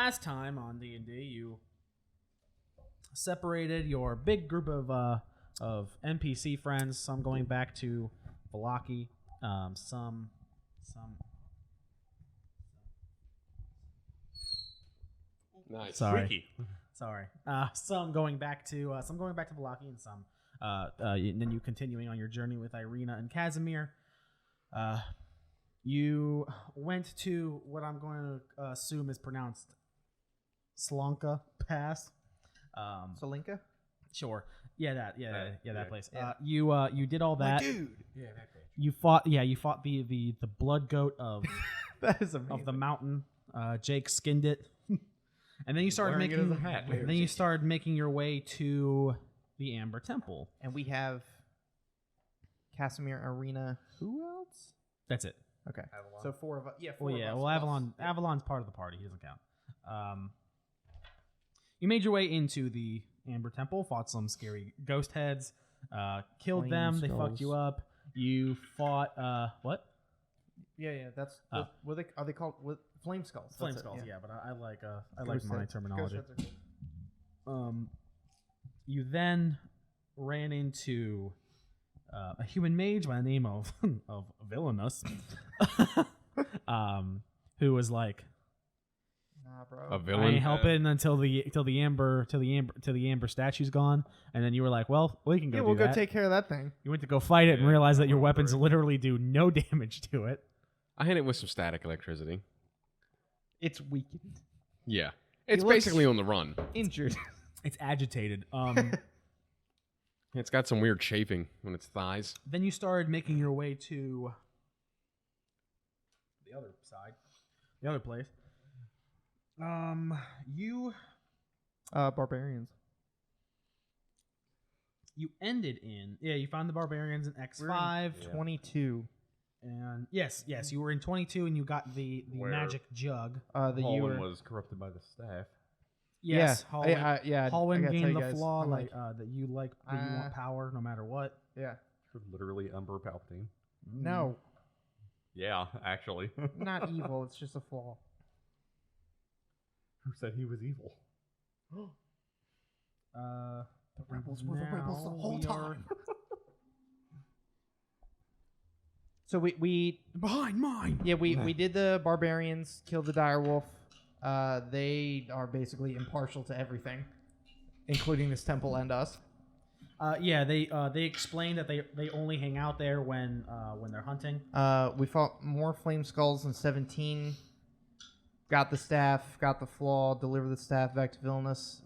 last time on D&D, you separated your big group of NPC friends. Some going back to Valaki. Some. Nice. Sorry. Some going back to Valaki, and some. And then you continuing on your journey with Irina and Casimir. You went to what I'm going to assume is pronounced Slanka Pass. Solinka? Sure. Yeah, that place. Yeah. You did all that. My dude. Yeah, that place. You fought the blood goat of That is amazing. of the mountain. Jake skinned it. And then you started Wearing it making as a hat. and then you started making your way to the Amber Temple. And we have Casimir, Arena. Who else? That's it. Okay. Avalon. So four of us. Yeah, four Well, of yeah. us. Well, plus- Avalon's part of the party. He doesn't count. You made your way into the Amber Temple, fought some scary ghost heads, killed Flame them. They skulls. fucked you up. You fought what? Yeah. That's what are they called? Flame skulls. Flame That's it, skulls. Yeah, but I like Ghost my heads. terminology. Ghost heads are cool. You then ran into a human mage by the name of Villainous, who was like, Nah, bro. A I villain. ain't helping until the amber statue's gone, and then you were like, well, we can go. Yeah, do we'll go that. take care of that thing. You went to go fight it and Yeah, realized that I your remember weapons it. literally do no damage to it. I hit it with some static electricity. It's weakened. Yeah. It's looks- basically on the run. Injured. It's agitated. It's got some weird chafing on its thighs. Then you started making your way to the other side, the other place. You Barbarians. ended in you found the barbarians in X5, 22. and yes, you were in 22, and you got the Where- magic jug. The Hallwin you was corrupted by the staff. Yes, yeah, Hallwin, yeah. Hallwin I gotta tell gained you the guys, flaw I'm like that you want power no matter what. yeah. Literally Emperor Palpatine. No, Yeah, actually. not evil. It's just a flaw. Who said he was evil? The rebels were the rebels the whole time. So we behind mine. yeah we did the barbarians, killed the direwolf. They are basically impartial to everything, including this temple and us. They explained that they only hang out there when they're hunting. We fought more flame skulls in 17. Got the staff, got the flaw, delivered the staff back to Villainous.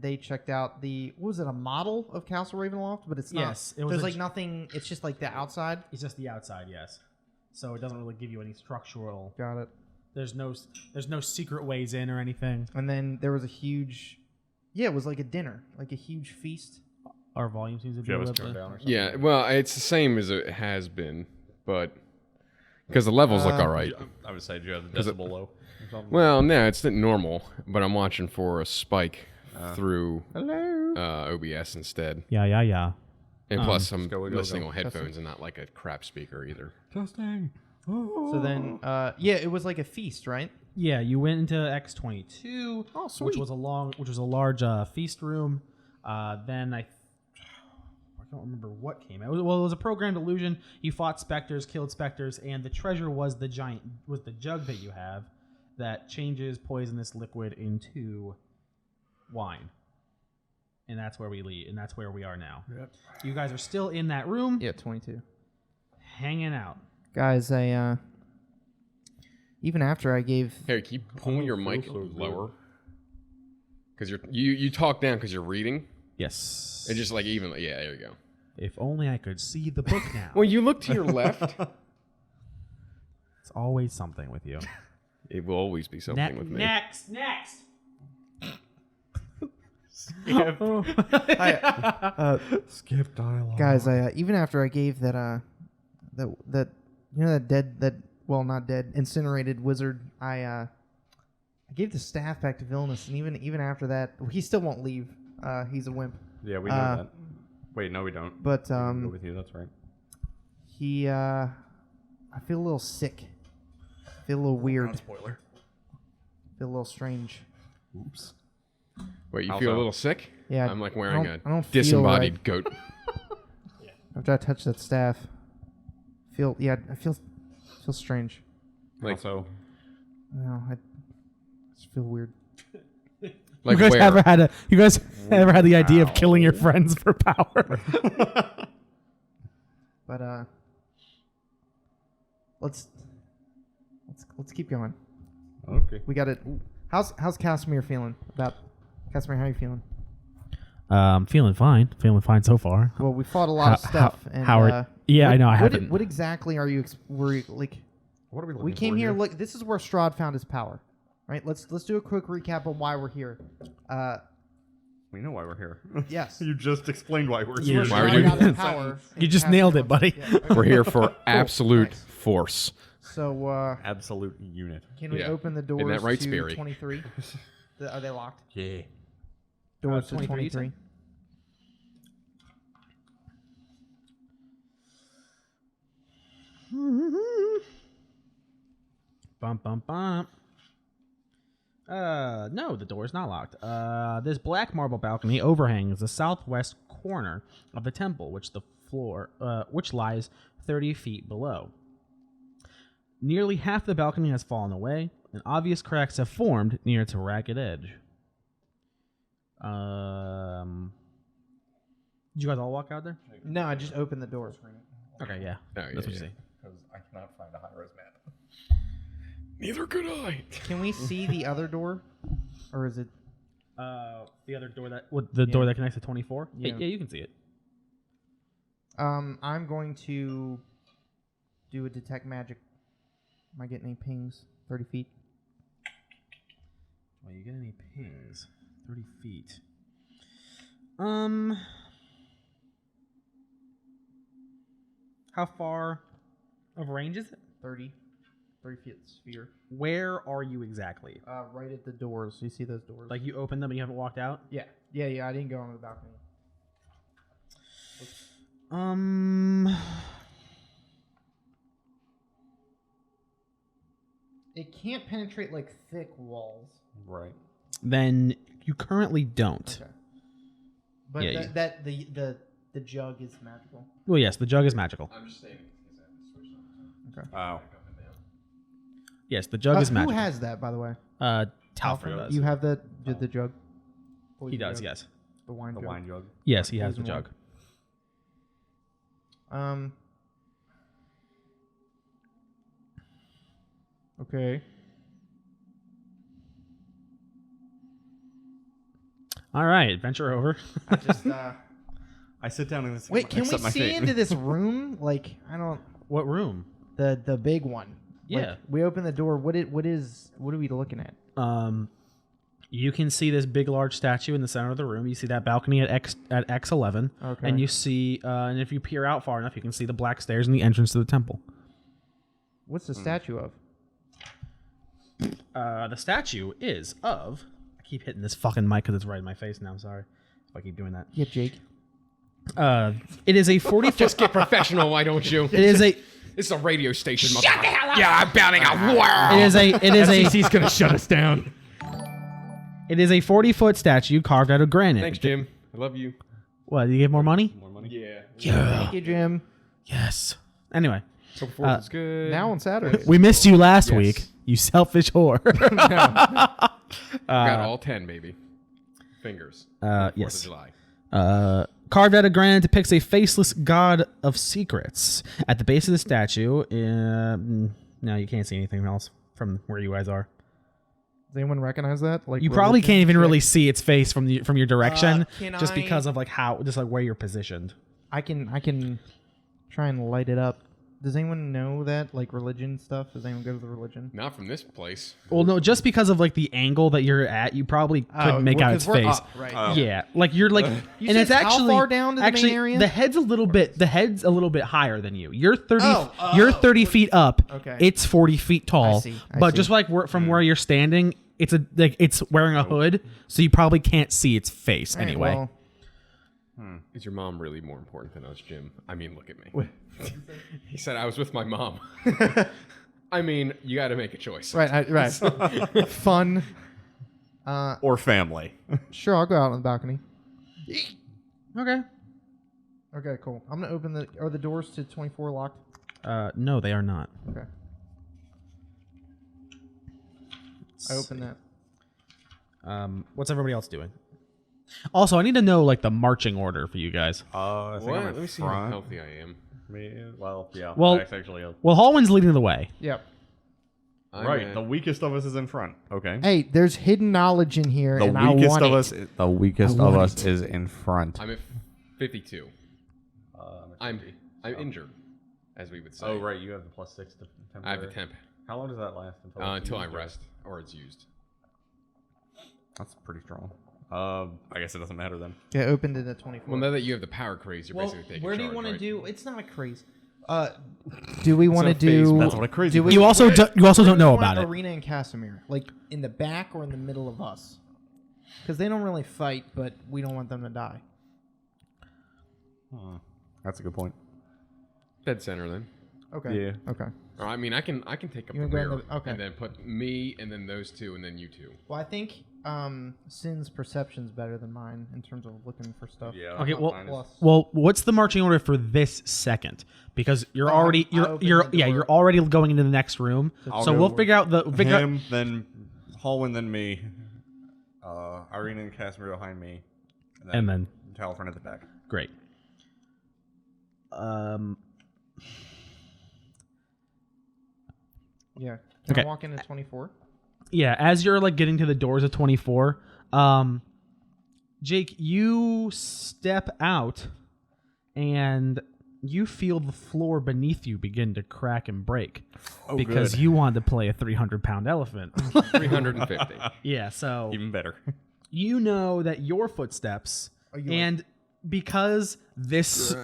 They checked out a model of Castle Ravenloft? But it's not. Yes, it was There's a like nothing, it's just like the outside. It's just the outside, yes. So it doesn't really give you any structural. Got it. There's no secret ways in or anything. And then there was a huge, it was like a dinner, like a huge feast. Our volume seems to be Joe a was little turned bit. down or something. Yeah, well, it's the same as it has been, but because the levels look all right. I would say Joe, the decibel low. or something. Well, no, it's not normal, but I'm watching for a spike through Hello. OBS instead. Yeah. And plus, I'm go. listening on headphones and not like a crap speaker either. Testing. So then, it was like a feast, right? Yeah, you went into X22, Oh, which sweet. was a large feast room. Then I don't remember what came out. It was a programmed illusion. You fought specters, killed specters, and the treasure was the jug that you have that changes poisonous liquid into wine. And that's where we leave, and that's where we are now. Yep. You guys are still in that room, Yeah, 22. hanging out. Guys, even after I gave Harry, can you pull your mic lower? Because you talk down because you're reading. Yes. And just like evenly. Yeah, there you go. If only I could see the book now. Well, you look to your left. It's always something with you. It will always be something with me. Next. Skip dialogue. guys, even after I gave that not dead, incinerated wizard, I gave the staff back to Villainous, and even after that, he still won't leave. He's a wimp. Yeah, we know that. Wait, no, we don't. But We can go with you. That's right. I feel a little sick. I feel a little weird. Spoiler. Feel a little strange. Oops. Wait, you How feel a so? little sick? Yeah, I'm like wearing I a don't feel disembodied right. goat. After I touch that staff, I feel strange. Like, Also, No, I just feel weird. like you guys where? ever had the idea of killing your friends for power? But let's keep going. okay. We got it. How's Casimir feeling? Casimir, how are you feeling? Feeling fine. Feeling fine so far. Well, we fought a lot of stuff. And, Howard. Yeah, I know. I haven't. What exactly are you? Were you, like? What are we looking We came for here. Look, this is where Strahd found his power, right? Let's do a quick recap on why we're here. We know why we're here. Yes. You just explained why we're Yeah. here. Why are we Strahd doing got his this? power You and just Casimir nailed it, wants- buddy. yeah, okay. We're here for absolute Nice. force. So Absolute unit. can we Yeah. open the Isn't doors that right, to Sperry? 23? Are they locked? Yeah. Doors to 23, you 23. Bump, bump, bump. No, the door's not locked. This black marble balcony overhangs the southwest corner of the temple, which lies 30 feet below. Nearly half the balcony has fallen away, and obvious cracks have formed near its ragged edge. Did you guys all walk out there? No, I just opened the door. Okay, yeah. Oh, yeah, That's what you yeah. see. Because I cannot find a high-res map. Neither could I. Can we see the other door, or is it? The other door door that connects to 24? Yeah. Yeah, you can see it. I'm going to do a detect magic. Am I getting any pings? 30 feet. Well, you get any pings? 30 feet. How far of range is it? 30 feet sphere. Where are you exactly? Right at the doors. You see those doors? Like you opened them and you haven't walked out? Yeah. I didn't go on the balcony. It can't penetrate like thick walls. Right. Then you currently don't. Okay. But Yeah, the jug is magical. Well, yes, the jug is magical. I'm just saying. Oh. Yes, the jug is Who magical. has that, by the way? Talfred does. You have the jug? He Poison does, jug? yes. The wine The jug? wine jug. Yes, he has the Poison jug. Okay. All right, adventure over. I just I sit down in this. wait. Can we accept my see fate. into this room? Like I don't. What room? The big one. Like, Yeah. we open the door. What are we looking at? You can see this big, large statue in the center of the room. You see that balcony at X11. Okay. And you see, and if you peer out far enough, you can see the black stairs and the entrance to the temple. What's the statue of? The statue is of. I keep hitting this fucking mic because it's right in my face now. I'm sorry if I keep doing that. Yeah, Jake. It is a 40-foot. Just get professional, why don't you? It is a. This is a radio station. Shut the hell up! Yeah, I'm bounding a war. It is a. It is a. He's gonna shut us down. It is a 40-foot statue carved out of granite. Thanks, Jim. I love you. What? You get more money? More money. Yeah. Thank you, Jim. Yes. Anyway, So before it's good. Now on Saturday. we missed you last Yes. week. You selfish whore. got all 10, baby. Fingers. 4th of Yes. July. Carved out of granite depicts a faceless god of secrets. At the base of the statue, no, you can't see anything else from where you guys are. Does anyone recognize that? Like You probably religion can't even shit? really see its face from your direction, Can just I- because of like where you're positioned. I can try and light it up. Does anyone know that, like religion stuff? Does anyone go to the religion? Not from this place. Well, no, just because of like the angle that you're at, you probably couldn't make out its face. Right. Yeah, like you're like, and it's said how actually far down to the main actually area? the head's a little bit higher than you. You're 30. Oh, you're 30 feet up. Okay. It's 40 feet tall. I But see. just like from where you're standing, it's wearing a hood, so you probably can't see its face All right, anyway. well, Is your mom really more important than us, Jim? I mean, look at me. He said I was with my mom. I mean, you got to make a choice. right. Fun. Or family. Sure, I'll go out on the balcony. Okay. Okay, cool. I'm gonna open are the doors to 24 locked? No, they are not. Okay. I open that. What's everybody else doing? Also, I need to know like the marching order for you guys. I think What? I'm Let in me see how front. healthy I am. Well, yeah. Well- that's actually Well, Hallwin's leading the way. Yep. I'm right. at- The weakest of us is in front. Okay. Hey, there's hidden knowledge in here, The and I weakest want of it. us. The weakest I of want us is in front. I'm at 52. I'm injured, as we would say. Oh right, you have the +6 to temporary. I have the temp How long does that last until? until I used, or- rest or it's used. That's pretty strong. I guess it doesn't matter then. Yeah, opened it at 24. Well, now that you have the power craze, you're Well, basically taking where do you charge, want to right? do? It's not a craze. Do we want to a phase do? one. That's what a crazy. Do we- You also don't where know do we about want it. Arena and Casimir, like in the back or in the middle of us, because they don't really fight, but we don't want them to die. That's a good point. Dead center then. Okay. Yeah. Okay. Or I mean, I can take up You the wanna go rear in the- okay. and then put me and then those two and then you two. Well, I think Sin's perception's better than mine in terms of looking for stuff. Yeah. Okay, well- mine is- Plus, Well, what's the marching order for this second? Because you're Oh, already I opened you're the yeah door. you're already going into the next room. I'll So go we'll figure out the him, then Hallwin, then me. Irina and Casimir behind me, and then Talifern at the back. great. yeah. Can Okay. I walk into 24? Yeah, as you're like getting to the doors of 24, Jake, you step out and you feel the floor beneath you begin to crack and break because good. you wanted to play a 300-pound elephant. 350. Yeah, so Even better. you know that your footsteps you and because this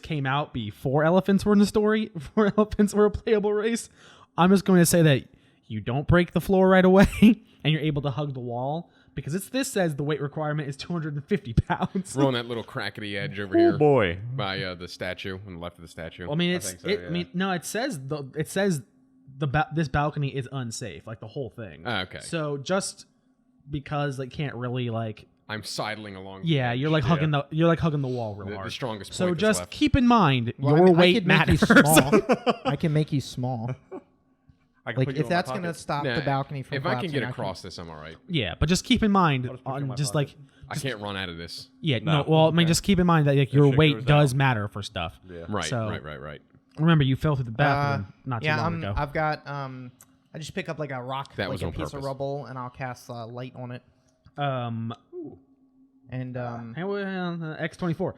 came out before elephants were in the story, before elephants were a playable race, I'm just going to say that you don't break the floor right away and you're able to hug the wall because this says the weight requirement is 250 pounds. We're on that little crackety edge over Oh here boy. by the statue on the left of the statue. Well, I mean, think so, yeah. it says this balcony is unsafe, like the whole thing. Okay. So just because like can't really like I'm sidling along. the yeah, edge. you're like hugging the wall real the hard. strongest So point that's just left. keep in mind Well, your I mean, I weight could make you matters. small. I can make you small. I can Like put you if in my that's gonna pocket. stop Nah, the balcony from if I can collapsing, get across this, I'm all right. Yeah, but just keep in mind I'll just put you in on my just pocket. like I can't run out of this. yeah, No. no. Well, I mean, Okay. just keep in mind that like your shit weight goes does down. matter for stuff. Yeah. Right, So- right. Remember, you fell through the bathroom not too yeah, long ago. I've got I just pick up like a rock, That like was a on piece of purpose. rubble, and I'll cast light on it. And X24.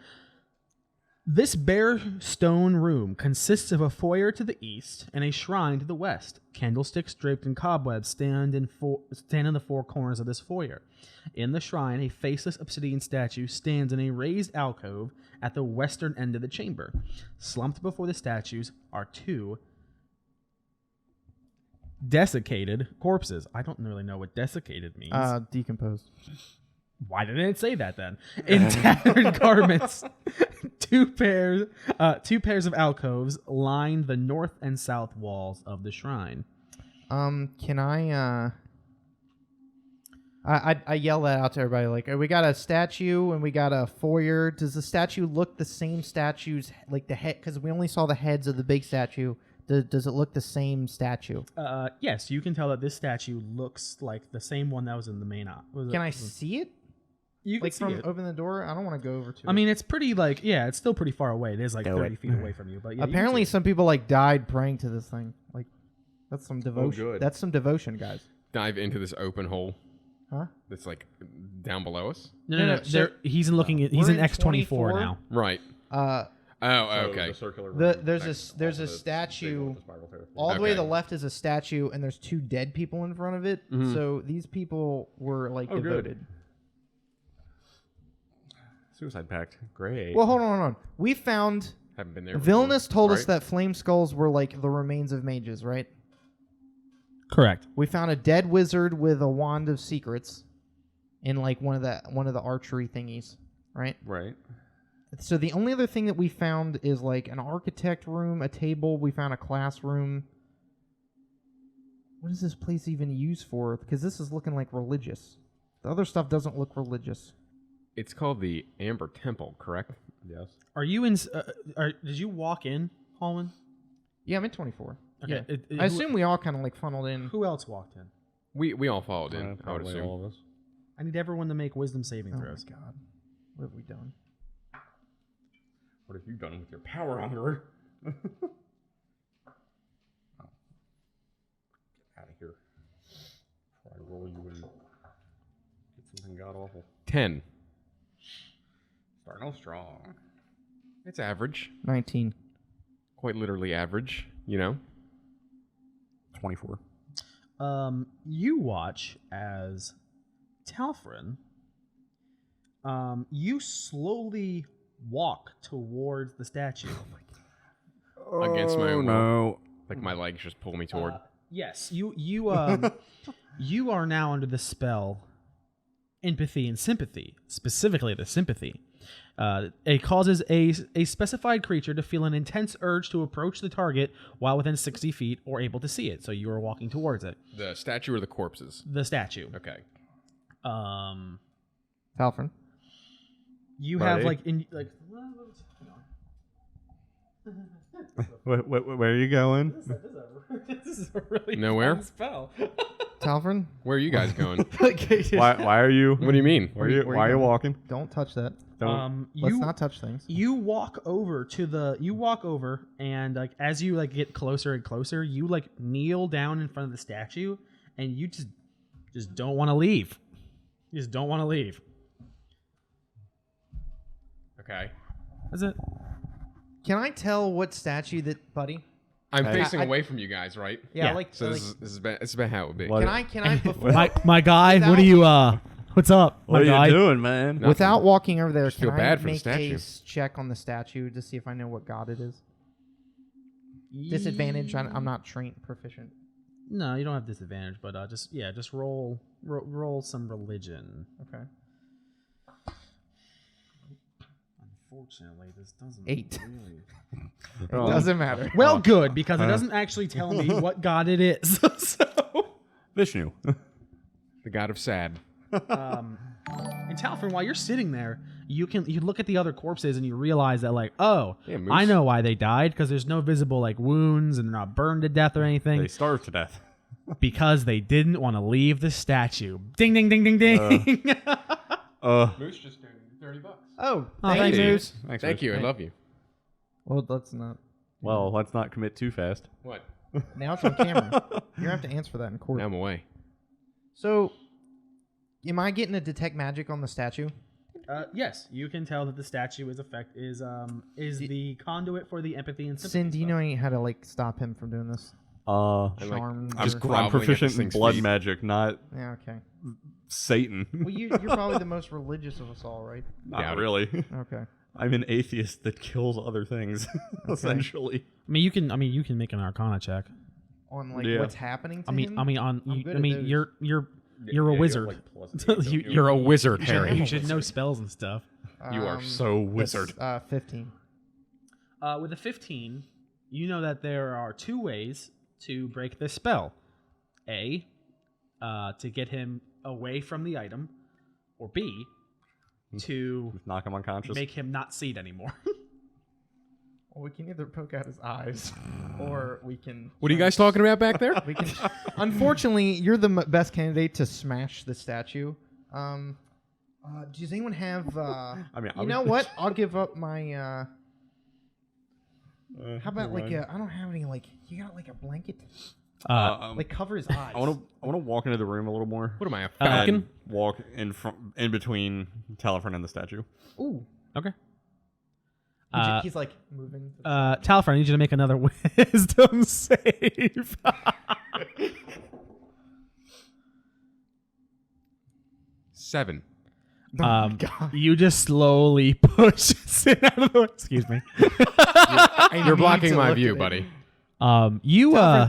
This bare stone room consists of a foyer to the east and a shrine to the west. Candlesticks draped in cobwebs stand in the four corners of this foyer. In the shrine, a faceless obsidian statue stands in a raised alcove at the western end of the chamber. Slumped before the statues are two desiccated corpses. I don't really know what desiccated means. decomposed. Why didn't it say that then? In tattered garments, two pairs of alcoves line the north and south walls of the shrine. Can I yell that out to everybody, like, we got a statue and we got a foyer. Does the statue look the same statues, like the head? Because we only saw the heads of the big statue. Does it look the same statue? Yes, you can tell that this statue looks like the same one that was in the main op. Can I see it? You can Like see from it. open the door? I don't want to go over to I it. mean, it's pretty like it's still pretty far away. It is like Do 30 it. feet away from you. But yeah, you can apparently see some people like died praying to this thing. Like, that's some devotion. good. That's some devotion, guys. Dive into this open hole Huh? that's like down below us. it. No. so- He's in looking. He's We're in in X24 24? now. Right. Uh, Oh, So okay. The circular The- room there's a next s- there's to a the statue table with the spiral too. all the way to the Okay. left is a statue, and there's two dead people in front of it. So these people were like Oh, good. devoted. Suicide pact. Great. Well, hold on. We found Haven't been there. Villainous before, told us right? that flame skulls were like the remains of mages, right? Correct. We found a dead wizard with a wand of secrets in like one of the archery thingies, right? Right. So the only other thing that we found is like an architect room, a table. We found a classroom. What is this place even used for? Because this is looking like religious. The other stuff doesn't look religious. It's called the Amber Temple, correct? Yes. Are you in? Did you walk in, Holman? Yeah, I'm in 24. Okay. Yeah. I assume we all kind of like funneled in. Who else walked in? We all followed in, I would Probably assume. all of us. I need everyone to make wisdom saving Oh throws. my god. What have we done? What have you done with your power hunger? Get out of here. Before I roll you and get something god awful. 10. Starting off strong. It's average. 19. Quite literally average, you know? 24. You watch as Talfrin, you slowly walk towards the statue. Against my will. No. Like my legs just pull me toward. Yes, you you are now under the spell empathy and sympathy, specifically the sympathy. It causes a specified creature to feel an intense urge to approach the target while within 60 feet or able to see it. So you are walking towards it. The statue or the corpses? The statue. Okay. Talfrin. You Buddy. have like Where are you going? this is a really Nowhere? fun spell. Talfrin. Where are you guys going? Why are you? What do you mean? Why are you walking? Don't touch that. Don't. Let's not touch things. You walk over and like as you like get closer and closer, you like kneel down in front of the statue and you just don't want to leave. You just don't want to leave. Okay. That's it. Can I tell what statue that, buddy? I'm Hey. facing away from you guys, right? Yeah, Yeah. like. So like this is about how it would be. What- can I before, My guy, what are you what's up? What are you doing, man? No. without walking over there? Just Can feel bad I for the make statue. a check on the statue to see if I know what god it is? Disadvantage. I'm not trained proficient. No, you don't have disadvantage, but just roll some religion. Okay. Unfortunately, this doesn't 8. really. It doesn't matter. Well, good, because it doesn't actually tell me what god it is. So, Vishnu. The god of sad. and Talfrin, while you're sitting there, you look at the other corpses and you realize that like, oh, Yeah, Moose. I know why they died because there's no visible like wounds and they're not burned to death or anything They starved to death. because they didn't want to leave the statue. Ding ding ding ding ding. Moose just donated $30. Oh, thank thank you. you. Thanks, Thank Moose. you. I love you. Well, let's not. Well, let's not commit too fast. What? Now it's on camera. You're gonna have to answer for that in court. Now I'm away. So, am I getting to detect magic on the statue? Yes, you can tell that the statue is the conduit for the empathy and sympathy. Sin, do you know how to like stop him from doing this? I'm like, Charm. just or- groveling I'm at proficient this in thing's blood feet. magic, not Yeah. Okay. Satan. Well, you're probably the most religious of us all, right? Not Doubt it. really. Okay. I'm an atheist that kills other things, essentially. I mean, you can make an Arcana check. On like Yeah. what's happening to I mean, him? I'm good at those. you're a wizard. You're a wizard, You should, Harry. you should know spells and stuff. You are so wizard. 15. With a 15, you know that there are two ways to break this spell. A, to get him away from the item, or B, to Knock him unconscious. make him not see it anymore. Well, we can either poke out his eyes, or we can. What are you guys talking about back there? We can. Unfortunately, you're the best candidate to smash the statue. Does anyone have? I mean, You know what? I'll give up my. How about like I don't have any like. You got like a blanket? Like cover his eyes. I want to walk into the room a little more. What am I, a And falcon? walk in between Talfrin and the statue. Ooh. Okay. He's like moving. Talfrin, I need you to make another wisdom save. 7. God. You just slowly push Sin out of the way. Excuse me. You're need blocking to my look view, at it. buddy.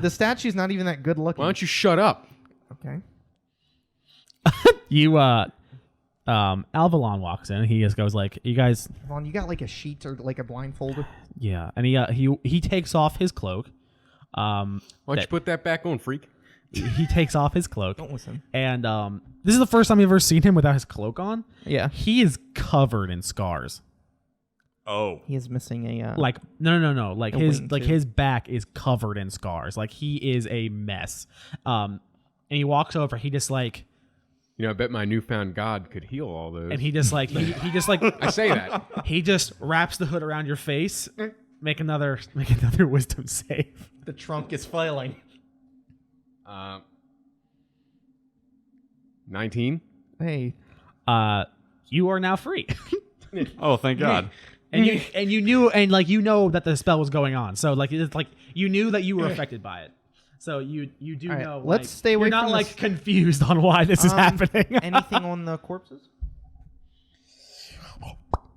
The statue's not even that good looking. Why don't you shut up? Okay. Alvalon walks in. He just goes like, "You guys, Vaughn, you got like a sheet or like a blindfold? yeah." And he takes off his cloak. Why don't you put that back on, freak? he takes off his cloak. Don't listen. And this is the first time you've ever seen him without his cloak on. Yeah. He is covered in scars. Oh. He is missing a. Like no. Like A his wing, like too. his back is covered in scars. Like he is a mess. And he walks over. He just like. I bet my newfound God could heal all those. And he just like he just like I say that. he just wraps the hood around your face. Make another wisdom save. The trunk is flailing. 19. Hey. You are now free. Oh, thank God. And you knew that the spell was going on. So like it's like you knew that you were affected by it. So you do All right, know. let's stay away You're not from like this. confused on why this is happening. Anything on the corpses?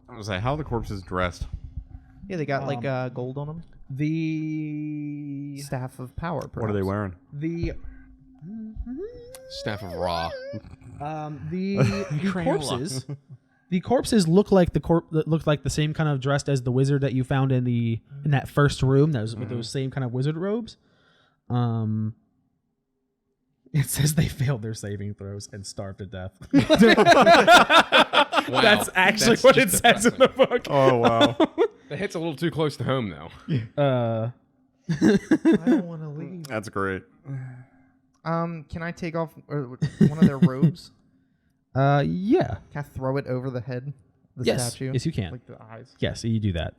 I was like, how are the corpses dressed? Yeah, they got like gold on them. The Staff of power. Perhaps. What are they wearing? the Staff of Ra. the corpses. The corpses look like the same kind of dressed as the wizard that you found in that first room. That was with those same kind of wizard robes. It says they failed their saving throws and starved to death. Wow. That's actually That's what it just says in the book. Oh, wow. That hits a little too close to home, though. I don't want to leave. That's great. Can I take off one of their robes? Yeah. Can I throw it over the head? The Yes. statue? Yes, you can. Like the eyes. Yes, you do that.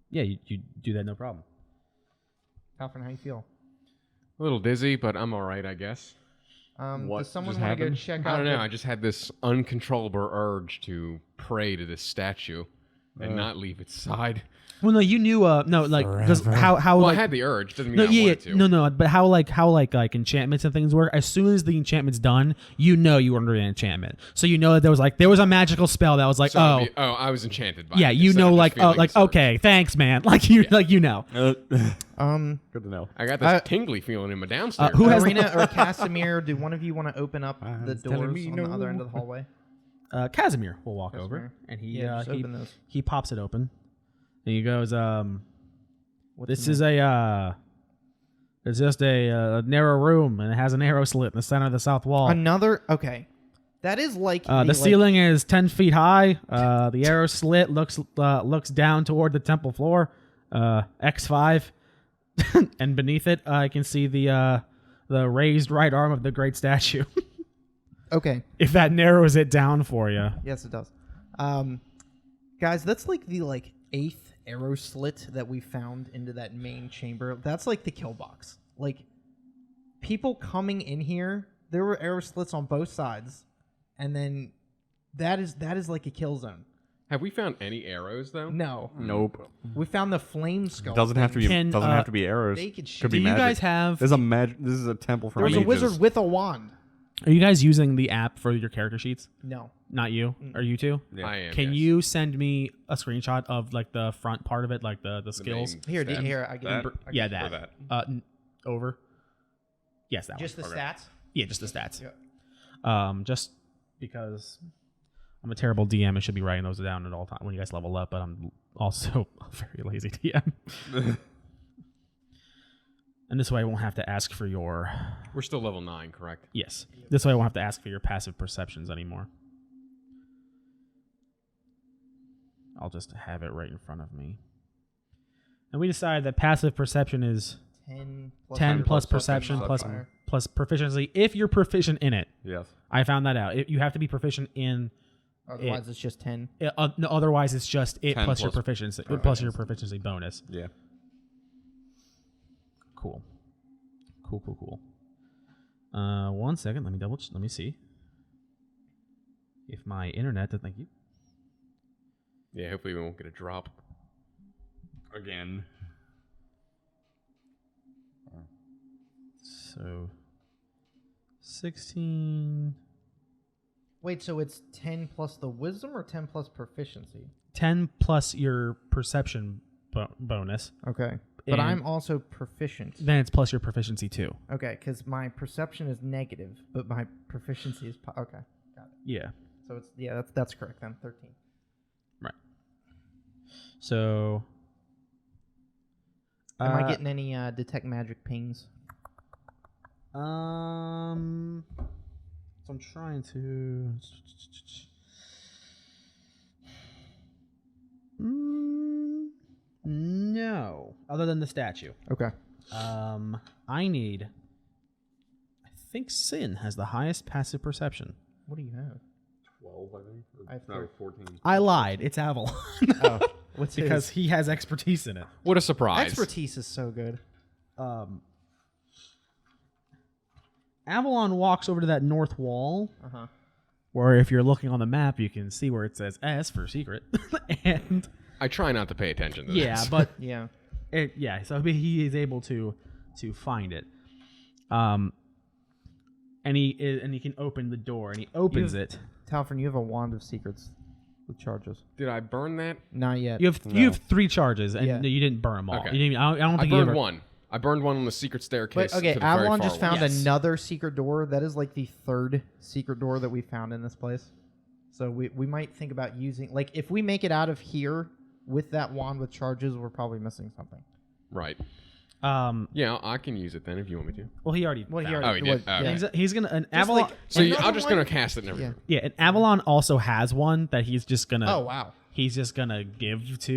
Yeah, you do that, no problem. Alfred, how you feel? A little dizzy, but I'm all right, I guess. What Does someone just want to go happened? check out? I don't know. I just had this uncontrollable urge to pray to this statue and not leave its side. Well, no, you knew. No, like because how Well, like I had the urge. Doesn't mean no, I yeah, wanted to. no, but how enchantments and things work. As soon as the enchantment's done, you know you were under an enchantment. So you know that there was a magical spell that was like, So oh, I was enchanted by yeah, it. you instead know, of just like, oh, feeling like, this urge. okay, thanks, man. Like you know. Good to know. I got this tingly feeling in my downstairs. who has Arena or Casimir, do one of you want to open up the telling doors me on the no. other end of the hallway? Casimir will walk Casimir. over and he Yeah, just open those. he pops it open and he goes, What's this in is it's just a narrow room and it has an arrow slit in the center of the south wall. Another. Okay, that is like The ceiling is 10 feet high. The arrow slit looks down toward the temple floor. X5, and beneath it, I can see the raised right arm of the great statue. Okay. If that narrows it down for you. Yes, it does. Guys, that's like the 8th arrow slit that we found into that main chamber. That's like the kill box. Like, people coming in here, there were arrow slits on both sides, and then that is like a kill zone. Have we found any arrows though? No, Nope. we found the flame skull. Doesn't have to be. Can, Doesn't have to be arrows. they could shoot. Could Do be you magic. guys have? This is a This is a temple for There was a mages. wizard with a wand. Are you guys using the app for your character sheets? No. Not you. Or you two? Yeah. I am. Can yes. you send me a screenshot of like the front part of it, like the skills? main Here, stats? here, I get That? I Yeah, get- that. that. Over. Yes, that Just the one. stats. Yeah, just the stats. Yeah. Just because I'm a terrible DM and should be writing those down at all time when you guys level up, but I'm also a very lazy DM. And this way I won't have to ask for your We're still level 9, correct? yes. This way I won't have to ask for your passive perceptions anymore. I'll just have it right in front of me. And we decided that passive perception is 10 plus perception plus proficiency if you're proficient in it. Yes. I found that out. You have to be proficient in Otherwise, it's just 10. no, otherwise it's just it 10 plus your plus proficiency plus your proficiency bonus. Yeah. Cool. 1 second, let me see if my internet thank you. Yeah, hopefully we won't get a drop. Again. So 16 Wait, so it's 10 plus the wisdom or 10 plus proficiency? 10 plus your perception bonus. Okay. But And- I'm also proficient. Then it's plus your proficiency too. Okay, because my perception is negative, but my proficiency is... okay, got it. Yeah. So it's... Yeah, that's correct then. 13. Right. So Am I getting any detect magic pings? So I'm trying to. No, other than the statue. Okay. I need. I think Sin has the highest passive perception. What do you have? 12, I think. I have No, 14. I lied. It's Avalon. Oh, what's because his? he has expertise in it. What a surprise. Expertise is so good. Avalon walks over to that north wall, Uh-huh. where if you're looking on the map, you can see where it says S for secret. And I try not to pay attention to yeah, this. but Yeah. so he is able to find it. And he can open the door, and he opens it. Talfrin, you have a wand of secrets with charges. Did I burn that? Not yet. You have 3 charges, and Yeah. you didn't burn them all. Okay. You didn't, I don't I think you burned ever. one. I burned one on the secret staircase. But okay, to the very Avalon far just found wall. Yes. another secret door. That is like the 3rd secret door that we found in this place. So we might think about using, like, if we make it out of here with that wand with charges, we're probably missing something. Right. Um, Yeah, I can use it then if you want me to. well, he already. Well, he found Oh, it. he did? Oh, yeah. okay. He's gonna an Just Avalon. like- So Another I'm just one? going to cast it and everything. Yeah. Yeah, and Avalon also has one that he's just gonna. Oh, wow. He's just gonna give to.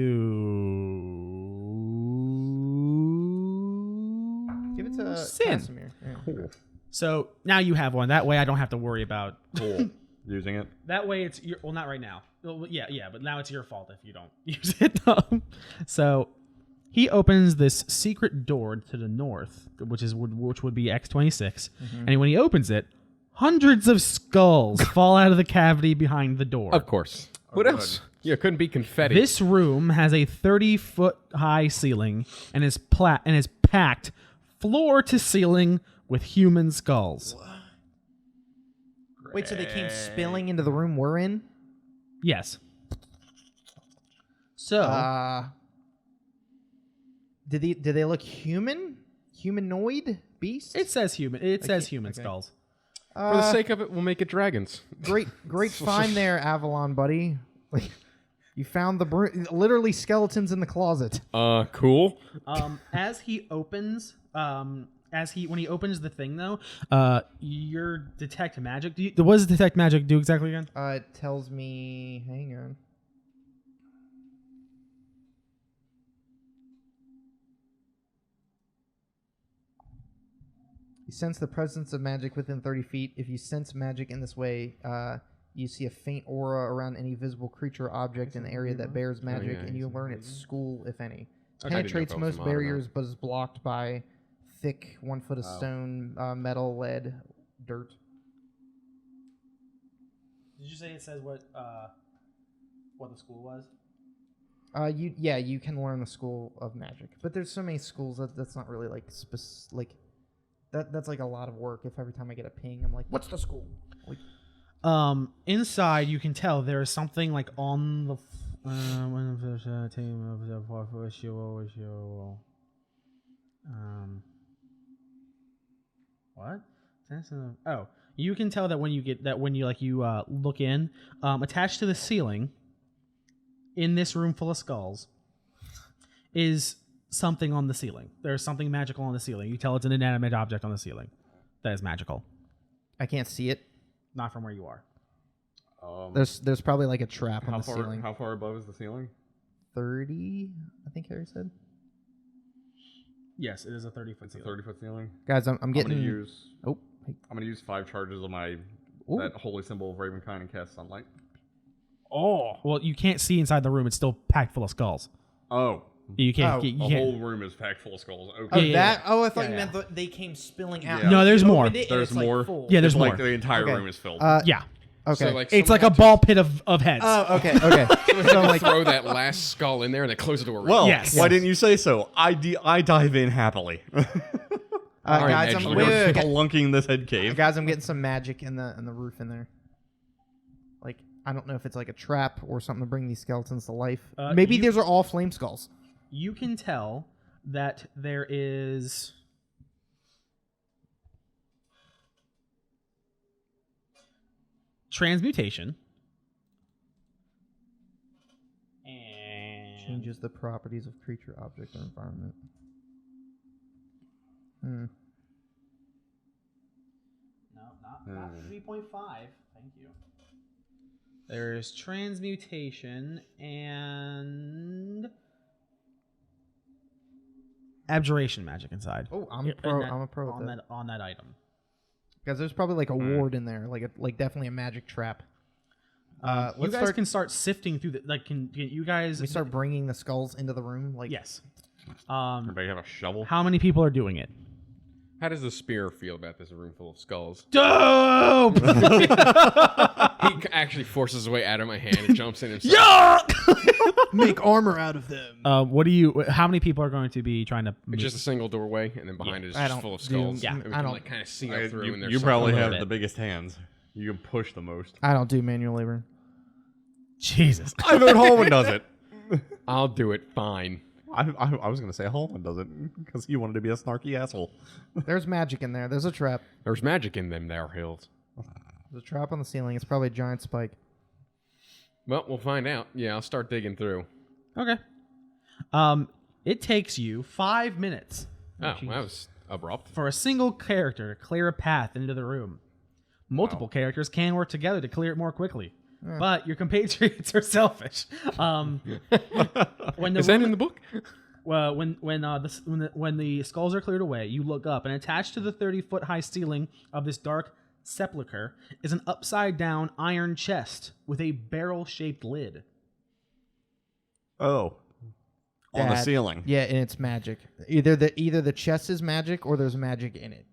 Give it to Sin. Casimir. Yeah. Cool. So now you have one. That way I don't have to worry about. Cool. Using it. That way it's your. Well, not right now. Well, yeah, but now it's your fault if you don't use it. So he opens this secret door to the north, which would be X26, and when he opens it, hundreds of skulls fall out of the cavity behind the door. Of course. What good. else? Yeah, it couldn't be confetti. This room has a 30-foot high ceiling and is packed floor to ceiling with human skulls. Wait, so they came spilling into the room we're in? Yes. So Did they look human? Humanoid beasts? it says human. It says can't- human okay. skulls. For the sake of it, we'll make it dragons. Great find there, Avalon, buddy. Like, you found literally skeletons in the closet. Cool. As he opens, when he opens the thing though, your detect magic. What does detect magic do exactly again? It tells me. Hang on. You sense the presence of magic within 30 feet. If you sense magic in this way, you see a faint aura around any visible creature or object in the area that bears magic, yeah, and you it's learn its school, if any. Okay. I didn't know Penetrates if it was most a mod or not. barriers, but is blocked by thick 1 foot of stone, metal, lead, dirt. Did you say it says what the school was? You can learn the school of magic, but there's so many schools that's not really like that's like a lot of work. If every time I get a ping, I'm like, what's the school? Like, Inside, you can tell there is something like on the. Team of the what? Oh, you can tell that when you look in, attached to the ceiling, in this room full of skulls, is something on the ceiling. There's something magical on the ceiling. You tell it's an inanimate object on the ceiling that is magical. I can't see it. Not from where you are. There's probably like a trap on How the far? ceiling. How far above is the ceiling? 30, I think Harry said. Yes, it is a 30-foot It's a ceiling. 30-foot ceiling. Guys, I'm I'm getting. gonna use. Oh, hey. I'm gonna use 5 charges of my Ooh. that holy symbol of Ravenkind and cast sunlight. Oh, well, you can't see inside the room. It's still packed full of skulls. Oh, You can't. Oh, you the can't. whole room is packed full of skulls. Okay. Oh, Yeah, that. Oh, I thought Yeah, you yeah. meant they came spilling out. Yeah. No, there's You more. opened it and There's it's, like, more? full. Yeah, there's It's more. like the entire Okay. room is filled. Yeah, Okay. So, like, it's like a someone ball pit of heads. Oh, okay. Okay. So I'm like, throw that last skull in there and then close the door. well, Yes. why Yes. didn't you say so? I dive in happily. guys, Edgelord. wait. Spelunking this head cave. Guys, I'm getting some magic in the roof in there. Like, I don't know if it's like a trap or something to bring these skeletons to life. Maybe you- these are all flame skulls. You can tell that there is transmutation and Changes the properties of creature, object, or environment. Not 3.5. Thank you. There's transmutation and abjuration magic inside. Oh, I'm a pro. I'm a pro on that item. Because there's probably like a ward in there, like definitely a magic trap. You guys can start sifting through the can you guys? We start bringing the skulls into the room. Like Yes. Everybody have a shovel? How many people are doing it? How does the spear feel about this room full of skulls? Dope. He actually forces his way out of my hand and jumps in himself. Yeah. make armor out of them. What do you? How many people are going to be trying to? Move? It's just a single doorway, and then behind it is I just don't full of do- skulls. Yeah. and we I can don't- like kind of see up through. And there's You something probably a have little the bit. biggest hands. You can push the most. I don't do manual labor. Jesus. I know Holman does it. I'll do it. Fine. I was going to say Holman does it because he wanted to be a snarky asshole. There's magic in there. There's a trap. There's magic in them there hills. There's a trap on the ceiling. It's probably a giant spike. Well, we'll find out. Yeah, I'll start digging through. Okay. It takes you 5 minutes Oh, that was abrupt. for a single character to clear a path into the room. Multiple characters can work together to clear it more quickly. But your compatriots are selfish. When the Is that room- in the book? Well, when the skulls are cleared away, you look up, and attached to the 30-foot high ceiling of this dark sepulcher is an upside-down iron chest with a barrel-shaped lid. Oh. On the That- ceiling. Yeah, and it's magic. Either the chest is magic or there's magic in it.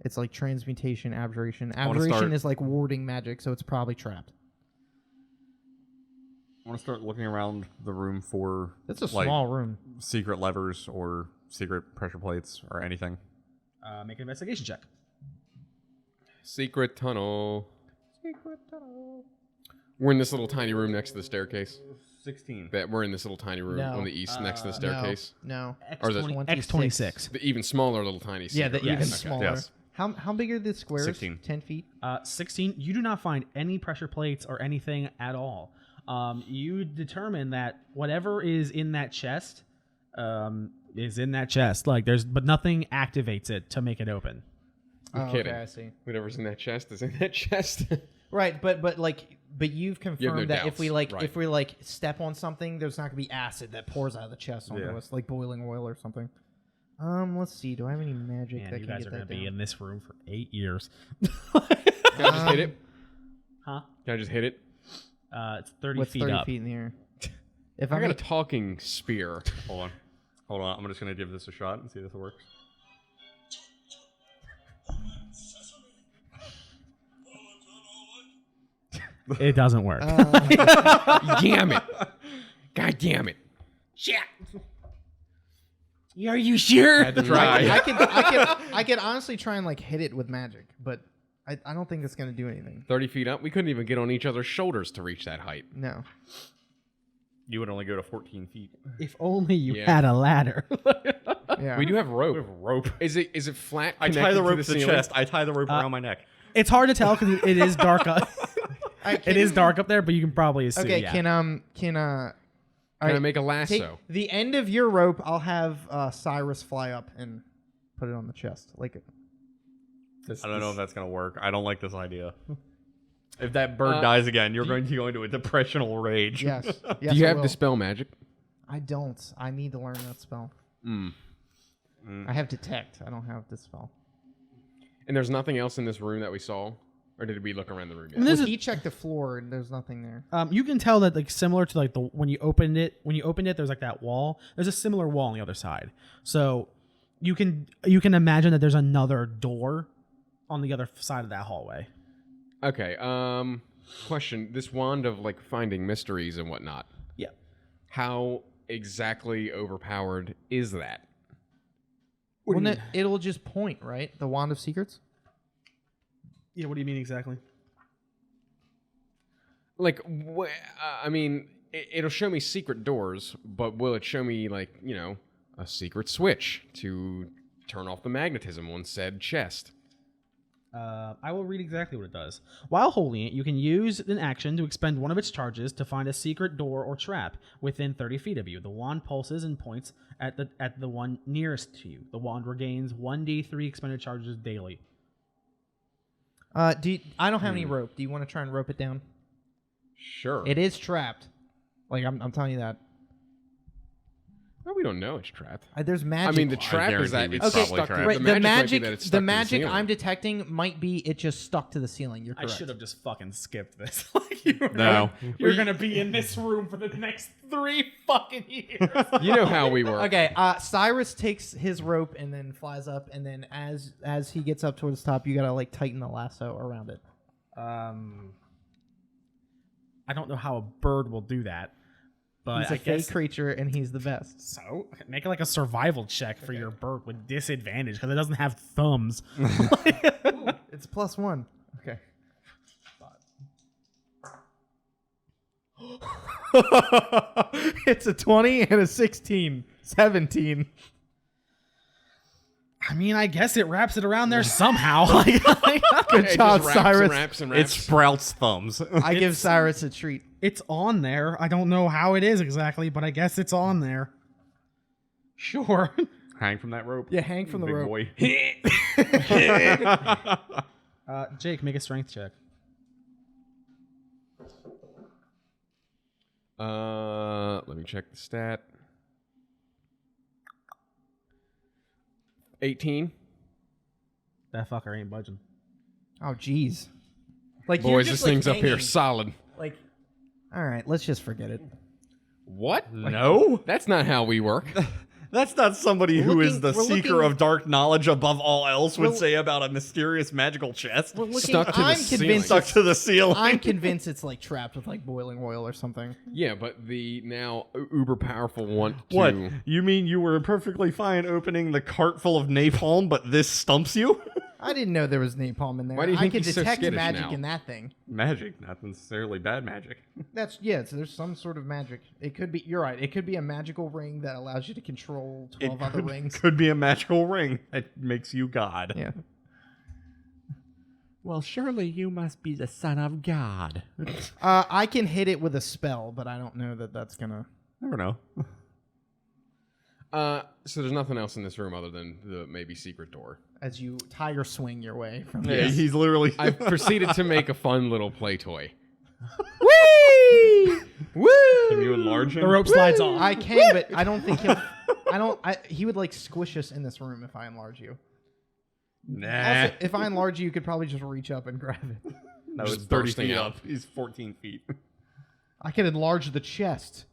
It's like transmutation, abjuration. wanna Abjuration start- is like warding magic, so it's probably trapped. I want to start looking around the room for It's a like, small room. secret levers or secret pressure plates or anything. Make an investigation check. Secret tunnel. We're in this little tiny room next to the staircase. 16. We're in this little tiny room No. on the east next to the staircase. No. Or the- X26. The even smaller little tiny. Yeah, the secret room. even Yes. smaller. Yes. How big are the squares? 16. 10 feet? 16. You do not find any pressure plates or anything at all. You determine that whatever is in that chest is in that chest. But nothing activates it to make it open. I'm Oh, kidding. okay, I see. Whatever's in that chest is in that chest. Right, but you've confirmed that doubts, if we step on something, there's not gonna be acid that pours out of the chest onto Yeah. us, like boiling oil or something. Let's see. Do I have any magic Man, that you can guys get are going to that be down? in this room for 8 years. Can I just hit it? Huh? Can I just hit it? It's 30 What's feet 30 up. feet in the air? If I I got a make, talking spear. Hold on. I'm just going to give this a shot and see if this works. It doesn't work. Damn it! God damn it! Shit! Are you sure? Had to try. I could honestly try and like hit it with magic, but I don't think it's gonna do anything. 30 feet up. We couldn't even get on each other's shoulders to reach that height. No. You would only go to 14 feet. If only you Yeah. had a ladder. Yeah. We do have rope. We have rope. Is it flat? I tie connected the rope to the ceiling? chest. I tie the rope around my neck. It's hard to tell because it is dark up. It is dark up there, but you can probably assume. Okay. Yeah. Can Can I make a lasso? take the end of your rope? I'll have Cyrus fly up and put it on the chest, like it. I don't know if that's going to work. I don't like this idea. If that bird dies again, you're going to go into a depressional rage. Yes. Yes. Do you I have will. dispel magic? I don't. I need to learn that spell. I have detect. I don't have dispel. And there's nothing else in this room that we saw, or did we look around the room yet? And this Well, is- he checked the floor and there's nothing there. You can tell that similar to when you opened it, there's like that wall. There's a similar wall on the other side. So you can imagine that there's another door on the other side of that hallway. Okay. Question: this wand of like finding mysteries and whatnot. Yeah. How exactly overpowered is that? It'll just point, right? The wand of secrets. Yeah. What do you mean exactly? Like, I mean, it'll show me secret doors, but will it show me like a secret switch to turn off the magnetism on said chest? I will read exactly what it does. While holding it, you can use an action to expend one of its charges to find a secret door or trap within 30 feet of you. The wand pulses and points at the one nearest to you. The wand regains 1d3 expended charges daily. I don't have any rope. Do you want to try and rope it down? Sure. It is trapped. Like I'm telling you that. Well, we don't know it's trapped. There's magic. I mean, the trap is that guarantee it's it's stuck. probably right. The The magic, might be magic, that it's the stuck to magic ceiling. I'm detecting might be it just stuck to the ceiling. You're I correct. should have just fucking skipped this. Like, you're gonna be in this room for the next 3 fucking years. You know how we work. Okay, Cyrus takes his rope and then flies up, and then as he gets up towards the top, you gotta like tighten the lasso around it. I don't know how a bird will do that, but He's a I guess fake creature, and he's the best. so. Make it like a survival check for your bird with disadvantage because it doesn't have thumbs. It's +1. Okay. It's a 20 and a 16. 17. I mean, I guess it wraps it around there somehow. Like, Good It job, just wraps Cyrus. And wraps and It wraps. sprouts thumbs. I give Cyrus a treat. it's on there. I don't know how it is exactly, but I guess it's on there. Sure. Hang from that rope. Yeah, hang from the Big rope. boy. Jake, make a strength check. Let me check the stat. 18. That fucker ain't budging. Oh, jeez. Like you're Boys, just, this like, thing's up here hanging. solid. Like, all right, let's just forget it. What? No, That's not how we work. that's not somebody who is the we're seeker looking- of dark knowledge above all else would We're- say about a mysterious magical chest We're looking, Stuck to the I'm ceiling. convinced. stuck to the ceiling. I'm convinced it's like trapped with like boiling oil or something. Yeah, but the now uber powerful want to. What? You mean you were perfectly fine opening the cart full of napalm, but this stumps you? I didn't know there was napalm in there. Why do you think I can he's so detect skittish magic now? in that thing. Magic, not necessarily bad magic. That's so there's some sort of magic. It could be. You're right. It could be a magical ring that allows you to control 12 other rings. Could be a magical ring that makes you God. Yeah. Well, surely you must be the son of God. I can hit it with a spell, but I don't know that that's gonna. Never know. So there's nothing else in this room other than the maybe secret door. As you tire swing your way from. Yeah, he's literally. I've proceeded to make a fun little play toy. Whee! Woo! Can you enlarge him? The rope slides off. I can, but I don't think he'll. He would like squish us in this room if I enlarge you. Nah. Also, if I enlarge you, you could probably just reach up and grab it. No, Just it's 30 bursting feet out. up. He's 14 feet. I could enlarge the chest.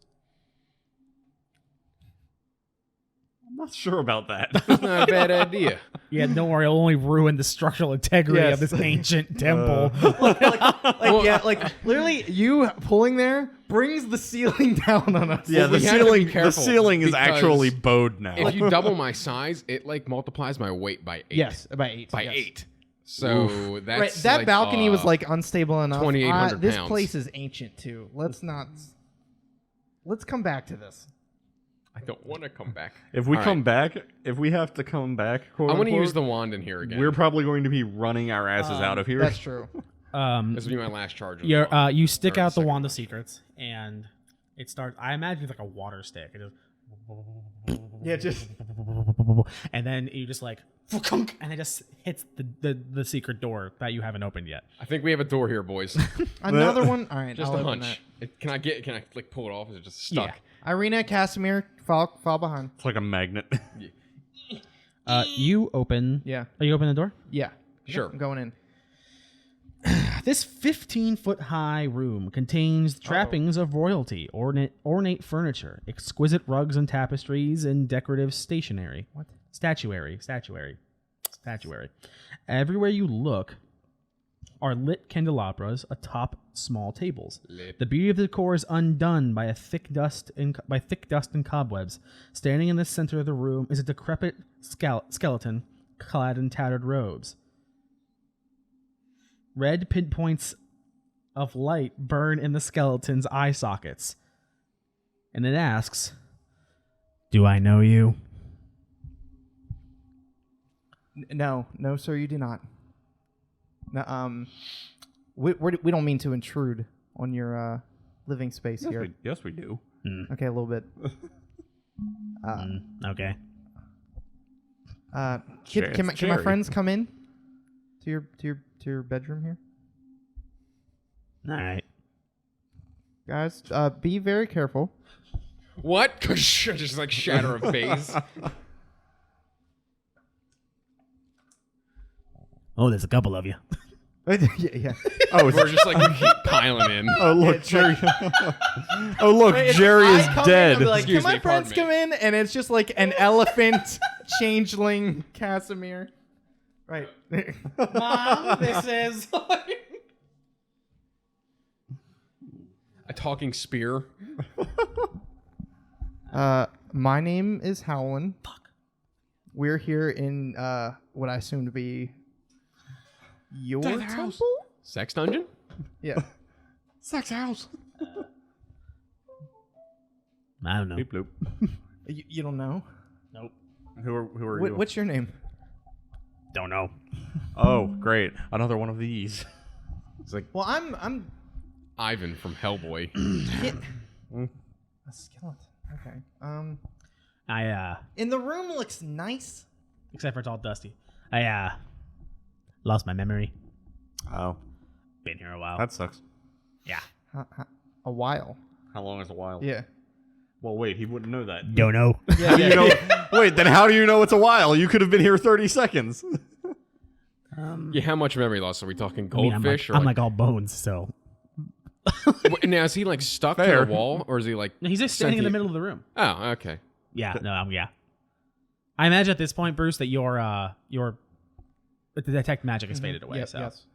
I'm not sure about that. It's not a bad idea. Yeah, don't worry. It'll only ruin the structural integrity Yes. of this ancient temple. Like literally, you pulling there brings the ceiling down on us. Yeah, Well, we the have to be ceiling. The careful ceiling is because actually bowed now. If you double my size, it like multiplies my weight by 8. Yes, by 8. By yes. 8. So that's Right, that like, balcony was like unstable enough. 2,800 This pounds. place is ancient too. Let's come back to this. I don't want to come back. If we All come right. back, if we have to come back, I want to quote-unquote, use the wand in here again. We're probably going to be running our asses out of here. That's true. This will be my last charge. Of the You're, wand. you stick Or out the second wand of last. secrets, and it starts. I imagine it's like a water stick. It just, Yeah, just and then you just like, and it just hits the secret door that you haven't opened yet. I think we have a door here, boys. another one. All right, Just I'll a open hunch. Can I like pull it off? Is it just stuck? Yeah. that. Irina, Casimir, fall behind. It's like a magnet. You open. Yeah, Are you open the door? yeah. Sure. I'm going in. This 15-foot-high room contains trappings of royalty, ornate furniture, exquisite rugs and tapestries, and decorative stationery. What? Statuary. Everywhere you look are lit candelabras atop small tables. Lit. The beauty of the decor is undone by thick dust and cobwebs. Standing in the center of the room is a decrepit skeleton clad in tattered robes. Red pinpoints of light burn in the skeleton's eye sockets. And it asks, "Do I know you?" No, sir, you do not. No, we don't mean to intrude on your living space here. Yes, we do. Okay, a little bit. Okay. Can my Jerry. friends come in to your bedroom here. All right. Guys, be very careful. What? Just like shatter a face. Oh, there's a couple of you. yeah. Oh, We're just like we keep piling in. oh look, Jerry. Oh look, Jerry is dead. Like, Excuse can my me, friends pardon come in? And it's just like an elephant changeling Casimir. Right. Mom, this is. A talking spear. My name is Howlin. Fuck. We're here in what I assume to be your temple? Sex dungeon? Yeah. Sex house. I don't know. Bleep bloop. You don't know? Nope. Who are you? What's your name? Don't know. Oh, great. Another one of these. It's like Well, I'm Ivan from Hellboy. a skeleton. Okay. And the room looks nice. Except for it's all dusty. I lost my memory. Oh, Been here a while. that sucks. Yeah. A while. How long is a while? Yeah. Well, wait, he wouldn't know that. Don't know. How do you know? Wait, then how do you know it's a while? You could have been here 30 seconds. Yeah, how much memory loss are we talking? I mean, Goldfish I'm like all bones, so. Now is he like stuck to Fair. the wall, or is he like? No, he's just standing in the sentient? middle of the room. Oh, okay. Yeah. No. Yeah. I imagine at this point, Bruce, that your the detect magic has faded away. Yep, so. yes.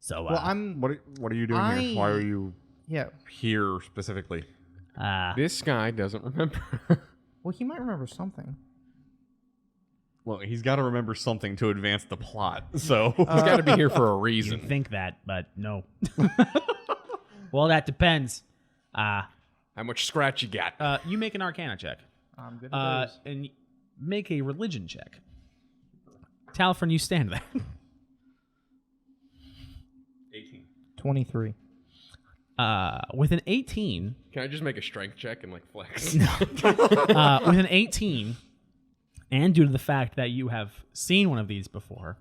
So. Well, I'm. What are you doing here? Why are you Yeah. here specifically? This guy doesn't remember. Well, he might remember something. Well, he's got to remember something to advance the plot. So He's got to be here for a You reason. think that, but no. Well, that depends. How much scratch you got? You make an Arcana check. I'm good at those. And make a religion check. Talfrin, you stand there. 18. 23. With an 18, Can I just make a strength check and like flex? with an 18, and due to the fact that you have seen one of these before,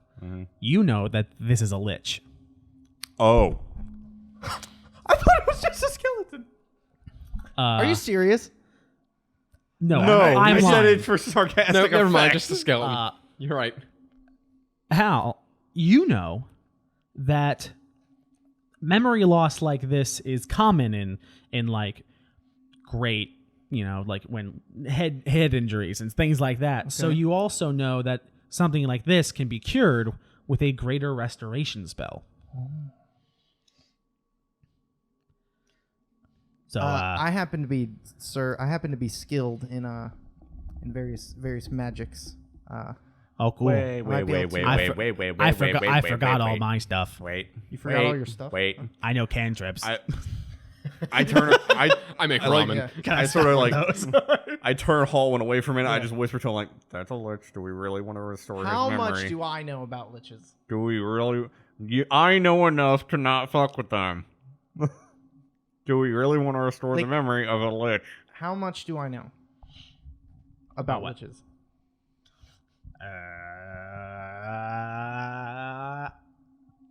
you know that this is a lich. Oh. I thought it was just a skeleton. Are you serious? No, No, I'm I said lying. it for sarcastic No, never mind. effect. Just a skeleton. You're right. Hal, you know that memory loss like this is common in like great, like when head injuries and things like that. So you also know that something like this can be cured with a greater restoration spell. So I happen to be, sir. I happen to be skilled in various magics. oh, cool. Wait, might be able to- I forgot all my stuff. Wait. You forgot all your stuff? Wait. I know cantrips. I turn. I make I like- ramen. Yeah. I sort of like. I turn Hallwin away from it. I just whisper to him like, "That's a lich. Do we really want to restore How his memory? much do I know about liches? Do we really? I know enough to not fuck with them. Do we really want to restore the Like- memory of a lich? How much do I know about what? liches?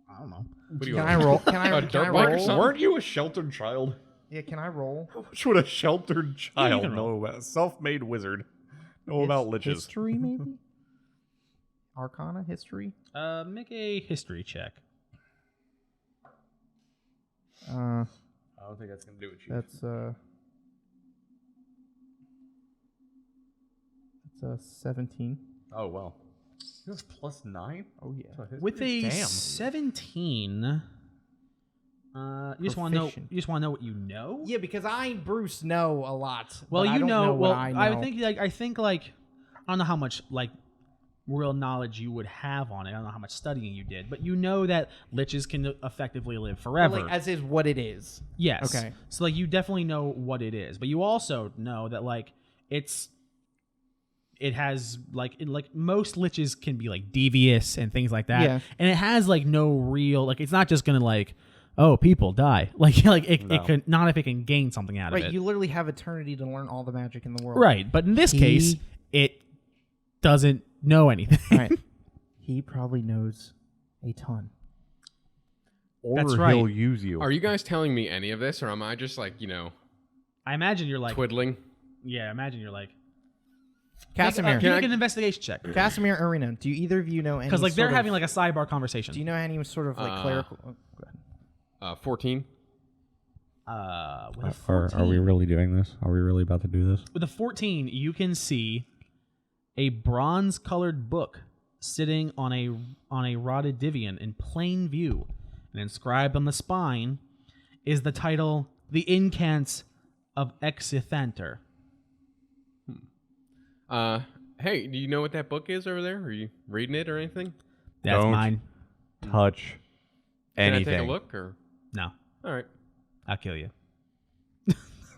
I don't know. What do you Can want? I roll? Can I, A can dirt I bike or roll? something? Weren't you a sheltered child? Yeah, can I roll? How much would a sheltered child can know about? Self-made wizard know about liches? History, maybe? Arcana, history? Make a history check. I don't think that's gonna do it. That's 17. Oh well. That's +9. Oh yeah. With a Damn. 17, you just want to know. Proficient. You just want to know what you know. Yeah, because Bruce know a lot. Well, but I you don't know well, what I know. I think I don't know how much real knowledge you would have on it. I don't know how much studying you did, but you know that liches can effectively live forever. Well, as is what it is. Yes. Okay. So you definitely know what it is, but you also know that it has most liches can be devious and things like that. Yeah. And it has no real it's not just gonna oh, people die. It can not if it can gain something out of Right, it. you literally have eternity to learn all the magic in the world. Right, but in this case, it doesn't know anything. Right. He probably knows A ton. Or That's he'll right. use you. Are you guys telling me any of this, or am I just like, I imagine you're like, twiddling? yeah, imagine you're like, Casimir. make an investigation check. Casimir, Arena, do either of you know any Because like they're sort having of, like a sidebar conversation. do you know any sort of like clerical... Oh, go ahead. 14. With a Are 14, we really doing this? Are we really about to do this? with a 14, you can see a bronze-colored book sitting on a rotted divan in plain view, and inscribed on the spine is the title "The Incants of Exithanter." Hey, do you know what that book is over there? Are you reading it or anything? That's Don't mine. Touch anything. Can I take a look, or? No, All right. I'll kill you.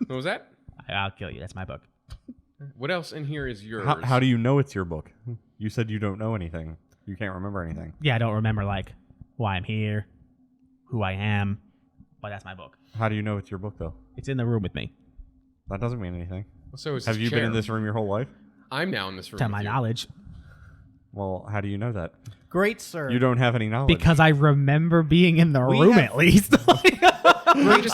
What was that? I'll kill you. That's my book. What else in here is yours? How do you know it's your book? You said you don't know anything. You can't remember anything. Yeah, I don't remember like why I'm here, who I am, but that's my book. How do you know it's your book, though? It's in the room with me, That doesn't mean anything. So is Have this you been chair. in this room your whole life? I'm now in this room. to with my you. knowledge, Well, how do you know that? Great, sir. You don't have any knowledge. because I remember being in the We room have- at least.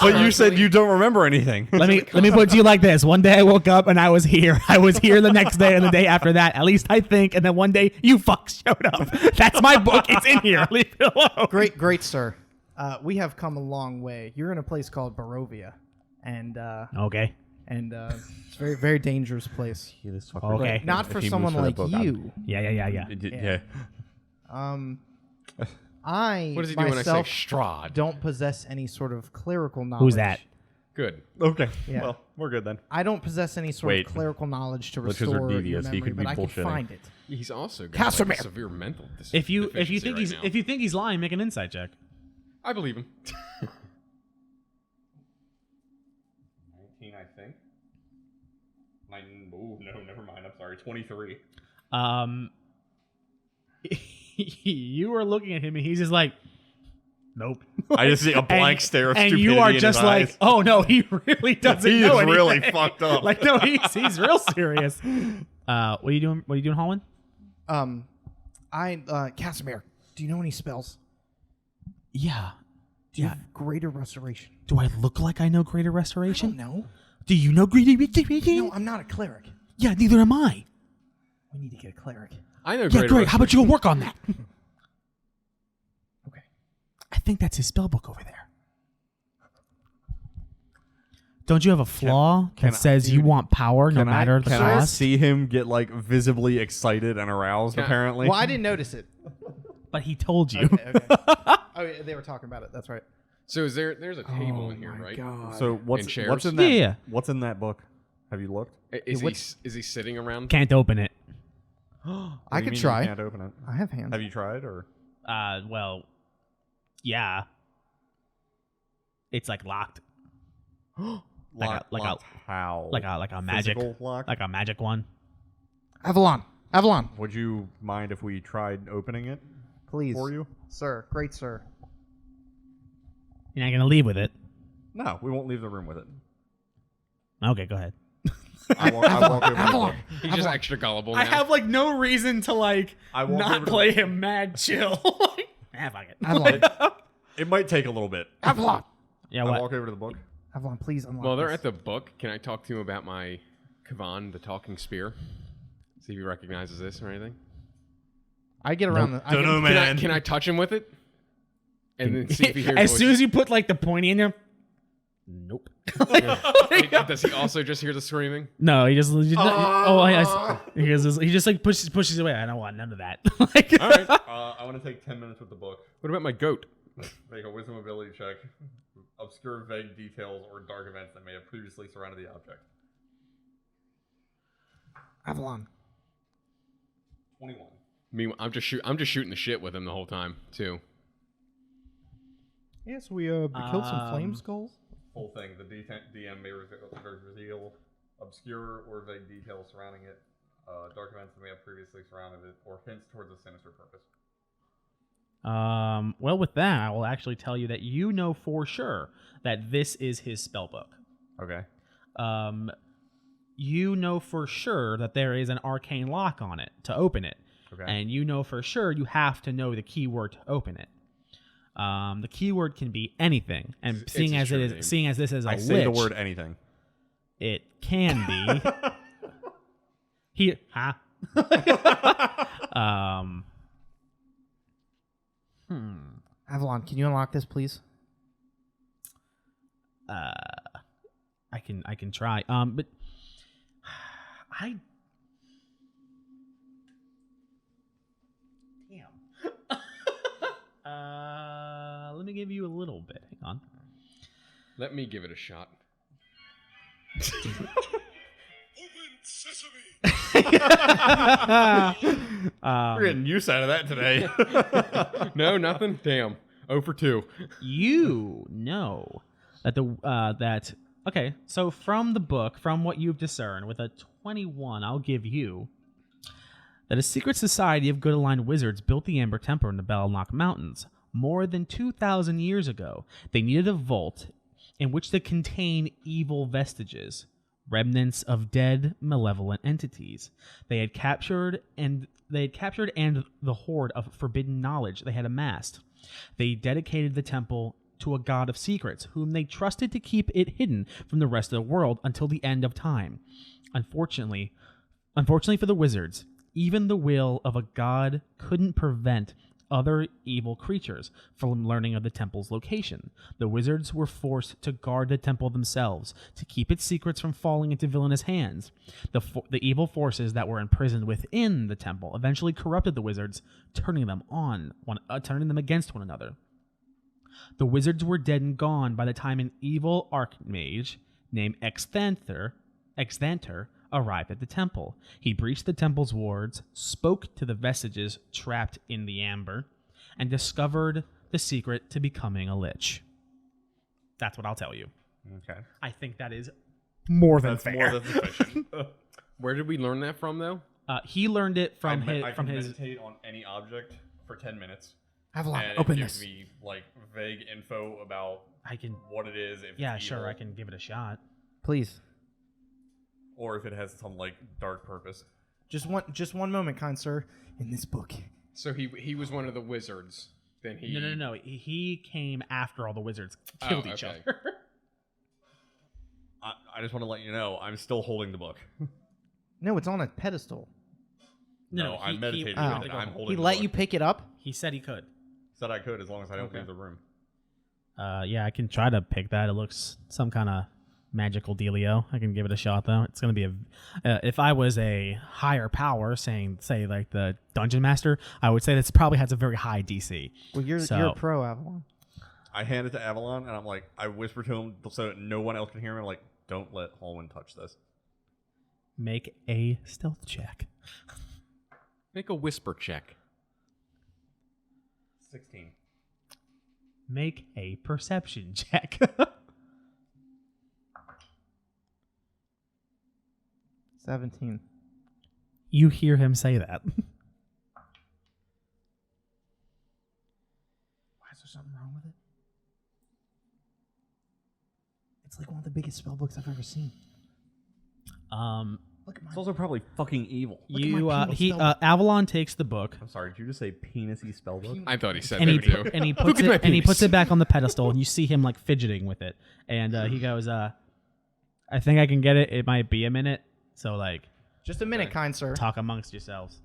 But you said you don't remember anything. Let me put it to you like this. One day I woke up and I was here. I was here the next day and the day after that. At least I think. And then one day you fucks showed up. That's my book. It's in here. Leave it alone. Great, sir. We have come a long way. You're in a place called Barovia, and Okay. it's a very, very dangerous place. Yeah, this fucker. Okay. Not If for he moves someone for the like book, you. Yeah. Yeah. I What does he do when I say myself Strahd? don't possess any sort of clerical knowledge. Who's that? Good. Okay. Yeah. Well, we're good then. I don't possess any sort Wait. of clerical knowledge to Witches are restore your devious. He memory, could be but I can bullshitting. find it. He's also got Casimir. like, severe mental If you deficiency think right now. if you think he's lying, make an insight check. I believe him. 19, I think. Oh, no, never mind. I'm sorry. 23. You are looking at him and he's just like, nope. I just see a blank stare of and stupidity you are in just his like, eyes. oh no, he really doesn't He know is really anything. fucked up. Like no, he's real serious. What are you doing? What are you doing, Holland? Casimir, do you know any spells? Yeah. Do you have greater restoration? Do I look like I know Greater I don't Restoration? know. Do you know Greater Restoration? No, I'm not a cleric. Yeah, neither am I. We need to get a cleric. I know. Yeah, Greater great. How about you go work on that? Okay. I think that's his spell book over there. Don't you have a flaw can that I- says you dude, want power no matter the Can I cost? see him get like visibly excited and aroused? Can I- Apparently. Well, I didn't notice it. But he told you. Okay. Oh, yeah, they were talking about it. That's right. So is there's a table in here, my right? God. So what's And chairs? what's in that? Yeah. What's in that book? Have you looked? Is he sitting around? Can't open it. I What do you could mean you try. Can't open it. I have hands. Have you tried or? Well, yeah. It's like locked. Locked how? Like a magic Physical lock? like a magic one. Avalon. Would you mind if we tried opening it Please. for you? Sir. Great, sir. You're not gonna leave with it. No, we won't leave the room with it. Okay, go ahead. I walk over to the Avalon. book. He's just extra gullible now. like no reason to like I walk over to him mad chill. Fuck it. Avalon. It might take a little bit. Avalon. Yeah, I what? walk over to the book. Avalon, please unlock Well, they're this. at the book. Can I talk to him about my Kavan, the talking spear? See if he recognizes this or anything. I get around the... I Dunno, get- man. Can I touch him with it? And then see if he hears As soon as voices? you put like the pointy in there. Nope. Does he also just hear the screaming? No, he just he just like pushes away. I don't want none of that. Like, All right. I want to take 10 minutes with the book. What about my goat? Make a wisdom ability check. Obscure vague details or dark events that may have previously surrounded the object. Avalon. 21. Meanwhile, I'm just shooting the shit with him the whole time too. Yes, we killed some flame skulls. Full thing. The DM may reveal obscure or vague details surrounding it, dark events that may have previously surrounded it, or hints towards a sinister purpose. well, with that, I will actually tell you that you know for sure that this is his spell book. Okay. You know for sure that there is an arcane lock on it to open it. Okay. and you know for sure you have to know the keyword to open it. The keyword can be anything, and It's seeing his as true it name. is, seeing as this is a I lich, say the word anything. it can be. Huh? Avalon, can you unlock this, please? I can try. But I damn. Let me give you a little bit. Hang on. Let me give it a shot. We're getting use out of that today. No, nothing. Damn. 0 for 2. You know that okay, so from the book, from what you've discerned, with a 21, I'll give you that a secret society of good aligned wizards built the Amber Temple in the Balnock Mountains more than 2,000 years ago. They needed a vault in which to contain evil vestiges, remnants of dead, malevolent entities. They had captured and the hoard of forbidden knowledge they had amassed. They dedicated the temple to a god of secrets, whom they trusted to keep it hidden from the rest of the world until the end of time. Unfortunately for the wizards, even the will of a god couldn't prevent other evil creatures from learning of the temple's location. The wizards were forced to guard the temple themselves, to keep its secrets from falling into villainous hands. The evil forces that were imprisoned within the temple eventually corrupted the wizards, turning them against one another. The wizards were dead and gone by the time an evil archmage named Exthanter arrived at the temple. He breached the temple's wards, spoke to the vestiges trapped in the amber, and discovered the secret to becoming a lich. That's what I'll tell you. Okay. I think that is more than That's fair. more than sufficient. Where did we learn that from, though? He learned it I from can his. meditate on any object for 10 minutes. Avalon, And open it gives this. me like vague info about I can. what it is. If Yeah, it's sure. evil, I can give it a shot. Please. or if it has some like dark purpose. Just one moment, kind sir. In this book. So he was one of the wizards. Then he No. He came after all the wizards killed each okay. other. I just want to let you know, I'm still holding the book. No, it's on a pedestal. No, I'm meditating on with it. it. I'm holding He the let book. you pick it up? He said he could. Said I could as long as I don't Okay. leave the room. Yeah, I can try to pick that. It looks some kind of magical dealio. I can give it a shot though. It's gonna be if I was a higher power, say like the dungeon master, I would say this probably has a very high DC. Well, you're So- a pro, Avalon. I hand it to Avalon, and I'm like, I whisper to him so that no one else can hear me. I'm like, don't let Holman touch this. Make a stealth check. Make a whisper check. 16. Make a perception check. 17. You hear him say that. Why is there something wrong with it? It's like one of the biggest spell books I've ever seen. Look at my It's also probably fucking evil. Look at my penis spell. Avalon takes the book I'm sorry, did you just say penis-y spell book? I thought he said and he that too. and he Look puts at my it and he penis. puts it back on the pedestal, and you see him like fidgeting with it, and he goes, "I think I can get it. It might be a minute, so like Just a minute, kind sir. talk amongst yourselves."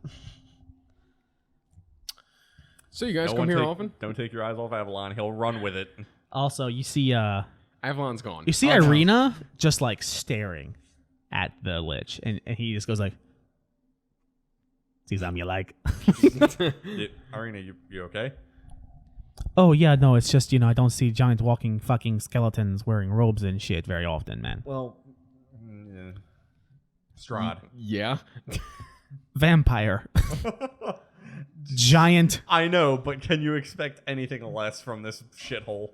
So you guys No come one here take- often? Don't take your eyes off Avalon. He'll run with it. Also, you see Avalon's gone. Irina just like staring at the lich, and he just goes like, "See something you like?" Irina, you okay? Oh yeah, no, it's just I don't see giant walking fucking skeletons wearing robes and shit very often, man. Well, Strahd. Yeah. Vampire, giant. I know, but can you expect anything less from this shithole?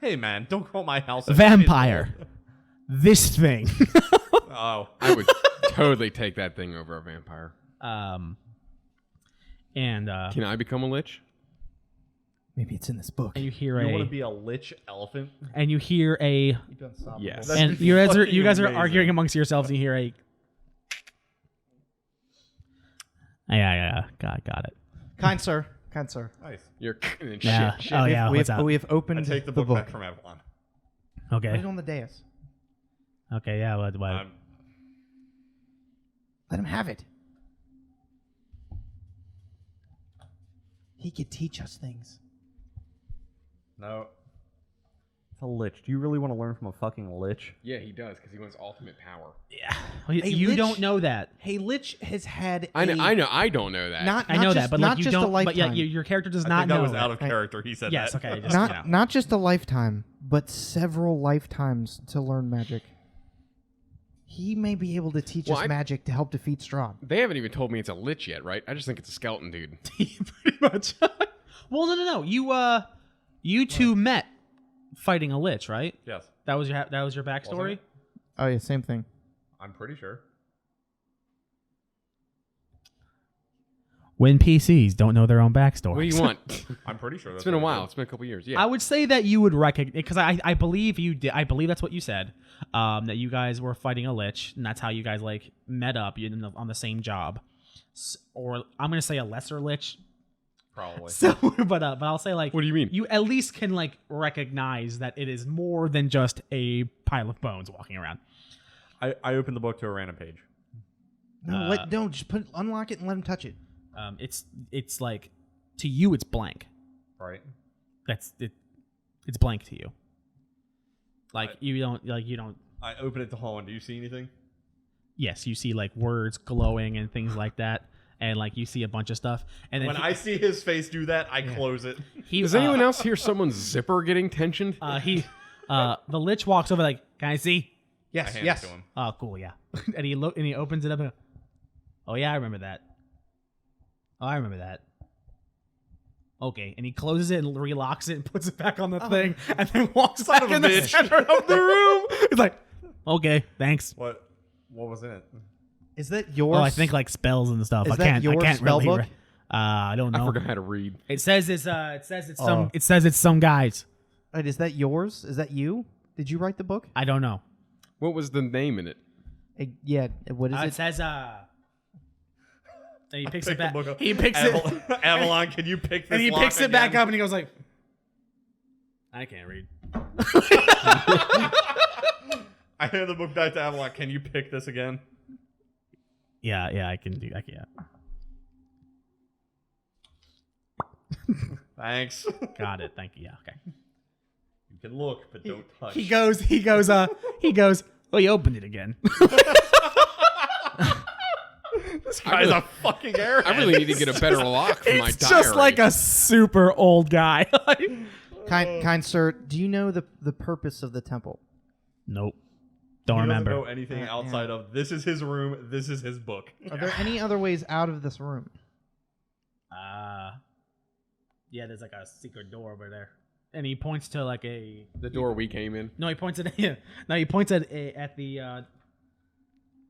Hey man, don't call my house a Vampire. shithole. This thing. Oh, I would totally take that thing over a vampire. And Can I become a lich? Maybe it's in this book. you hear you want a to be a lich elephant? and you hear a Yes. That'd and be you guys are fucking arguing amazing. amongst yourselves. And you hear a Yeah. Got it. Kind sir. Nice. You're shit. Yeah. Shit. Oh yeah. we What's have, up? we have I opened take the book back from Avalon. Put Okay. it on the dais. Okay. Yeah. What? Let him have it. He could teach us things. No. It's a lich. Do you really want to learn from a fucking lich? Yeah, he does because he wants ultimate power. Yeah. Well, Hey, you Lich- don't know that. Hey, Lich has had. I know. I don't know that. I know that, but like not you just a don't. But yeah, lifetime. your character does I not think know that was that. out of character. He said Yes. that. Okay. Just, Not not just a lifetime, but several lifetimes to learn magic. He may be able to teach us magic to help defeat Strahd. They haven't even told me it's a lich yet, right? I just think it's a skeleton dude. Pretty much. Well, no. You two met fighting a lich, right? Yes. That was your backstory. it? Oh yeah, same thing. I'm pretty sure. When PCs don't know their own backstory. What do you want? I'm pretty sure. It's That's been a what it while. is. It's been a couple years. Yeah. I would say that you would recognize because I believe you did. I believe that's what you said. That you guys were fighting a lich, and that's how you guys like met up on the same job. Or I'm gonna say a lesser lich. Probably. So, but I'll say like, What do you mean? You at least can like recognize that it is more than just a pile of bones walking around. I opened the book to a random page. No, don't just unlock it and let him touch it. It's like to you it's blank. Right. That's it. It's blank to you. Like you don't. I open it to Holland. Do you see anything? Yes, you see like words glowing and things like that, and like you see a bunch of stuff. And then When I see his face do that, I close it. Does anyone else hear someone's zipper getting tensioned? The lich walks over like, can I see? I hand it to him. Oh, cool, yeah. and he opens it up and oh yeah, I remember that. Oh, I remember that. Okay, and he closes it and relocks it and puts it back on the thing, and then walks back in the center of the room. He's like, okay, thanks. What was in it? Is that yours? Oh, I think like spells and stuff. Is that your I can't spell really book? I don't know. I forgot how to read. It says it's some guys. Wait, is that yours? Is that you? Did you write the book? I don't know. What was the name in it? Yeah. What is It it? says and he picks it Pick the back. book up. He picks it. Avalon, can you pick this And he lock picks it back again? up and he goes like, I can't read. I hand the book back to Avalon. Can you pick this again? Yeah, I can do that. Yeah. Thanks. Got it. Thank you. Yeah, okay. You can look, but don't touch. He goes, well, you opened it again. This guy's a fucking airhead. I really need to get a better lock for my It's diary. just like a super old guy. Kind sir, do you know the purpose of the temple? Nope. Don't He remember. doesn't know anything Yeah. outside of this is his room, this is his book. Are there any other ways out of this room? Yeah, there's like a secret door over there. And he points to like a the door we came in. No, he points at at the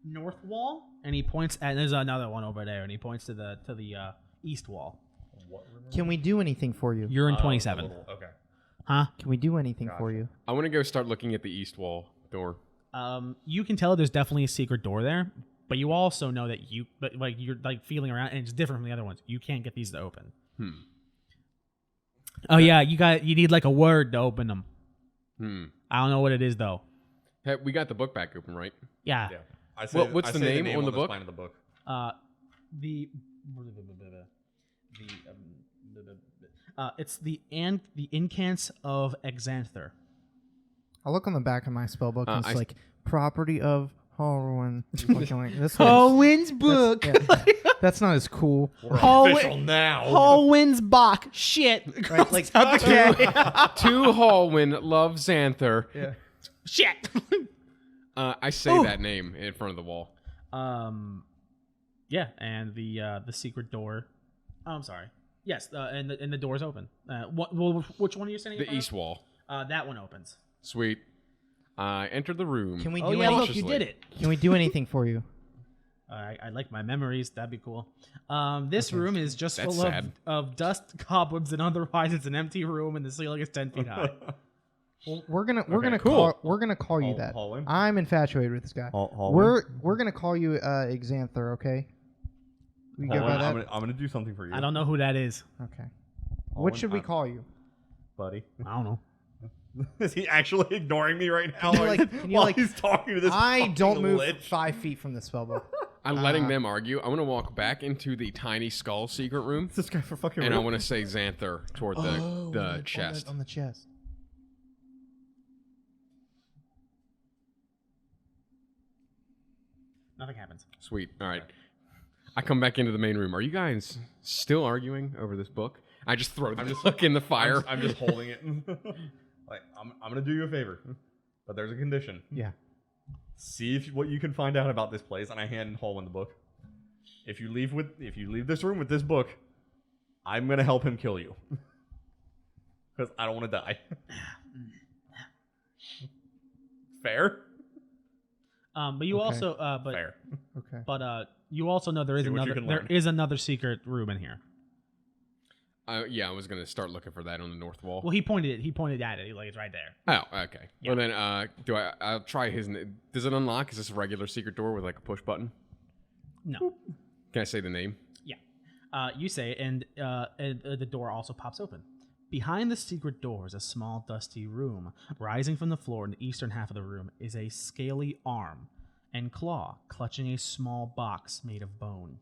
north wall, and he points at there's another one over there, and he points to the east wall. Can we do anything for you? You're in 27. Okay. Huh? Can we do anything for you? I want to go start looking at the east wall door. You can tell there's definitely a secret door there, but you also know that you're like feeling around, and it's different from the other ones. You can't get these to open. Oh yeah, you need like a word to open them. I don't know what it is though. Hey, we got the book back open, right? Yeah. Yeah. I say, What's I the say name on the book? spine of the book. It's the Incants of Exanther. I look on the back of my spell book and it's I- like property of Harwin. Like, this Hallwin's book. That's not as cool. We're Hallway- official now. Hallwin's Bach. Shit. Right, like To Hallwin love Xanther. Shit. I say that name in front of the wall. Yeah, and the secret door. Oh, I'm sorry. Yes, and the door's open. Which one are you saying? The east wall. That one opens. Sweet. I entered the room. Can we Oh do yeah, any- look, you did it. Can we do anything for you? I like my memories. That'd be cool. This room is just That's full sad. of dust, cobwebs, and otherwise it's an empty room, and the ceiling is 10 feet high. Well, we're gonna cool. call you that. Hallwin? I'm infatuated with this guy. Hallwin? We're gonna call you Exanther, okay? We Hold go on, by that. I'm gonna do something for you. I don't know who that is. Okay. Hold What on, should we call you? buddy? I don't know. Is he actually ignoring me right now? Can you, like- can you, while like- he's talking to this? I fucking don't move lich? 5 feet from the spellbook. I'm letting them argue. I want to walk back into the tiny skull secret room, This guy for fucking. and I real? want to say Xanther toward the chest. On the chest. Nothing happens. Sweet. All right. I come back into the main room. Are you guys still arguing over this book? I just throw the book in the fire. I'm just holding it. Like I'm gonna do you a favor, but there's a condition. Yeah. See what you can find out about this place, and I hand Holwyn the book. If you leave this room with this book, I'm gonna help him kill you. Because I don't want to die. Fair? But you Okay. also, Fair. Okay. you also know there is See what you another can there learn. is another secret room in here. Yeah, I was gonna start looking for that on the north wall. Well, he pointed at it. Like it's right there. Oh, okay. Well then, I'll try his. Does it unlock? Is this a regular secret door with like a push button? No. Can I say the name? Yeah. You say it, and the door also pops open. Behind the secret door is a small, dusty room. Rising from the floor in the eastern half of the room is a scaly arm and claw clutching a small box made of bone.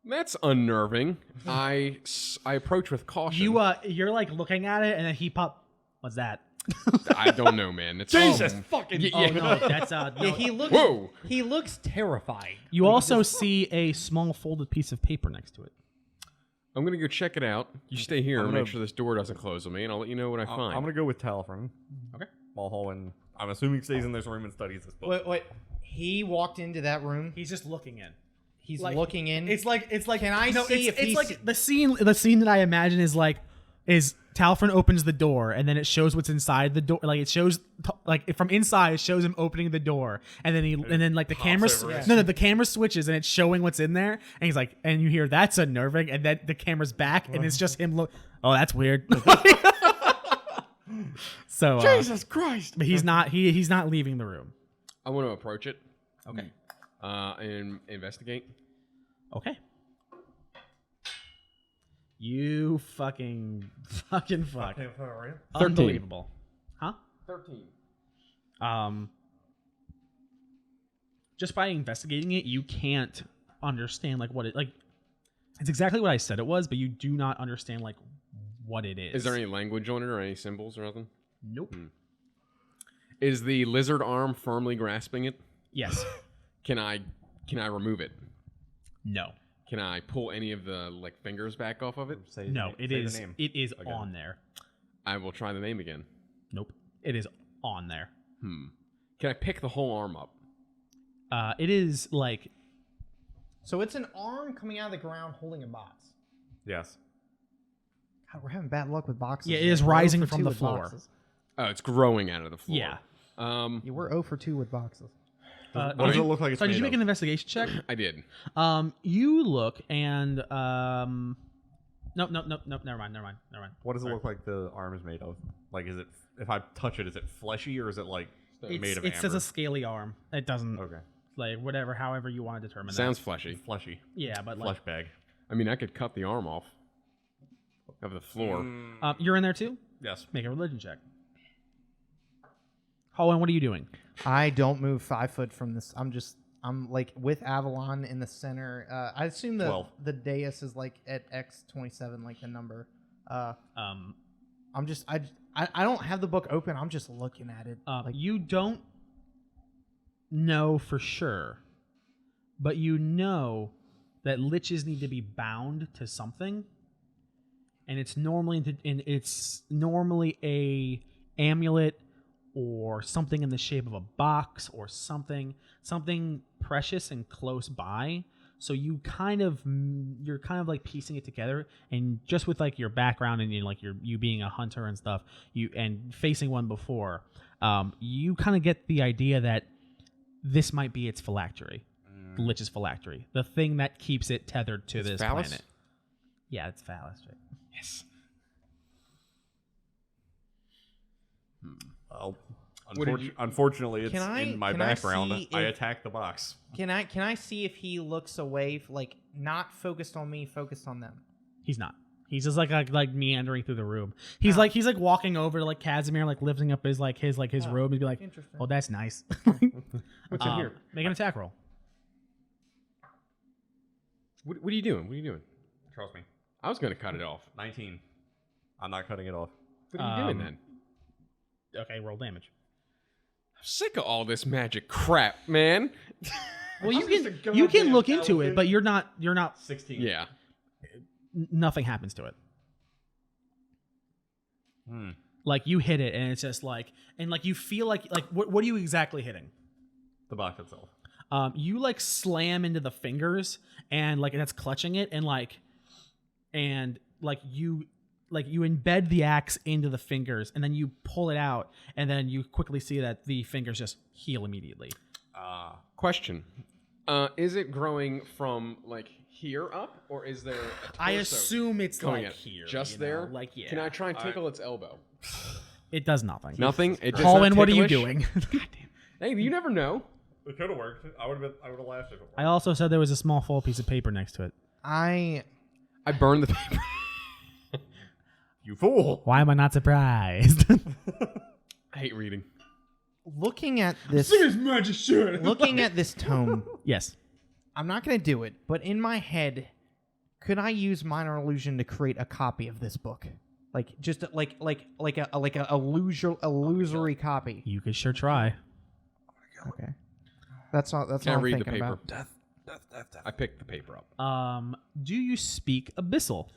That's unnerving. I approach with caution. You're like looking at it, and then he pop. What's that? I don't know, man. It's fucking. Oh no, that's no. Yeah, he looks. Whoa! He looks terrified. You also see a small folded piece of paper next to it. I'm gonna go check it out. You stay here I'm and gonna- make sure this door doesn't close on me, and I'll let you know what I find. I'm gonna go with Talifron. Okay. While Holwyn, I'm assuming stays in this room and studies this book. Wait. He walked into that room. He's just looking in. He's like- looking in. It's like Can I see if it's he's- like the scene that I imagine is Talfrin opens the door and then it shows what's inside the door. Like it shows like from inside it shows him opening the door and then like the camera over it. the camera switches and it's showing what's in there and he's like and you hear that's unnerving and then the camera's back and it's just him look. Oh, that's weird. So Jesus Christ! but he's not leaving the room. I want to approach it. Okay. And investigate. Okay. You fucking fuck. 13. Unbelievable. Huh? 13. Just by investigating it, you can't understand like what it like. It's exactly what I said it was, but you do not understand like what it is. Is there any language on it or any symbols or nothing? Nope. Is the lizard arm firmly grasping it? Yes. Can I remove it? No. Can I pull any of the like fingers back off of it? No. It is. The name. It is Again. on there. I will try the name again. Nope. It is on there. Can I pick the whole arm up? It is like So it's an arm coming out of the ground holding a box. Yes. God, we're having bad luck with boxes. Yeah, it is We're rising 0 for from 2 the with floor. boxes. Oh, it's growing out of the floor. yeah. Yeah, we're 0 for 2 with boxes. What does it look like it's So did you made make of? an investigation check? I did. You look and nope, never mind. What does it look like the arm is made of? Like, is it? If I touch it, is it fleshy or is it like made of It says amber? a scaly arm. It doesn't Okay. like whatever, however you want to determine Sounds that. fleshy. Fleshy. Yeah, but Flesh like bag. I mean, I could cut the arm off of the floor. you're in there too. Yes. Make a religion check. Holland, what are you doing? I don't move 5 foot from this. I'm like with Avalon in the center. I assume 12. the dais is like at X27, like the number. I don't have the book open. I'm just looking at it. You don't know for sure, but you know that liches need to be bound to something, and it's normally a amulet or something in the shape of a box or something precious and close by. So you're kind of like piecing it together, and just with like your background and you being a hunter and stuff, and facing one before, you kind of get the idea that this might be its phylactery, the Lich's phylactery, the thing that keeps it tethered to this phallus? planet. Yeah, it's phallus. Right? Yes. Well, Unfortunately, it's Can I- in my can I background. see I if- attacked the box. Can I see if he looks away, like not focused on me, focused on them? He's not. He's just like meandering through the room. He's like walking over to like Casimir, like lifting up his robe and be like, Interesting. "Oh, that's nice." What's in here? Make an attack roll. What are you doing? What are you doing? Trust me. I was gonna cut it off. 19. I'm not cutting it off. What are you doing then? Okay, roll damage. I'm sick of all this magic crap, man. Well, I'm just a you can goddamn look into it, elephant. but you're not. 16. Yeah. Nothing happens to it. Like you hit it, and it's just like, and like you feel like what are you exactly hitting? The box itself. You like slam into the fingers, and like that's clutching it, and you embed the axe into the fingers, and then you pull it out, and then you quickly see that the fingers just heal immediately. Question: is it growing from like here up, or is there? I assume it's going like in? here, just you know? there. Like yeah, Can I try and tickle its elbow? It does nothing. Nothing. It does Colin, not what are you ticklish? doing? Hey, you never know. It could have worked. I would have laughed if it worked. I also said there was a small full piece of paper next to it. I burned the paper. You fool! Why am I not surprised? I hate reading. Looking at this, looking at this tome, Yes. I'm not gonna do it, but in my head, could I use minor illusion to create a copy of this book? Like just like a illusory copy. You could sure try. Okay, that's all. That's Can I all I'm read the thinking paper? about. I picked the paper up. Do you speak Abyssal?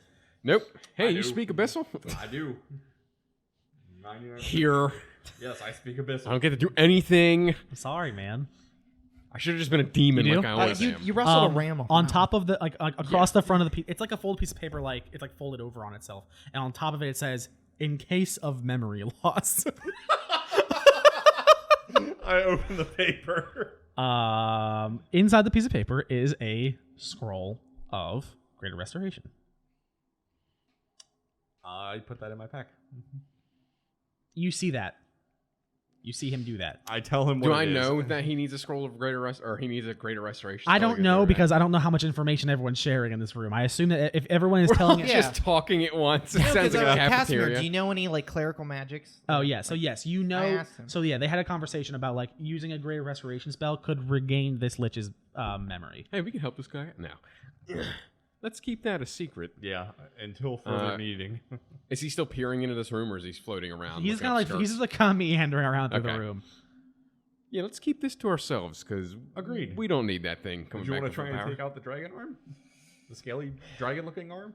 Nope. Hey, you do. speak Abyssal? I do. 99. Here. Yes, I speak Abyssal. I don't get to do anything. I'm sorry, man. I should have just been a demon You do? like I always You am. wrestled a ram on top of the across the front of the piece, it's like a folded piece of paper, like it's like folded over on itself, and on top of it, it says, "In case of memory loss." I open the paper. Inside the piece of paper is a scroll of Greater Restoration. I put that in my pack. You see that. You see him do that. I tell him what Do it I is. know that he needs a scroll of greater rest, or he needs a greater restoration? I spell don't to know go because I don't know how much information everyone's sharing in this room. I assume that if everyone is telling it, Yeah. just talking at once. It No, sounds 'cause, like a Casimir, cafeteria. do you know any like clerical magics? Oh yeah, so yes, you know. I asked him. So yeah, they had a conversation about like using a greater restoration spell could regain this lich's memory. Hey, we can help this guy out now. Let's keep that a secret. Yeah, until further meeting. Is he still peering into this room, or is he floating around? He's looking kind of up like he's skirts? just like meandering around through the Okay. room. Yeah, let's keep this to ourselves because Agreed. we don't need that thing coming Do you back want to with try and power. take out the dragon arm? The scaly dragon-looking arm?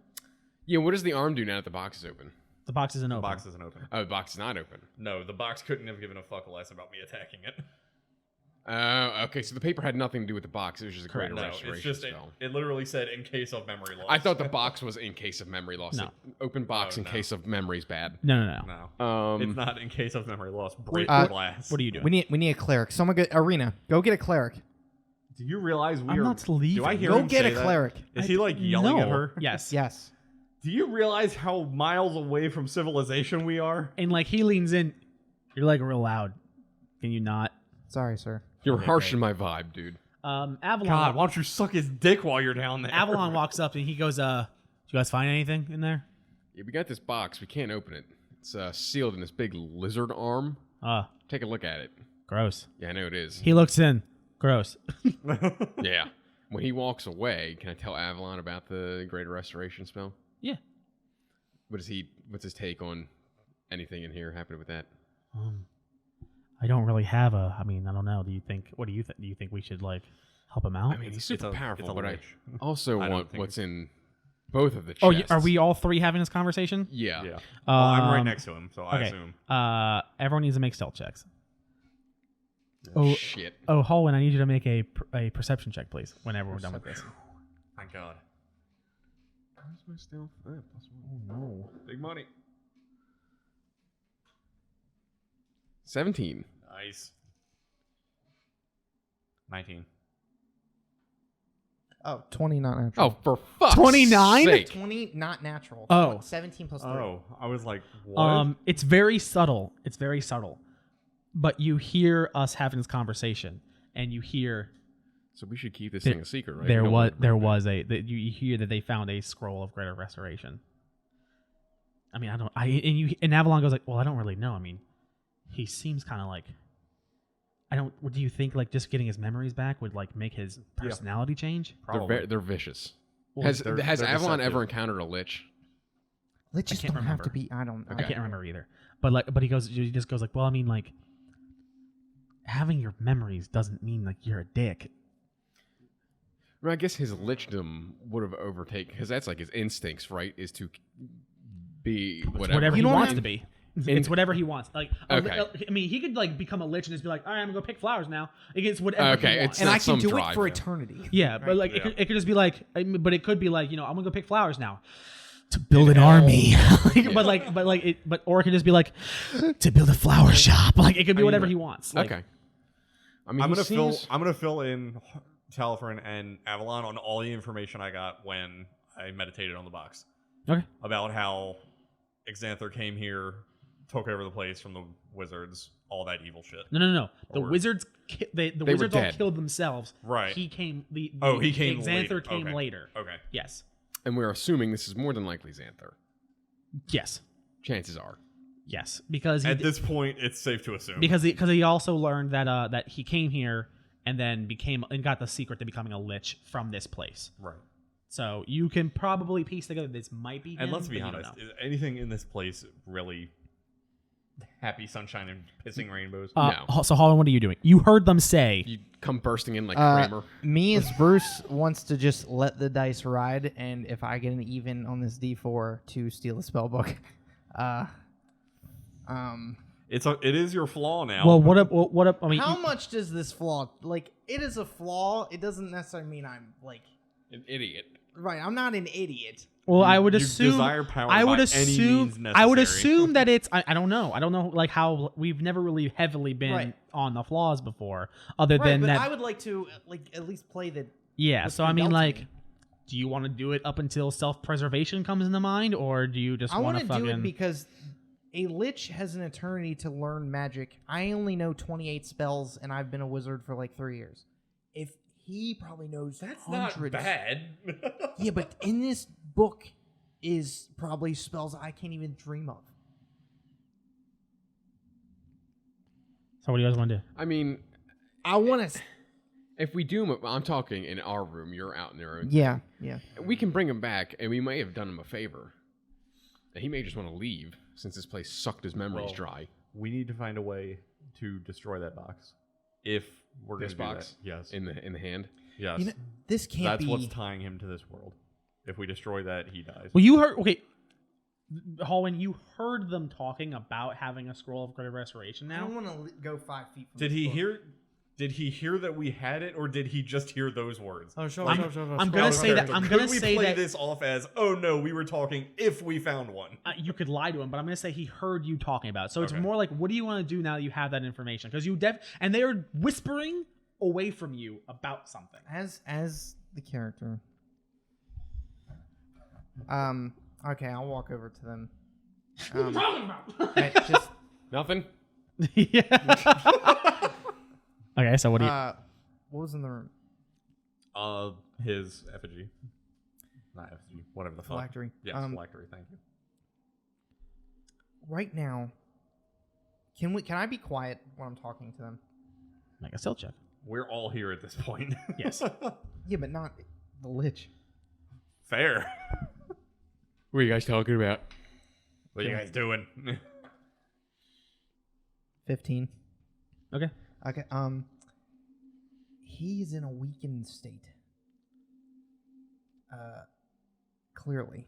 Yeah, what does the arm do now that the box is open? The box isn't The open. box isn't open. Oh, the box is not open. No, the box couldn't have given a fuck less about me attacking it. Okay, so the paper had nothing to do with the box. It was just a greater No, restoration it's just spell. it literally said in case of memory loss. I thought the box was in case of memory loss. No. Open box Oh, in no. case of memory's bad. No. No, it's not in case of memory loss. Break Uh, glass. What are you doing? We need a cleric. Someone get Arena. Go get a cleric. Do you realize we I'm are? not leaving. Do I hear Go him get say a that? cleric. Is he like yelling no. at her? Yes. Yes. Do you realize how miles away from civilization we are? And like he leans in. You're like real loud. Can you not? Sorry, sir. You're harshing my vibe, dude. Avalon. God, why don't you suck his dick while you're down there? Avalon walks up and he goes, "Did you guys find anything in there?" Yeah, we got this box. We can't open it. It's sealed in this big lizard arm. Take a look at it. Gross. Yeah, I know it is. He looks in. Gross. Yeah. When he walks away, can I tell Avalon about the Greater Restoration spell? Yeah. What's his take on anything in here happening with that? I don't really have a. I mean, I don't know. Do you think? What do you think? Do you think we should like help him out? I mean, he's super it's a powerful, but I lich. also I don't want think what's in both of the chests. Oh, are we all three having this conversation? Yeah. Yeah. Well, I'm right Um, next to him, so I Okay. assume. Everyone needs to make stealth checks. Oh, Oh, shit. Oh, Holwyn, I need you to make a perception check, please. Whenever we're done with this. Thank God. Where's my stealth? +1. Oh no. Big money. 17. Nice. 19. Oh, 20 not natural. Oh, for fuck's 29? sake. 20 not natural. Oh. 17 plus 3. Oh, I was like, what? It's very subtle. It's very subtle. but you hear us having this conversation, and you hear So we should keep this thing a secret, right? there We don't was want it there burned. was a that you hear that they found a scroll of greater restoration. I mean, and Avalon goes like, well, I don't really know. I mean, he seems kind of like, I don't. Do you think like just getting his memories back would like make his personality change? Probably. They're vicious. Well, has they're Avalon deceptive. ever encountered a lich? Liches can't don't have to remember. be. I don't. I can't remember either. But he just goes like, well, I mean, like having your memories doesn't mean like you're a dick. Well, I guess his lichdom would have overtaken, because that's like his instincts, right? Is to be whatever, He don't wants have- to be. It's whatever he wants. Like, Okay. I mean, he could like become a lich and just be like, all right, I'm gonna go pick flowers now. It's whatever Okay, he wants. it's And not I can some do drive it for then. eternity. Yeah, but like Yeah. it could just be like, but it could be like, I'm gonna go pick flowers now to build an army. Or it could just be like to build a flower shop. Like it could be whatever he wants. Like, Okay. I mean, I'm he gonna seems- fill in Talifrin and Avalon on all the information I got when I meditated on the box Okay. about how Xanther came here, took over the place from the wizards, all that evil shit. No. The Or- wizards, the were wizards all dead. killed themselves. Right. He came. He came Xanther later. came Okay. later. Okay. Yes. and we're assuming this is more than likely Xanther. Yes. Chances are. Yes. Because At this point, it's safe to assume. because he also learned that he came here and then got the secret to becoming a lich from this place. right. So you can probably piece together this might be him. And let's be but you don't honest, know. is anything in this place really happy sunshine and pissing rainbows? No. So Holland, what are you doing? You heard them say. You come bursting in like Kramer. Me as Bruce wants to just let the dice ride, and if I get an even on this D4 to steal a spell book, It is your flaw now. Well, what up? I mean, how much does this flaw? Like, it is a flaw. It doesn't necessarily mean I'm like An idiot. right. I'm not an idiot. well, I would you assume. desire power I would by assume. any means I would necessary. assume that it's. I don't know. I don't know like how we've never really heavily been Right. on the flaws before, other Right, than but that. I would like to like at least play the. Yeah, what's so I been mean, dealt to like, me. do you want to do it up until self-preservation comes into mind, or do you just I want want to to do fucking? it because a lich has an eternity to learn magic. I only know 28 spells, and I've been a wizard for like 3 years. If he probably knows hundreds. Yeah, but in this book is probably spells I can't even dream of. So what do you guys want to do? I mean, I want to. if we do him, I'm talking in our room. You're out in their own. Yeah. We can bring him back, and we may have done him a favor. And he may just want to leave, since this place sucked his memories Well, dry. We need to find a way to destroy that box. If we're This going to do box? that. Yes. In the hand. Yes. You know, this can't That's be. what's tying him to this world. If we destroy that, he dies. Well, you heard. Okay, Hallwin, you heard them talking about having a scroll of greater restoration I now. don't want to go 5 feet from Did this he book. hear? Did he hear that we had it, or did he just hear those words? Oh, sure, I'm gonna say that. I'm Could gonna we say play that this off as, oh no, we were talking if we found one? you could lie to him, but I'm gonna say he heard you talking about it. So it's Okay. more like, what do you want to do now that you have that information? Because and they are whispering away from you about something. As the character. Okay, I'll walk over to them. Right, just Nothing? Yeah. Okay, so what do you? what was in the room? His effigy. Not effigy, whatever the fuck. Phylactery. Yes, phylactery, thank you. Right now, can I be quiet when I'm talking to them? Make a stealth check. We're all here at this point. Yes. Yeah, but not the lich. Fair. What are you guys talking about? What are you guys doing? 15. Okay. Okay. He's in a weakened state. Clearly.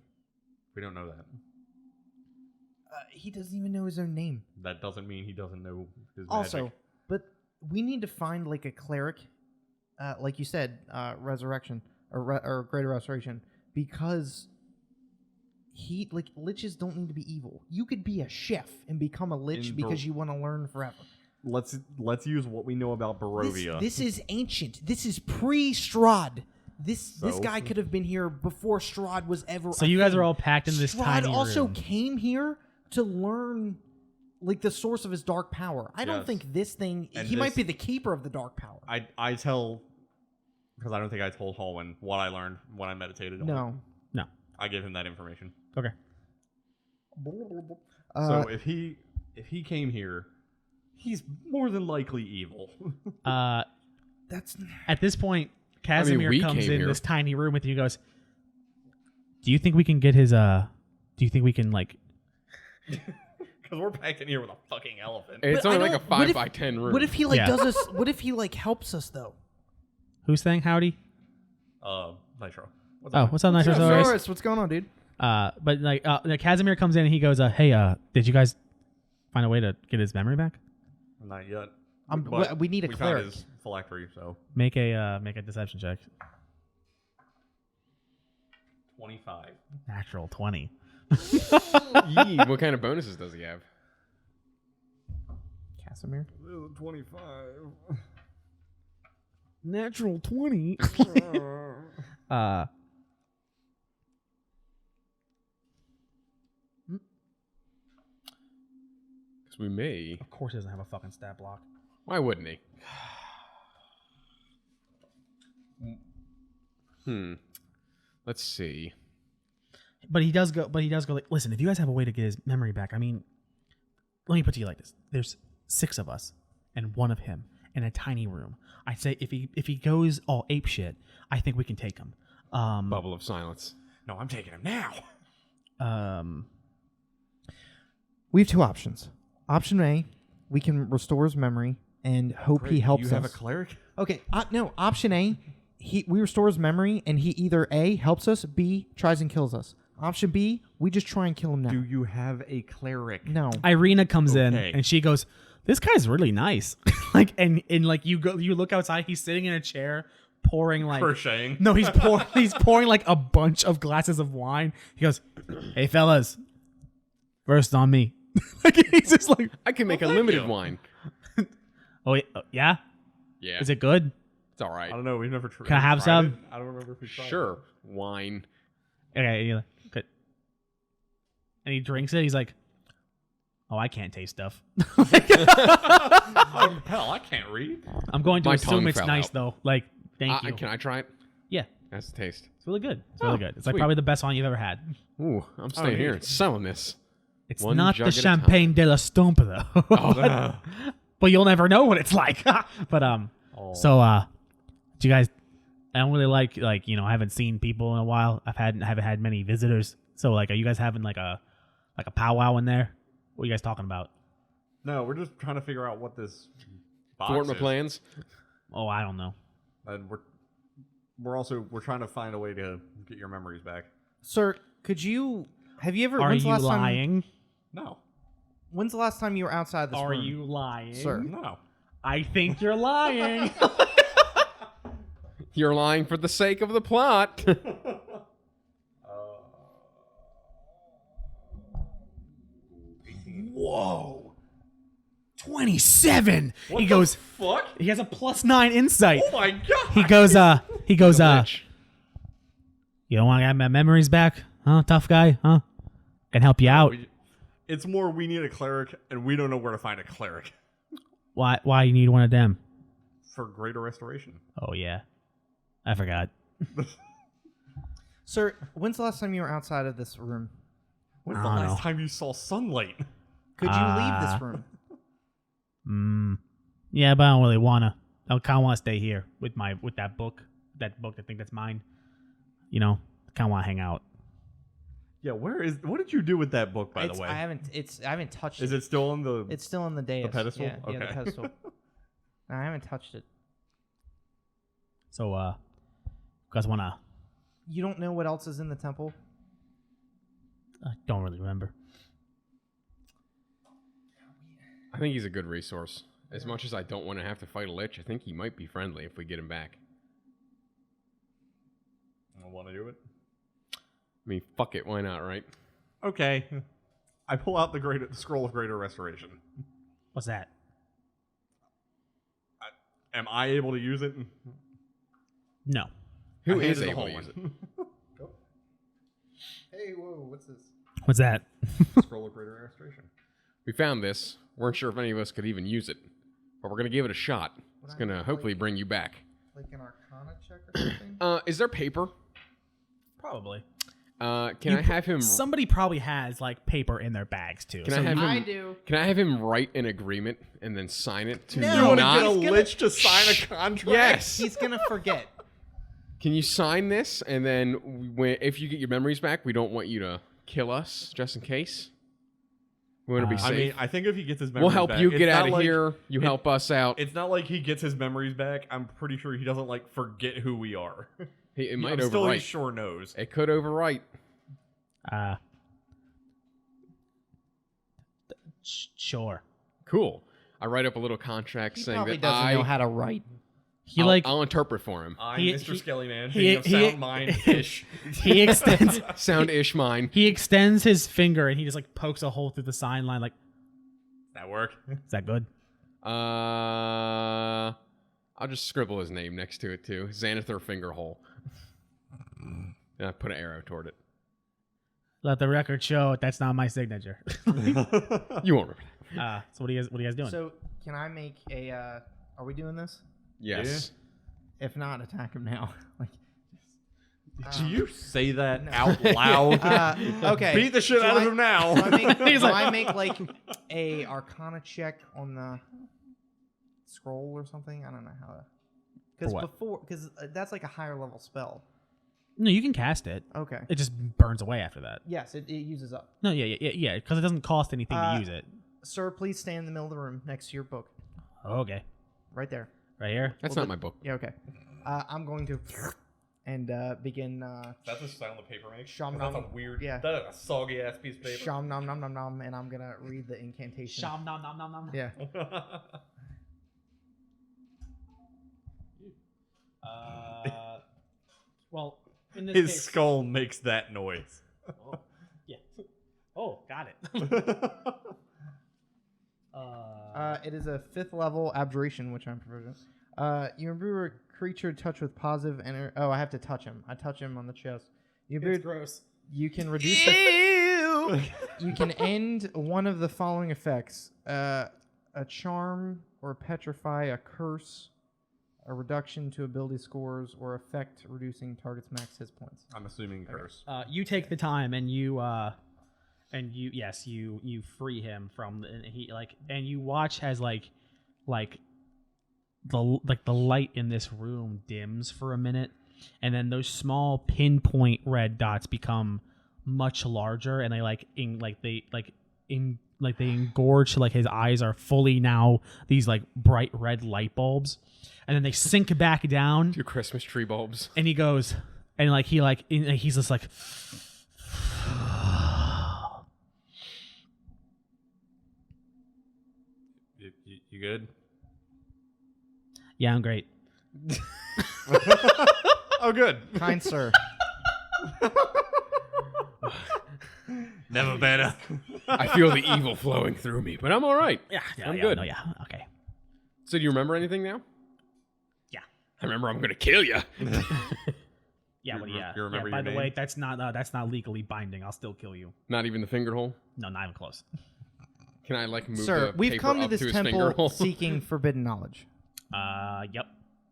We don't know that. He doesn't even know his own name. That doesn't mean he doesn't know his Also, magic. but we need to find like a cleric, like you said, resurrection or greater restoration, because liches don't need to be evil. You could be a chef and become a lich In because Bar- you want to learn forever. Let's use what we know about Barovia. This is ancient. This is pre-Strahd. This So? guy could have been here before Strahd was ever. So a you guys thing. are all packed in this Strahd tiny also room. came here to learn like the source of his dark power. I don't Yes. think this thing. And He might this- be the keeper of the dark power. I tell, because I don't think I told Hallwyn what I learned when I meditated on it. No. No. I gave him that information. Okay. So if he came here, he's more than likely evil. That's At this point, Casimir we comes came in here. this tiny room with you. Goes, do you think we can get his? Do you think we can like? Because we're packed in here with a fucking elephant. It's But I only like a don't- what 5x10 room. What if he like Yeah. does us? What if he like helps us though? Who's saying howdy? Nitro. Oh, what's up, Nitro? Always. What's going on, dude? But like Casimir comes in and he goes, hey, did you guys find a way to get his memory back? Not yet. But we need a we cleric. found his phylactery, so Make a deception check. 25. Natural 20. Yee, what kind of bonuses does he have? Casimir. 25. Natural 20. Because we may. Of course he doesn't have a fucking stat block. Why wouldn't he? Let's see. But he does go like, listen, if you guys have a way to get his memory back, I mean, let me put it to you like this. There's 6 of us and 1 of him in a tiny room. I'd say if he goes all ape shit, I think we can take him. Bubble of silence. No, I'm taking him now. We have 2 options. Option A, we can restore his memory and hope he helps You us. have a cleric? Okay, no. Option A, we restore his memory and he either A, helps us, B, tries and kills us. Option B, we just try and kill him now. Do you have a cleric? No. Irina comes in Okay. and she goes, this guy's really nice. Like, and like you look outside, he's sitting in a chair pouring like Crocheting. No, he's pouring like a bunch of glasses of wine. He goes, hey fellas, first on me. Like he's just like, I can make a thank limited you. wine. oh yeah, Yeah. is it good? It's all right. I don't know. We've never tried. Can I have some? I don't remember if we tried. Sure. Wine. Okay, you're like, good. And he drinks it. He's like, oh, I can't taste stuff. Oh, hell, I can't read. I'm going to My assume tongue it's fell nice out. though. Like, thank you. Can I try it? Yeah, That's the taste. it's really good. It's really good. It's like sweet. probably the best wine you've ever had. Ooh, I'm staying here and selling this. It's One not jug the at a Champagne de la Stump though. But you'll never know what it's like. But so do you guys? I don't really like I haven't seen people in a while. Haven't had many visitors. So like, are you guys having like a powwow in there? What are you guys talking about? No, we're just trying to figure out what this box Thwart my is. plans. Oh, I don't know. And we're trying to find a way to get your memories back. Sir, have you ever Are when's the you last time- lying? No. When's the last time you were outside this Are room? you lying, Sir. No. I think you're lying. You're lying for the sake of the plot. Whoa. 27. What He the goes. fuck? He has a +9 insight. Oh my god. He goes. Bitch. You don't want to get my memories back, huh? Tough guy, huh? Can help you out. It's more we need a cleric, and we don't know where to find a cleric Why you need one of them? for greater restoration. Oh yeah, I forgot. Sir, when's the last time you were outside of this room? When's I the don't last know. time you saw sunlight? Could you leave this room? Yeah, but I don't really wanna. I kind of want to stay here with that book. That book, I think that's mine. You know, kind of want to hang out. Yeah, what did you do with that book, by the way? I haven't touched Is it. it still in the It's still in the dais. pedestal? Yeah, the Okay. pedestal. No, I haven't touched it. So, you guys wanna? You don't know what else is in the temple? I don't really remember. I think he's a good resource. As much as I don't want to have to fight a lich, I think he might be friendly if we get him back. I want to do it? I mean, fuck it, why not, right? Okay. I pull out the scroll of greater restoration. What's that? Am I able to use it? No. Who I hand is it to able to use Hallwyn. it? Hey, whoa, what's this? What's that? Scroll of greater restoration. We found this. Weren't sure if any of us could even use it, but we're gonna give it a shot. It's gonna hopefully bring you back. Like an Arcana check or something? Is there paper? Probably. Can I have him? Somebody probably has like paper in their bags too. Can I have him? I do. Can I have him write an agreement and then sign it to No. You want to not? get a lich to sign a contract? Yes. He's gonna forget. Can you sign this and then if you get your memories back, we don't want you to kill us just in case. We want to be safe. I mean, I think if he gets his memories We'll help back, you it's get not out of like- here. You help us out. It's not like he gets his memories back. I'm pretty sure he doesn't like forget who we are. It might I'm still he overwrite. sure knows. It could overwrite. Sure. Cool. I write up a little contract He saying probably that doesn't know how to write. I'll interpret for him. I'm He- Mr. he- Skellyman, he- being of he- sound mind-ish. He extends Sound-ish mine. he extends his finger and he just like pokes a hole through the sign line. Like, That work? is that good? I'll just scribble his name next to it too. Xanathar Fingerhole. And I put an arrow toward it. Let the record show that's not my signature. You won't remember that. So what are you guys doing? So can I make a? Are we doing this? Yes. If not, attack him now. Like, Do you say that out loud? okay. Beat the shit So out of I- him now. So I make, He's so like- I make like a Arcana check on the scroll or something. I don't know how to. Because what? because that's like a higher level spell. No, you can cast it. Okay. It just burns away after that. Yes, it uses up. No, yeah, because it doesn't cost anything to use it. Sir, please stand in the middle of the room next to your book, Okay, right there. right here. That's not my book. Yeah. Okay. I'm going to and begin. That's the sound the paper makes. Sham That's a nam- weird. yeah. That is a soggy ass piece of paper. Sham nom nom nom nom, and I'm gonna read the incantation. Sham nom nom nom nom. Yeah. Well, in this His case, skull makes that noise. Oh, yeah. Oh, got it. It is a 5th level abjuration, which I'm proficient. You imbue a creature touched with positive energy. Oh, I have to touch him. I touch him on the chest. You imbue. It's gross. You can reduce. You can end one of the following effects: a charm or petrify, a curse, a reduction to ability scores, or effect reducing target's max hit points. I'm assuming curse. You take the time and you free him from and you watch as the light in this room dims for a minute, and then those small pinpoint red dots become much larger, and they engorge, like his eyes are fully now these like bright red light bulbs, and then they sink back down, 2 Christmas tree bulbs. and he goes and he's just like You good? yeah, I'm great. Oh, good. Kind sir. Never better. I feel the evil flowing through me, but I'm all right. Yeah, I'm good. No, yeah, okay. So do you remember anything now? Yeah. I remember I'm gonna kill you. Yeah, You but rem- yeah. you remember yeah, by your the name? way, that's not legally binding. I'll still kill you. Not even the finger hole. No, not even close. Can I like move Sir, the we've paper come to up this to his finger temple hole? seeking forbidden knowledge. Yep.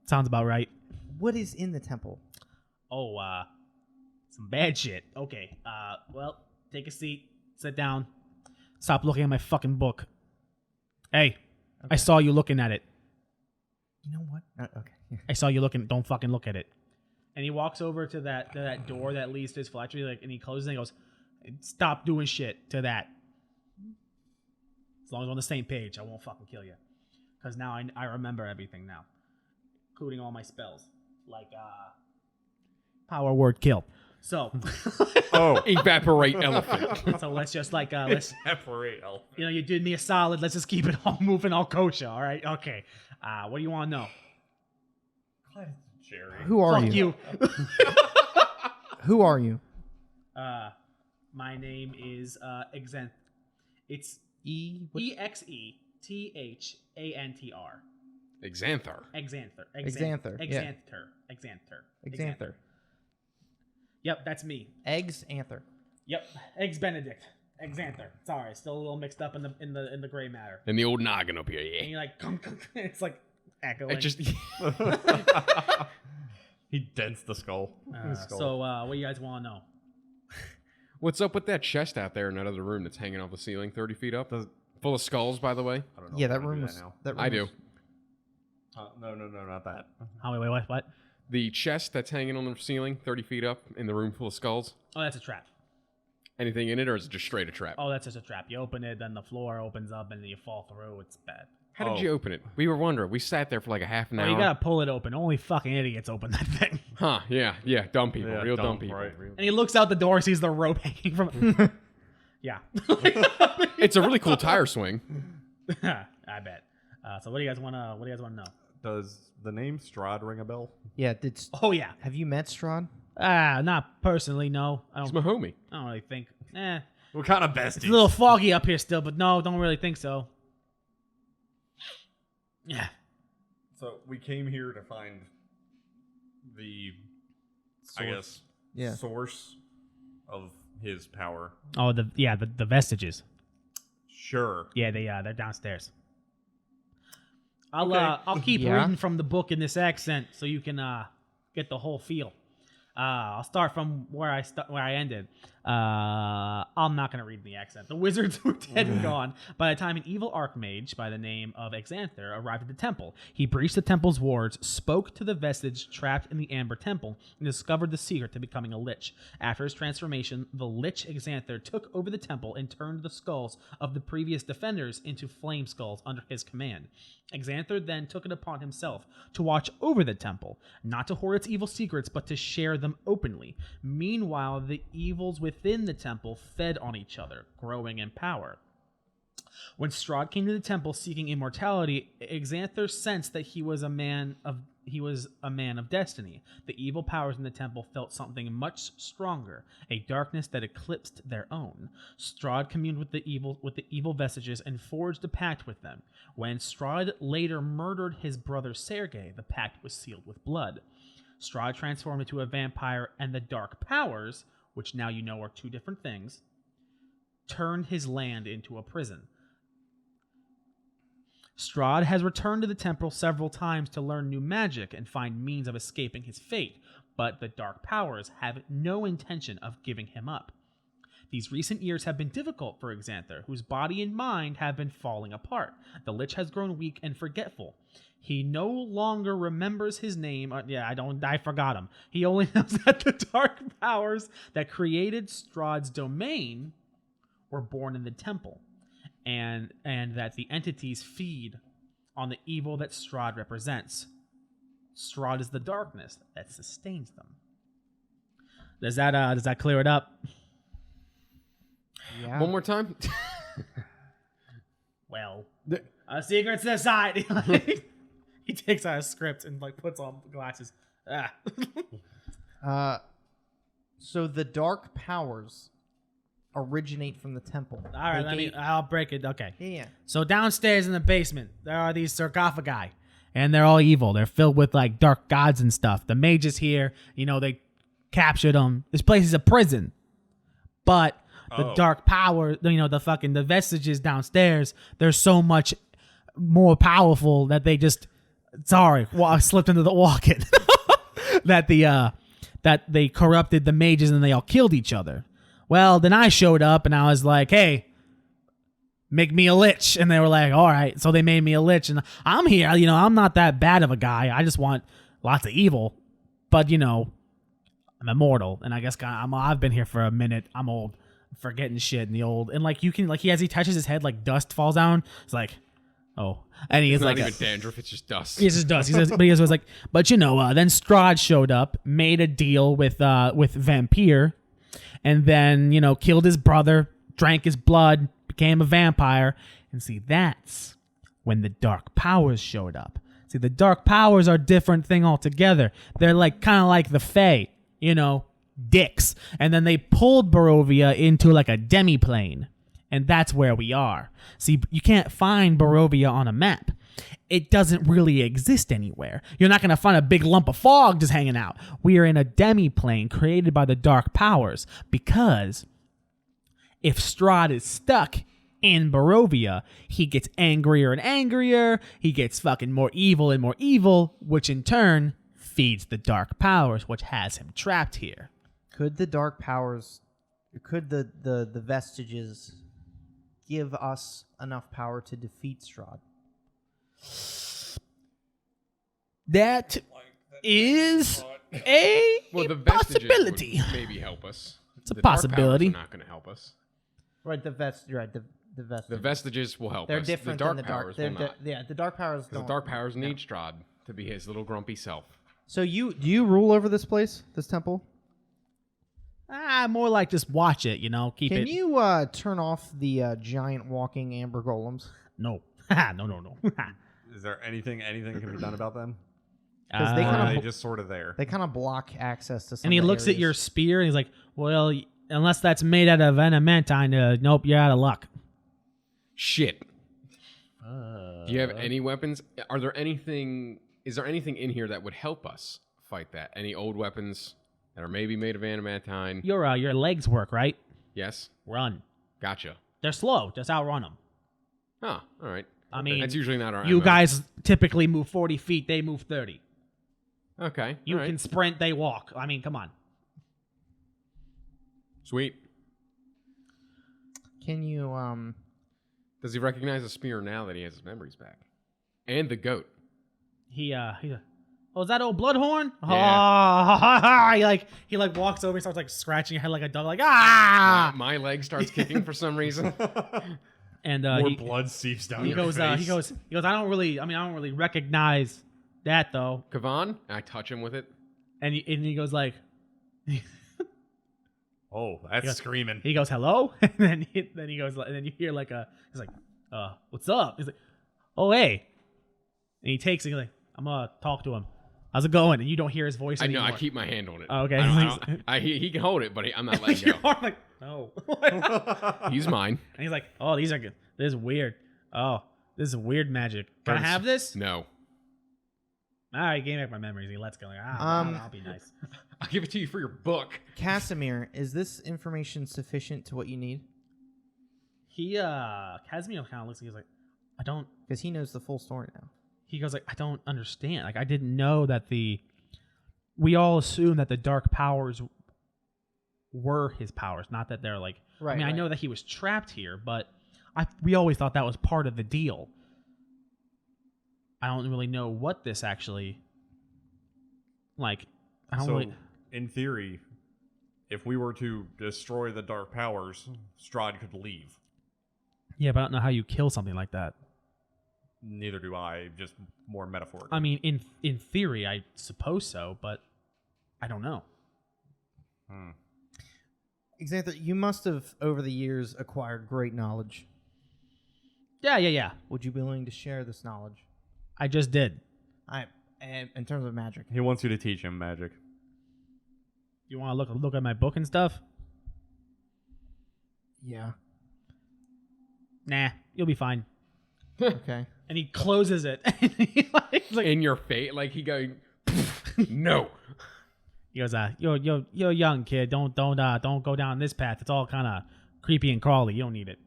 Sounds about right. What is in the temple? Oh, some bad shit. Okay. Well, take a seat. Sit down. Stop looking at my fucking book. Hey, I saw you looking at it. You know what? Okay. I saw you looking. Don't fucking look at it. And he walks over to that door that leads to his phylactery, and he closes it and he goes, "Stop doing shit to that. As long as we're on the same page, I won't fucking kill you. Because now I remember everything now, including all my spells, like power word kill. So, Oh, Evaporate elephant. so let's just let's separate elf. you did me a solid. Let's just keep it all moving, all kosher. All right, okay. What do you want to know? Jerry. Who are Fuck you? you. Who are you? My name is Exenth. It's What? EXETHANTR. Exanthar. Exanther. Exanther, yeah. Exanther. Exanther. Yep, that's me. Eggs Anther. Yep, Eggs Benedict. Xanther. Sorry, still a little mixed up in the gray matter. And the old noggin up here, And yeah. you're like, it's like echoing. It just He dents the skull. So, what do you guys want to know? What's up with that chest out there in that other room that's hanging off the ceiling 30 feet up? Full of skulls, by the way. I don't know. Yeah, if I that wanna room do was. now. That room I do. was- No, not that. Oh, wait, what? The chest that's hanging on the ceiling 30 feet up in the room full of skulls. Oh, that's a trap. Anything in it, or is it just straight a trap? Oh, that's just a trap. You open it, then the floor opens up, and you fall through. It's bad. How did Oh. you open it? We were wondering. We sat there for like a half an Well, hour. you gotta pull it open. Only fucking idiots open that thing. Huh, yeah, dumb people. Yeah, real dumb dumb, people. right. And he looks out the door, sees the rope hanging from. Yeah. It's a really cool tire swing. I bet. So what do you guys want to know? Does the name Strahd ring a bell? Yeah. Oh yeah. Have you met Strahd? Not personally. No. He's my homie. I don't really think. What kind of besties? It's a little foggy up here still, but no, don't really think so. Yeah. So we came here to find the, I guess, Yeah. source of his power. Oh, the vestiges. Sure. Yeah, they're downstairs. I'll Okay. I'll keep Yeah. reading from the book in this accent so you can get the whole feel. I'll start from where I ended. I'm not gonna read the accent. The wizards were dead and gone by the time an evil archmage by the name of Xanther arrived at the temple. He breached the temple's wards, spoke to the vestige trapped in the Amber Temple, and discovered the secret to becoming a lich. After his transformation, the lich Xanther took over the temple and turned the skulls of the previous defenders into flame skulls under his command. Xanther then took it upon himself to watch over the temple, not to hoard its evil secrets, but to share them openly. Meanwhile, the evils within the temple fed on each other, growing in power. When Strahd came to the temple seeking immortality, Xanther sensed that he was a man of destiny. The evil powers in the temple felt something much stronger, a darkness that eclipsed their own. Strahd communed with the evil vestiges and forged a pact with them. When Strahd later murdered his brother Sergei, the pact was sealed with blood. Strahd transformed into a vampire, and the dark powers, which now you know are two different things, turned his land into a prison. Strahd has returned to the temple several times to learn new magic and find means of escaping his fate, but the dark powers have no intention of giving him up. These recent years have been difficult for Xanther, whose body and mind have been falling apart. The Lich has grown weak and forgetful. He no longer remembers his name. I forgot him. He only knows that the dark powers that created Strahd's domain were born in the temple, and that the entities feed on the evil that Strahd represents. Strahd is the darkness that sustains them. Does that clear it up? Yeah. One more time. Well, a secret society. He takes out a script and puts on glasses. So the dark powers originate from the temple. All right, I'll break it. Okay. Yeah. So downstairs in the basement, there are these sarcophagi, and they're all evil. They're filled with dark gods and stuff. The mages here, they captured them. This place is a prison, but the dark power, the vestiges downstairs, they're so much more powerful that they just, slipped into the walk-in. that they corrupted the mages and they all killed each other. Well, then I showed up and I was like, hey, make me a lich. And they were like, all right. So they made me a lich. And I'm here. I'm not that bad of a guy. I just want lots of evil. But, I'm immortal. And I guess I've been here for a minute. I'm old. I'm forgetting shit in the old. And as he touches his head, dust falls down. It's like, oh. And he It's is not even dandruff. It's just dust. It's just dust. He says, then Strahd showed up, made a deal with Vampire, and then, killed his brother, drank his blood, became a vampire. And see, that's when the dark powers showed up. See, the dark powers are a different thing altogether. They're kind of like the Fae, dicks. And then they pulled Barovia into a demi-plane. And that's where we are. See, you can't find Barovia on a map. It doesn't really exist anywhere. You're not going to find a big lump of fog just hanging out. We are in a demi-plane created by the dark powers because if Strahd is stuck in Barovia, he gets angrier and angrier. He gets fucking more evil and more evil, which in turn feeds the dark powers, which has him trapped here. Could the dark powers, could the vestiges give us enough power to defeat Strahd? That is a Well, the vestiges possibility. would maybe help us. It's a The dark powers possibility. are not going to help us. Right, the vestiges. The vestiges will help They're us. different the dark than the dark. powers They're will not. yeah, the dark powers Because don't. the dark powers need Strahd to be his little grumpy self. So do you rule over this place, this temple? More like just watch it, you know. Keep Can it. you turn off the giant walking amber golems? No. No. Is there anything can be done about them? 'Cause they Or kinda are they bl- just sort of there? They kind of block access to some And he of the looks at your areas. spear and he's like, well, unless that's made out of adamantine, nope, you're out of luck. Shit. Do you have any weapons? Are there anything? Is there anything in here that would help us fight that? Any old weapons that are maybe made of adamantine? Your legs work, right? Yes. Run. Gotcha. They're slow. Just outrun them. Oh, all right. I mean, That's usually not our you MO. guys typically move 40 feet. They move 30. Okay. You all can right. sprint. They walk. I mean, come on. Sweet. Can you Does he recognize the spear now that he has his memories back? And the goat. He oh, is that old Bloodhorn? Yeah. He walks over and starts like scratching your head like a dog, like ah. My leg starts kicking for some reason. And More he blood seeps down he your goes face. he goes I don't really recognize that though. Kavan, I touch him with it. And he goes like Oh, that's goes- screaming. he goes hello, and then he goes and then you hear like he's like what's up? He's like oh hey, and he takes it. He's like I'm gonna talk to him. How's it going? And you don't hear his voice I know. anymore. I keep my hand on it. Oh, okay. He can hold it, but I'm not letting Your go. arm like no. He's mine. And he's like, oh, these are good. This is weird. Oh, this is weird magic. Can I have this? No. All right, gave me back my memories. He lets go. Like, I'll be nice. I'll give it to you for your book. Casimir, is this information sufficient to what you need? Casimir kind of looks. He's like, I don't. Because he knows the full story now. He goes like, I don't understand. Like, I didn't know that we all assumed that the dark powers were his powers, not that they're like. Right, I mean, I right. know that he was trapped here, but we always thought that was part of the deal. I don't really know what this actually. Like, I don't So, really. in theory, if we were to destroy the dark powers, Strahd could leave. Yeah, but I don't know how you kill something like that. Neither do I, just more metaphorically. I mean, in theory, I suppose so, but I don't know. Xanther, you must have, over the years, acquired great knowledge. Yeah. Would you be willing to share this knowledge? I just did. In terms of magic. He wants you to teach him magic. You want to look at my book and stuff? Yeah. Nah, you'll be fine. Okay. And he closes it. And he's like, In your face, like he going, no. he goes, you're a young kid. Don't go down this path. It's all kind of creepy and crawly. You don't need it.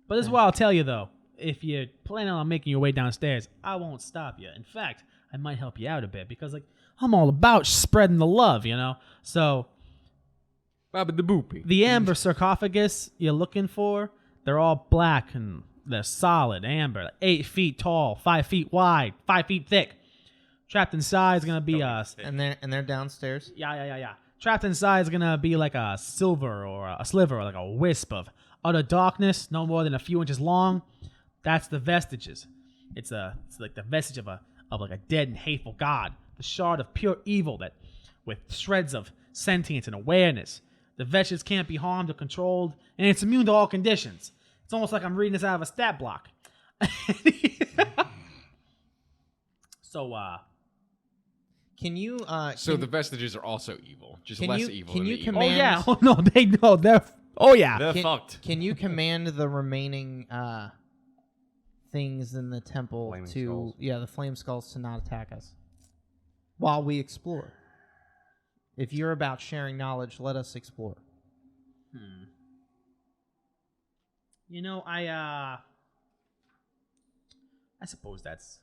But this is what I'll tell you though. If you're planning on making your way downstairs, I won't stop you. In fact, I might help you out a bit because like I'm all about spreading the love, you know. So Baba the boopy. the amber sarcophagus you're looking for, they're all black and they're solid amber, like 8 feet tall, 5 feet wide, 5 feet thick. Trapped inside is gonna be And they're downstairs. yeah. Trapped inside is gonna be like a silver or a sliver or like a wisp of utter darkness, no more than a few inches long. That's the vestiges. It's like the vestige of like a dead and hateful god, the shard of pure evil that, with shreds of sentience and awareness. The vestiges can't be harmed or controlled, and it's immune to all conditions. It's almost like I'm reading this out of a stat block. So, Can you? So the vestiges are also evil, just Can less you- evil can than you the evil. oh command- yeah, oh no, they know they're. Oh yeah, They're Can- fucked. Can you command the remaining things in the temple Flaming to skulls. the flame skulls to not attack us while we explore? If you're about sharing knowledge, let us explore. You know, I suppose that's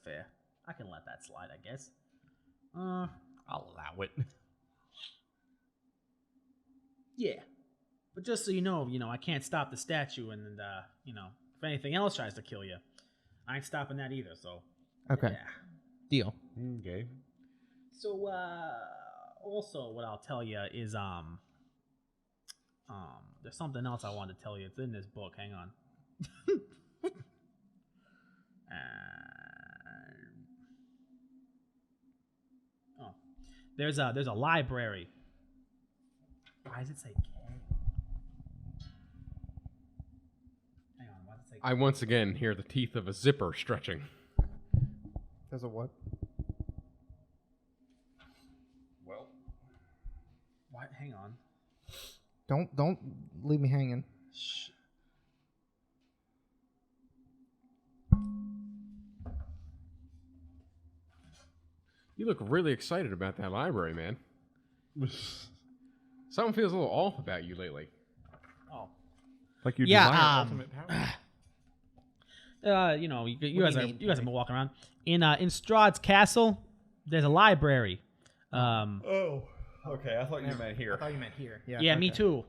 fair. I can let that slide, I guess. I'll allow it. Yeah. But just so you know, I can't stop the statue, and if anything else tries to kill you, I ain't stopping that either. So. Okay. Yeah. Deal. Okay. So, also, what I'll tell you is, there's something else I wanted to tell you. It's in this book. Hang on. There's a library. Why does it say K? Hang on. Why does it say K? I once again hear the teeth of a zipper stretching. There's a what? Well, What? Hang on. Don't leave me hanging. Shh. You look really excited about that library, man. Something feels a little off about you lately. Oh. Like you Yeah, desire ultimate power. You guys do you are mean, you guys have been walking around in Strahd's castle. There's a library. Oh. Okay, I thought you meant here. I thought you meant here. Yeah. Yeah, me okay. too.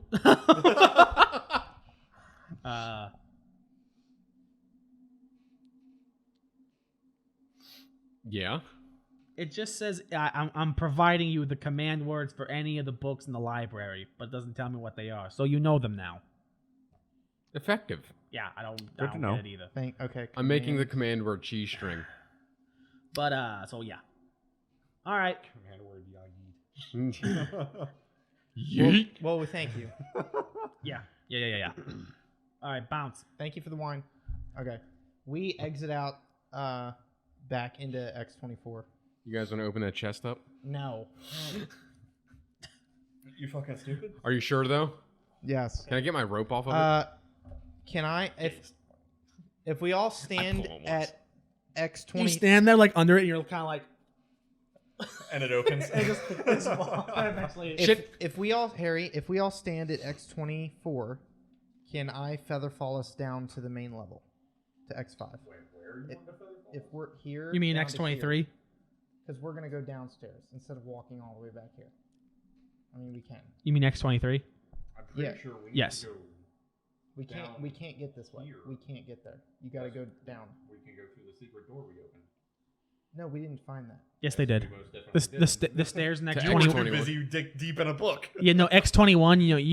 Yeah? It just says I'm providing you the command words for any of the books in the library, but it doesn't tell me what they are. So you know them now. Effective. Yeah, I don't to know. get it either. Okay. I'm making the command word cheese string. But so yeah. All right. Command word Yeet. Well, we thank you. Yeah. All right, bounce. Thank you for the wine. Okay. We exit out back into X24. You guys want to open that chest up? No. You fucking stupid? Are you sure, though? Yes. Can I get my rope off of it? Can I if we all stand pull 'em at You X20 stand there like under it, and you're kind of like. And it opens. if we all stand at X24, can I feather fall us down to the main level to X5? If we're here, You mean X23? Because we're gonna go downstairs instead of walking all the way back here. I mean, we can. You mean X23? I'm pretty Yeah. sure we Yes. need to go. We can't. Down We can't get this way. here. We can't get there. You got to go down. We can go through the secret door we opened. No, we didn't find that. Yes, they did. We most definitely did. The stairs in To X21. X21. Too busy deep in a book. Yeah, no, X21.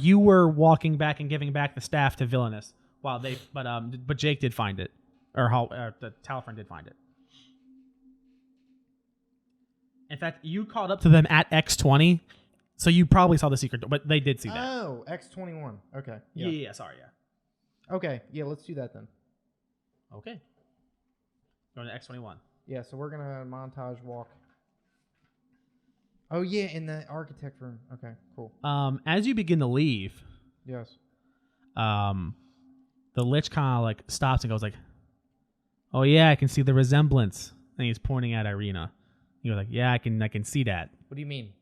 You were walking back and giving back the staff to Villainous, while but Jake did find it, or the Talfrin did find it. In fact, you called up to them at X20, so you probably saw the secret door, but they did see that. Oh, X21. Okay. Yeah. Sorry, yeah. Okay. Yeah, let's do that then. Okay. Going to X21. Yeah, so we're gonna montage walk. Oh yeah, in the architect room. Okay, cool. As you begin to leave, Yes. the Lich kind of like stops and goes like, "Oh yeah, I can see the resemblance." And he's pointing at Irina. He goes like, "Yeah, I can see that. What do you mean?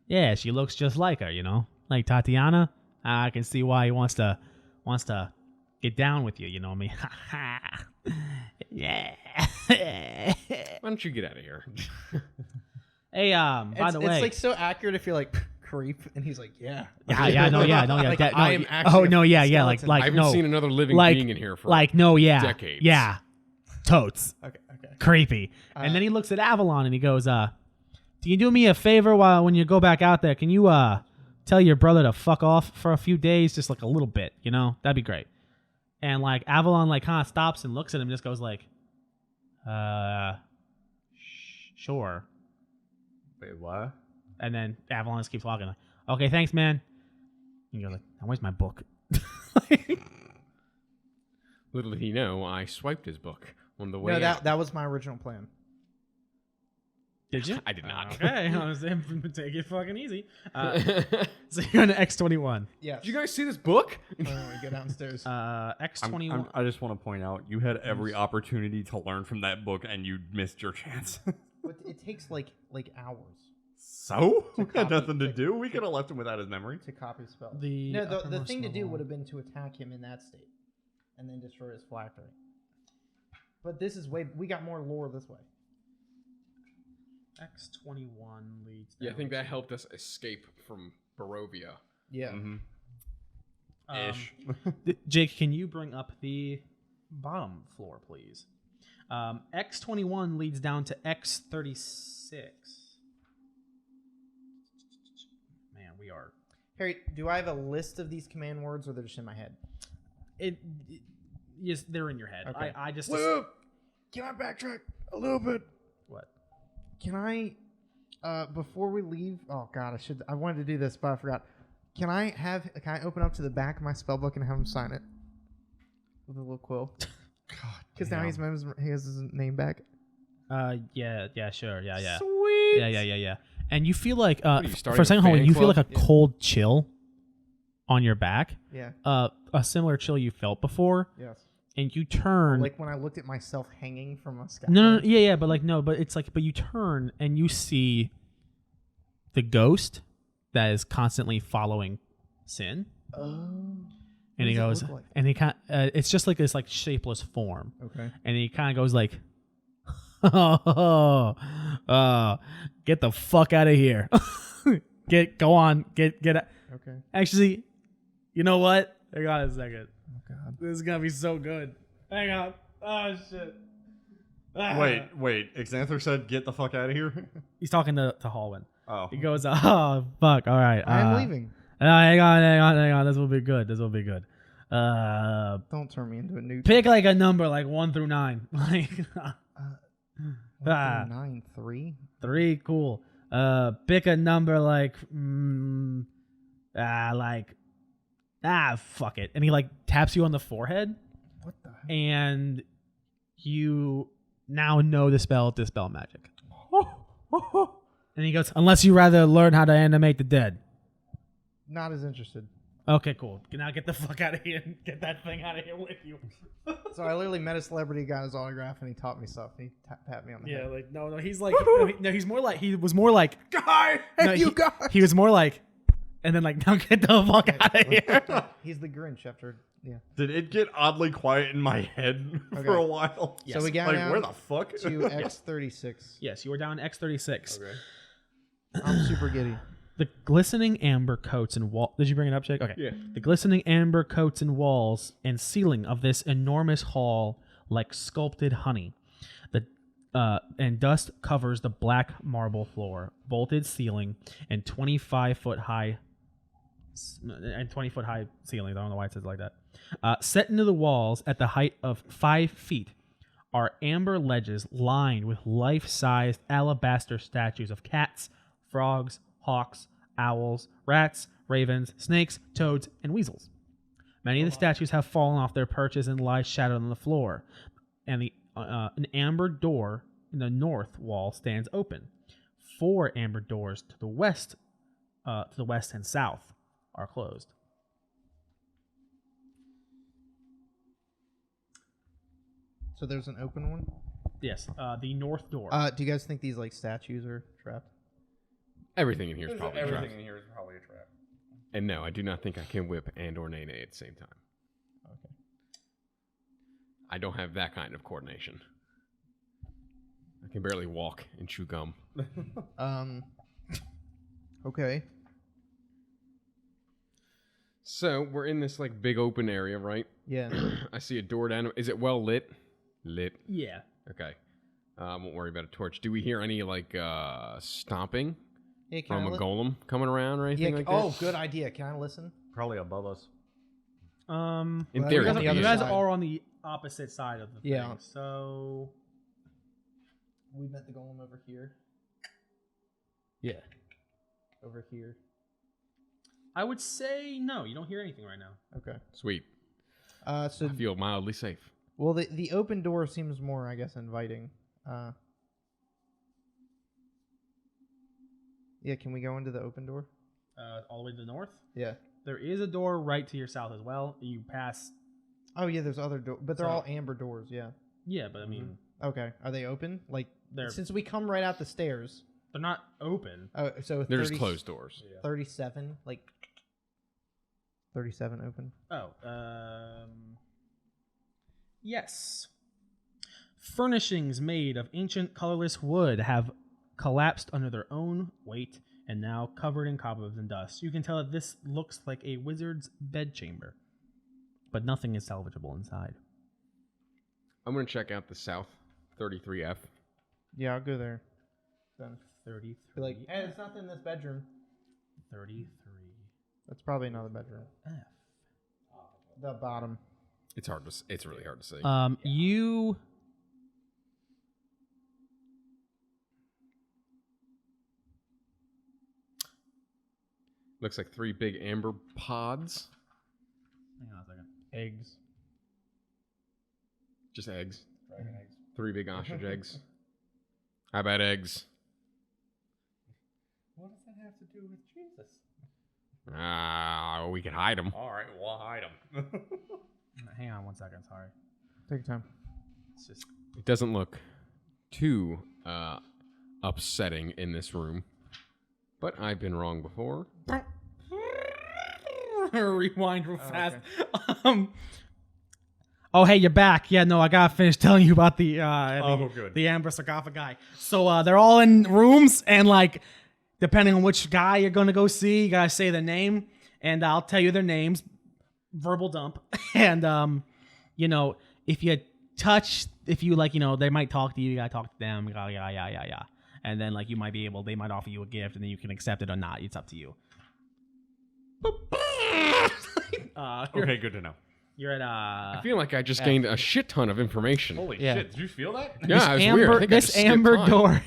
Yeah, she looks just like her, like Tatiana. I can see why he wants to get down with you. You know what I mean? Yeah. Why don't you get out of here? Hey, by the way, it's like so accurate if you're like creep, and he's like, yeah. yeah, no, Like, that- no, I am y- actually oh a no, yeah, skeleton. like I haven't no, seen another living like- being in here for decades. decades. Totes, Okay. creepy. And then he looks at Avalon and he goes, "Do you do me a favor when you go back out there? Can you tell your brother to fuck off for a few days, just like a little bit? That'd be great." And like Avalon like kind of stops and looks at him and just goes like, sure. Wait, what? And then Avalon just keeps walking. Like, okay, thanks, man. And he goes like, now where's my book? Little did he know, I swiped his book on the way No, out. that was my original plan. Did you? I did not. Okay, I was take it fucking easy. So you're on to X21. Yeah. Did you guys see this book? We go downstairs. X21. I just want to point out, you had every opportunity to learn from that book, and you missed your chance. But it takes like hours. So we had copy- nothing to to- do. We could have left him without his memory. To copy spell. The No, the uppermost thing to do level. would have been to attack him in that state, and then destroy his phylactery. But this is way. We got more lore this way. X21 leads. Yeah, I down think that to- helped us escape from Barovia. Yeah. Ish. Jake, can you bring up the bottom floor, please? X21 leads down to X36. Man, we are. Harry, do I have a list of these command words, or they're just in my head? Yes, they're in your head. Okay. I just. Whoa! Can I backtrack a little bit? What? Can I, before we leave? Oh God, I wanted to do this, but I forgot. Can I open up to the back of my spellbook and have him sign it with a little quill? Because now he has his name back. Yeah, sure, yeah. Sweet. Yeah. And you feel like, are you, for starting a second, a hold on, fan you feel like club? a cold chill on your back. Yeah. A similar chill you felt before, Yes. and you turn. Like when I looked at myself hanging from a scaffold. No, yeah, but it's like, but you turn and you see the ghost that is constantly following Sin, Oh. and What he does it goes, look like? and he it's just like this like shapeless form, Okay. and he kind of goes like, get the fuck out of here, go on, get out. Okay. Actually, you know what? Hang on a second. Oh God. This is gonna be so good. Hang on. Oh shit. Ah. Wait. Xanther said, "Get the fuck out of here." He's talking to Hallwin. Oh. He goes, oh fuck. All right. I'm leaving. Hang on. This will be good. Don't turn me into a new. Pick like a number, like 1 through 9. Like 9, 3. 3, cool. Pick a number like fuck it. And he like taps you on the forehead, What the heck? and you now know the spell Dispel Magic. And he goes, unless you rather learn how to animate the dead. Not as interested. Okay, cool. Now get the fuck out of here and get that thing out of here with you. So I literally met a celebrity, got his autograph, and he taught me stuff. He tapped me on the head. Like no, he's like no, he's more like he was more like Guy. no, he was more like, and then like now get the fuck out of here. He's the Grinch after. Yeah. Did it get oddly quiet in my head Okay. for a while? So we got Like, down where the fuck? to X36. Yes, you were down X36. Okay. I'm super giddy. The glistening amber coats and wall. Did you bring it up, Jake? Okay. Yeah. The glistening amber coats and walls and ceiling of this enormous hall like sculpted honey. And dust covers the black marble floor, vaulted ceiling, and 25-foot high ceilings. I don't know why it says it like that. Set into the walls at the height of 5 feet are amber ledges lined with life-sized alabaster statues of cats, frogs, hawks, owls, rats, ravens, snakes, toads, and weasels. Many of the statues have fallen off their perches and lie shadowed on the floor, and an amber door in the north wall stands open. 4 amber doors to the west and south are closed. So there's an open one. Yes, the north door. Do you guys think these like statues are trapped? Everything in here is probably Everything trapped. in here is probably a trap. And no, I do not think I can whip and or Nene at the same time. Okay. I don't have that kind of coordination. I can barely walk and chew gum. Okay. So we're in this like big open area, right? Yeah. I see a door down. Is it well lit? Lit. yeah. Okay. Won't worry about a torch. Do we hear any like stomping Yeah, can from I a li- golem coming around or anything Yeah, like that? oh, good idea. Can I listen? Probably above us. In Well, theory, we're on the You other guys side. are on the opposite side of the thing. Yeah. So We met the golem over here. yeah, Over here. I would say no. You don't hear anything right now. Okay. Sweet. So I feel mildly safe. well, the open door seems more, I guess, inviting. Yeah, can we go into the open door? All the way to the north. Yeah. There is a door right to your south as well. You pass. Oh yeah, there's other doors, but they're So- all amber doors. Yeah. Yeah, but I mean, Okay. Are they open? Like They're- since we come right out the stairs. They're not open. Oh, so They're just closed doors. 37, like 37 open. Oh, yes. Furnishings made of ancient colorless wood have collapsed under their own weight and now covered in cobwebs and dust. You can tell that this looks like a wizard's bedchamber, but nothing is salvageable inside. I'm going to check out the south 33F. Yeah, I'll go there. Then 33. be like, hey, it's nothing in this bedroom. 33. That's probably another bedroom. F. The bottom. It's hard to. It's really hard to see. You. Looks like 3 big amber pods. Hang on a second. Eggs. Just eggs. Dragon eggs. 3 big ostrich eggs. How about eggs? What does that have to do with Jesus? We could hide them. All right, we'll hide them. Hang on 1 second. Sorry. Take your time. It's just. It doesn't look too upsetting in this room, but I've been wrong before. Rewind real Oh, fast. okay. Oh, hey, you're back. Yeah, no, I gotta finish telling you about the Good. the amber sarcophagi. So they're all in rooms, and like, depending on which guy you're gonna go see, you gotta say the name, and I'll tell you their names. Verbal dump, and you know, if you like, you know, they might talk to you. You gotta talk to them. Yeah. And then like you might be able, they might offer you a gift, and then you can accept it or not. It's up to you. Okay, good to know. You're at I feel like I just gained a shit ton of information. Holy Yeah. shit! Did you feel that? Yeah, it was weird. I think I just skipped time. door.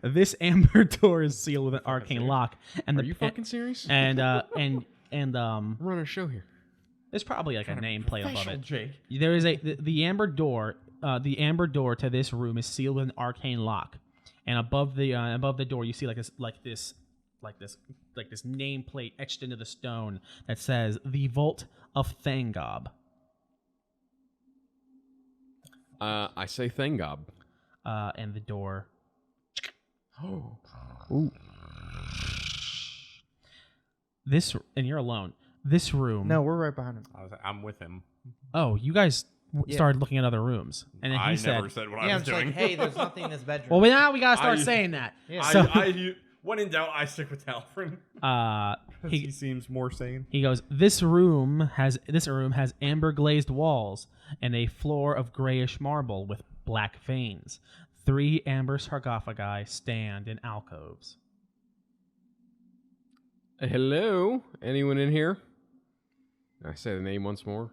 This amber door is sealed with an arcane lock, and Are you fucking serious? and I'm running a show here. there's probably like a nameplate above it. Jake. There is the amber door. The amber door to this room is sealed with an arcane lock, and above the door you see like this nameplate etched into the stone that says the Vault of Thangob. I say Thangob. And the door. Oh. Ooh. This, and you're alone. This room. No, we're right behind him. I'm with him. Oh, you guys Yeah. started looking at other rooms, and then he I said, never said what Yeah, I I'm was just doing. like, hey, there's nothing in this bedroom. "Well, now we gotta start I- saying that." Yeah. So, when in doubt, I stick with Talfrin. he He seems more sane. he goes, This room has amber glazed walls and a floor of grayish marble with black veins. 3 amber sarcophagi stand in alcoves." Hello? Anyone in here? I say the name once more.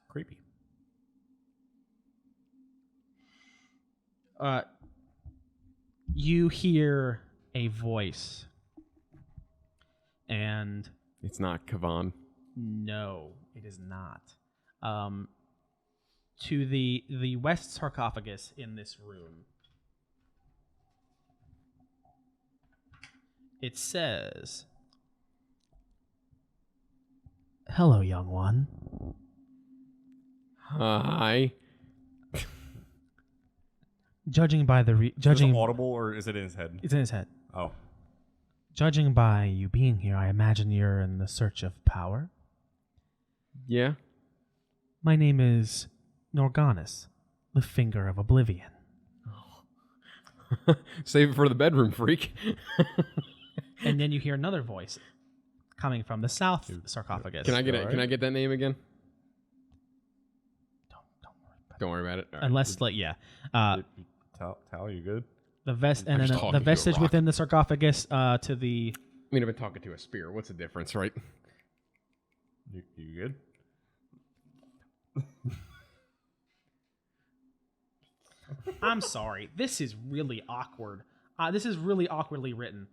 Creepy. You hear a voice, and It's not Kavan. no, it is not. To the west sarcophagus in this room, it says, "Hello, young one. Hi. Judging by the Is judging, it audible or is it in his head? it's in his head. Oh. Judging by you being here, I imagine you're in the search of power. Yeah? My name is Norganis, the Finger of Oblivion." Save it for the bedroom, freak. And then you hear another voice coming from the south sarcophagus. Can I get it? Can I get that name again? Don't worry about it. Don't worry about it. All right. Unless, like, yeah, Tal, you good? the vest I'm and just then talking the to a vestige rock. within the sarcophagus to the. I mean, I've been talking to a spear. What's the difference, right? You good? I'm sorry. This is really awkward. This is really awkwardly written.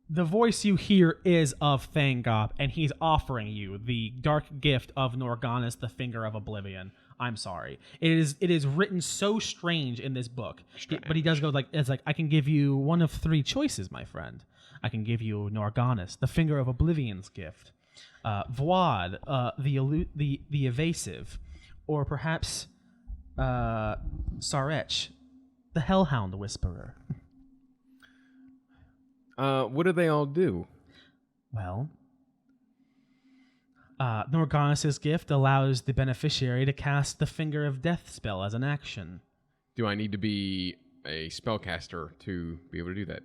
The voice you hear is of Thangob, and he's offering you the dark gift of Norganis, the Finger of Oblivion. I'm sorry. It is written so strange in this book. But he does go like, it's like, I can give you one of 3 choices, my friend. I can give you Norganis, the Finger of Oblivion's gift. Void, the evasive, or perhaps Sarech, the Hellhound Whisperer. What do they all do? Well, Norgonis' gift allows the beneficiary to cast the Finger of Death spell as an action. Do I need to be a spellcaster to be able to do that?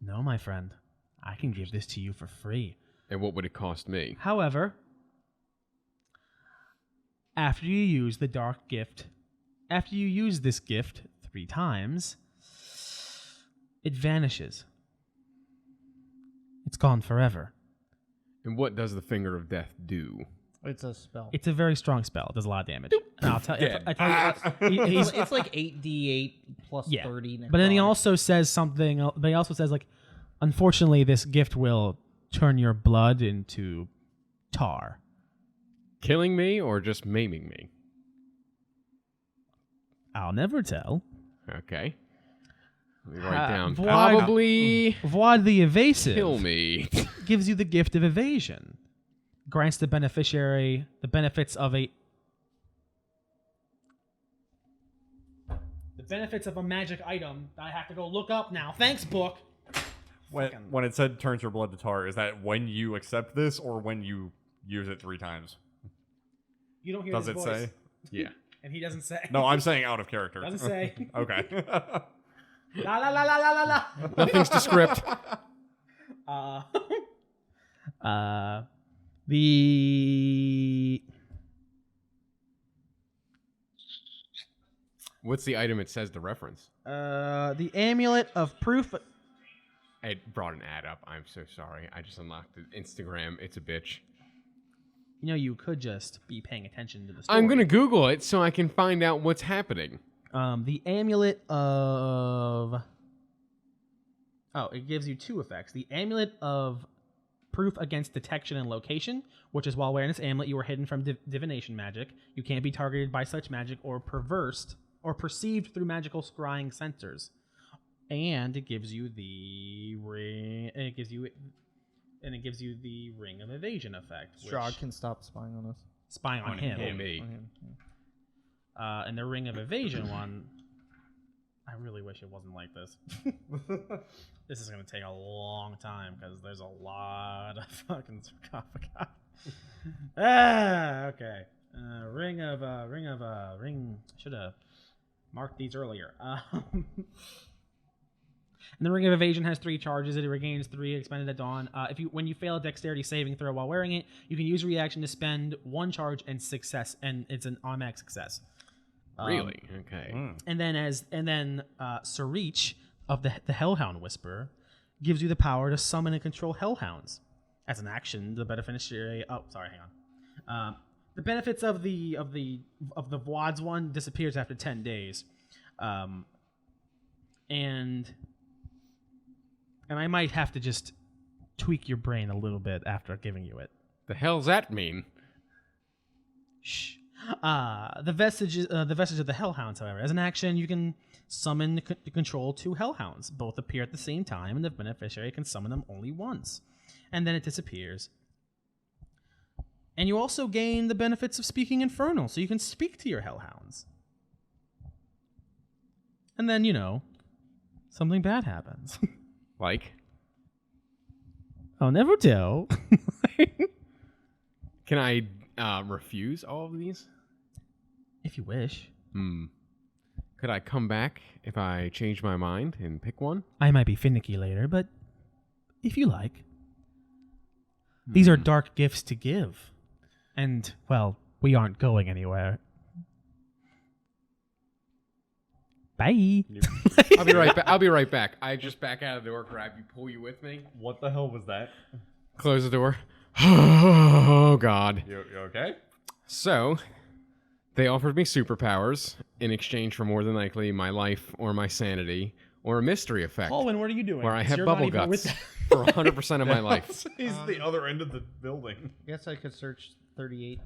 No, my friend. I can give this to you for free. And what would it cost me? However, after you use the dark gift, after you use this gift 3 times, it vanishes. It's gone forever. And what does the Finger of Death do? It's a spell. It's a very strong spell. It does a lot of damage. And I'll tell you. Dead. I tell you, It's like 8d8 plus yeah. 30. But then he necrotic. also says something. But he also says, like, unfortunately, this gift will turn your blood into tar. Killing me or just maiming me? I'll never tell. Okay. Let me write down. Vlad- Probably Vlad the Evasive kill me. gives you the gift of evasion. Grants the beneficiary the benefits of a magic item that I have to go look up now. Thanks, book. When it said turns your blood to tar, is that when you accept this or when you use it 3 times? You don't hear Does his it voice, say? Yeah. and he doesn't say. No, I'm saying out of character. Doesn't say. Okay. La la la la la la la. Nothing's to script. The What's the item it says to reference? the amulet of proof. It brought an ad up. I'm so sorry. I just unlocked it. Instagram. It's a bitch. You know, you could just be paying attention to the story. I'm going to Google it so I can find out what's happening. The amulet of. Oh, it gives you 2 effects. The amulet of proof against detection and location, which is while wearing this amulet, you are hidden from divination magic. You can't be targeted by such magic or perceived through magical scrying sensors. And it gives you the ring. And it gives you the ring of evasion effect. Strahd can stop spying on us. Spying on him. On me. On him, yeah. And the ring of evasion one, I really wish it wasn't like this. This is going to take a long time because there's a lot of fucking sarcophagi. Okay. Ring. Should have marked these earlier. And the Ring of Evasion has 3 charges. It regains 3 expended at dawn. When you fail a dexterity saving throw while wearing it, you can use a reaction to spend 1 charge and success, and it's an automatic success. Really? Okay. And then Sarich of the Hellhound Whisperer gives you the power to summon and control hellhounds. As an action, the beneficiary. Oh, sorry, hang on. The benefits of the Vlad's one disappears after 10 days, and I might have to just tweak your brain a little bit after giving you it. The hell's that mean? Shh. The vestige of the Hellhounds, however, as an action, you can summon control 2 Hellhounds. Both appear at the same time, and the beneficiary can summon them only once, and then it disappears. And you also gain the benefits of speaking Infernal, so you can speak to your Hellhounds. And then, something bad happens. Like? I'll never tell. Can I refuse all of these? If you wish. Could I come back if I change my mind and pick one? I might be finicky later, but if you like. These are dark gifts to give. And, well, we aren't going anywhere. Bye. I'll be right back. I'll be right back. I just back out of the door, grab you, pull you with me. What the hell was that? Close the door. Oh, God. You okay? So, they offered me superpowers in exchange for more than likely my life or my sanity or a mystery effect Colin, what are you doing? where I have You're bubble not even guts with for 100% of my life. He's the other end of the building. I guess I could search 38.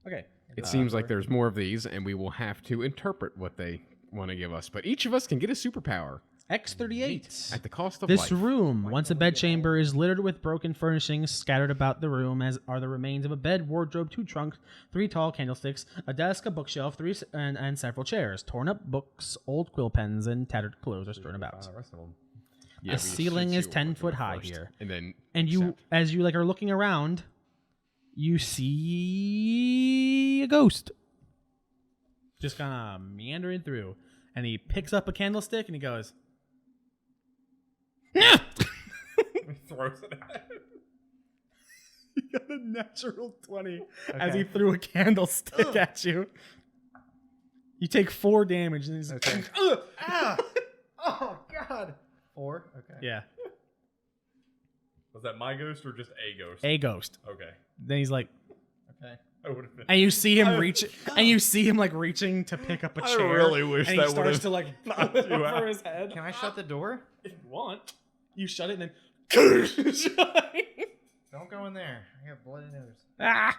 Okay. It seems like there's more of these, and we will have to interpret what they want to give us. But each of us can get a superpower. X38. At the cost of This life. room, once a bedchamber, is littered with broken furnishings scattered about the room, as are the remains of a bed, wardrobe, 2 trunks, 3 tall candlesticks, a desk, a bookshelf, and several chairs. Torn up books, old quill pens, and tattered clothes are strewn about. Yeah, The we ceiling should is see what 10 we're foot doing high first, here. And then And you, accept. as you like are looking around, you see a ghost just kind of meandering through, and he picks up a candlestick and he goes, "Nah!" Throws it at him. He got a natural 20 as he threw a candlestick at you. You take 4 damage, and he's like, Okay. Oh God. 4. Okay. yeah, Was that my ghost or just a ghost? a ghost. Okay. Then he's like, Okay. I would have been. and you see him reach, and you see him like reaching to pick up a I chair. really wish and that he starts would've to like knocked put it you over out. his head. Can I shut the door? If you want, you shut it and then. Don't go in there. I have bloody nose. Ah.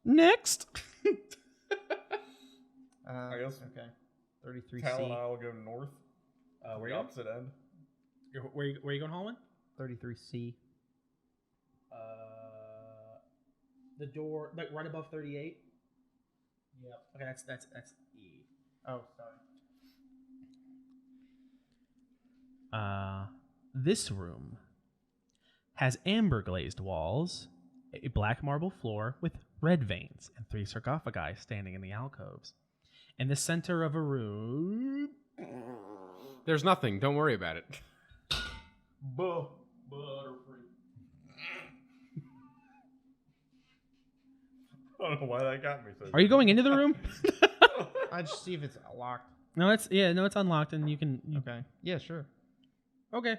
Next. I guess Okay. 33C. Tal and I will go north. Where The you? opposite end. Where you going, Holman? 33C. The door, like right above 38. Yep. Okay, that's E. Oh, sorry. This room has amber glazed walls, a black marble floor with red veins, and 3 sarcophagi standing in the alcoves. In the center of a room, There's nothing. Don't worry about it. I don't know why that got me so. are you going into the room? I just see if it's locked. No, it's unlocked, and you can. Okay. Yeah, sure. Okay.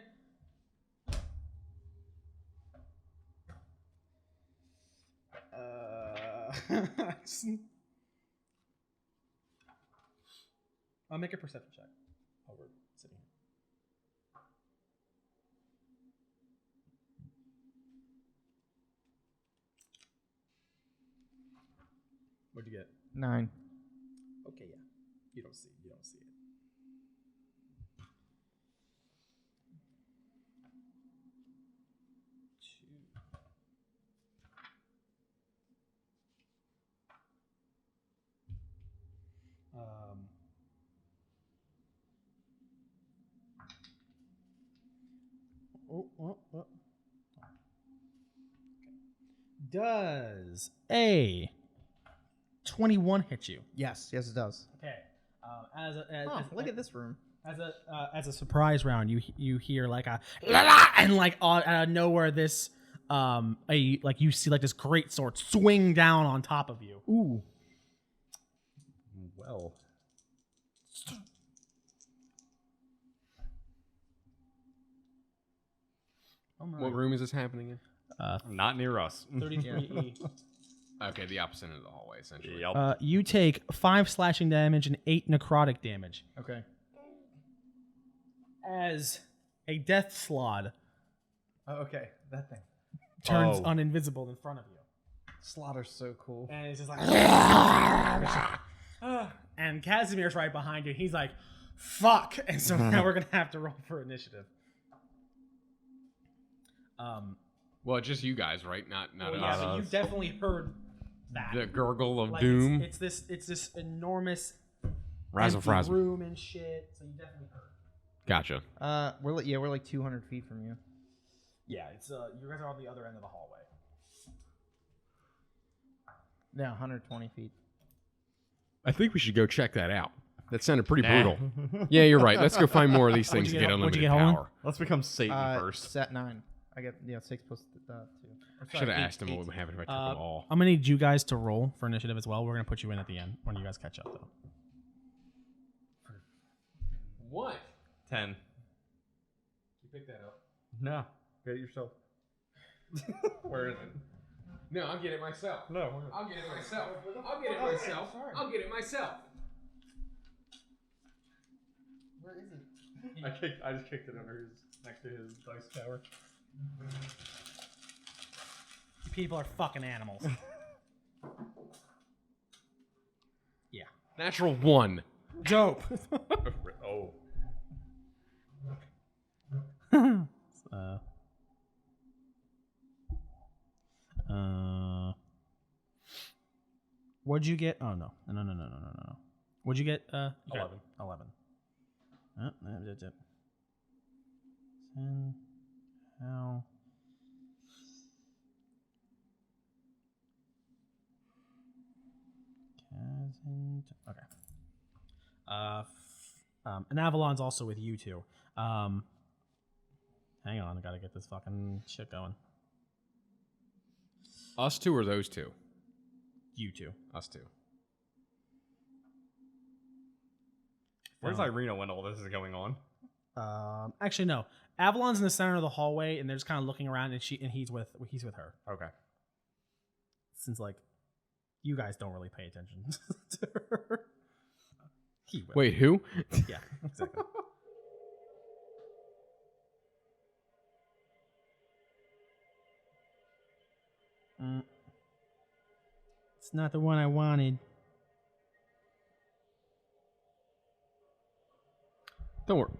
I'll make a perception check while we're sitting here. What'd you get? 9. Okay, yeah. You don't see it. Does a 21 hit you? Yes, it does. Okay. Look at this room. As a surprise round, you hear like a la la, and like out of nowhere this you see like this great sword swing down on top of you. Ooh. Well. What room is this happening in? Not near us. 33E. Okay, the opposite end of the hallway, essentially. Yep. You take 5 slashing damage and 8 necrotic damage Okay. as a death slod Oh, okay. That thing. turns Oh. uninvisible in front of you. Slaughter's so cool. And it's just like, and Casimir's right behind you. He's like, fuck. And so now we're gonna have to roll for initiative. Well, just you guys, right? Not Well, us. yeah, but you definitely heard that. The gurgle of Like, doom. It's this enormous Razzle empty frazzle. room and shit. So you definitely heard. Gotcha. We're like 200 feet from you. Yeah, it's you guys are on the other end of the hallway. Yeah, 120 feet. I think we should go check that out. That sounded pretty brutal. Yeah, you're right. Let's go find more of these things you to get- get what'd you unlimited get, Holman? power. Let's become Satan first. Set 9. I get 6 plus 2. Or sorry, Should have 8, asked him 8. what would happen if I took them all. I'm gonna need you guys to roll for initiative as well. We're gonna put you in at the end when you guys catch up, though. What? 10. You picked that up. No. Get it yourself. Where is it? No, I'll get it myself. No. I'll get it myself. I'll get it myself. I'll get it myself. Where is it? I just kicked it under his next to his dice tower. People are fucking animals. Natural 1. Dope. Oh. What'd you get? Oh no. No. What'd you get? You got 11. 11. Oh, that's it. 10. How? Okay. And Avalon's also with you two. Hang on, I gotta get this fucking shit going. Us two or those two? You two. Us two. Where's Irina when all this is going on? Actually, no. Avalon's in the center of the hallway, and they're just kind of looking around, and he's with her. Okay. Since like, you guys don't really pay attention to her. He will. Wait, who? Yeah, exactly. It's not the one I wanted. Don't worry.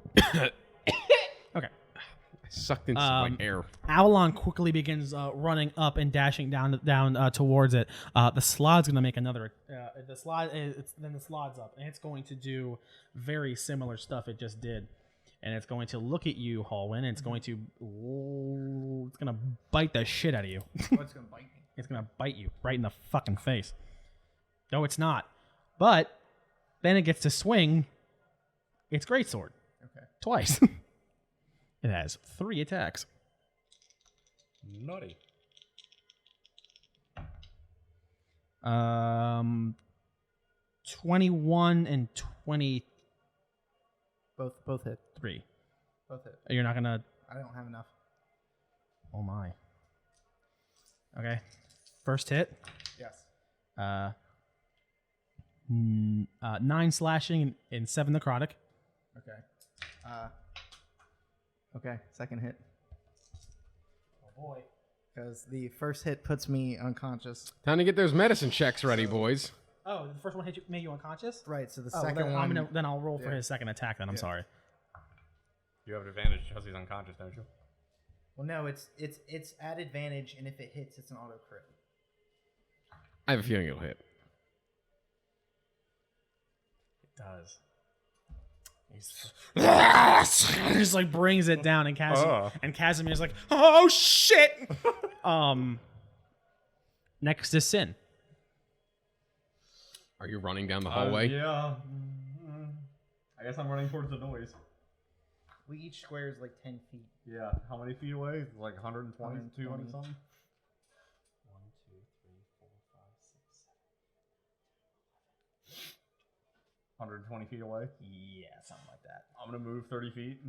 Okay. I sucked in some like, air. Avalon quickly begins running up and dashing down towards it. The Slad's gonna make another. The Slad's up, and it's going to do very similar stuff it just did, and it's going to look at you, Hallwin, and it's going to bite the shit out of you. What's gonna bite me? It's gonna bite you right in the fucking face. No, it's not. But then it gets to swing its greatsword. Okay. Twice. It has 3 attacks. Nutty. 21 and 23. Both hit. Both hit. You're not gonna. I don't have enough. Oh my. Okay. First hit. Yes. 9 slashing and 7 necrotic. Okay. Okay. Second hit. Oh boy. Because the first hit puts me unconscious. Time to get those medicine checks ready, boys. Oh, the first one made you unconscious? Right. So the Oh, second then one. then I'll roll for his second attack. Then I'm sorry. You have an advantage because he's unconscious, don't you? Well, no, it's at advantage, and if it hits, it's an auto crit. I have a feeling it'll hit. It does. He just like brings it down, and Casimir's like, "Oh shit!" Next is Sin. Are you running down the hallway? Yeah. I guess I'm running towards the noise. We each square is like 10 feet. Yeah. How many feet away? Like 120, 200 something? 120 feet away? Yeah, something like that. I'm going to move 30 feet.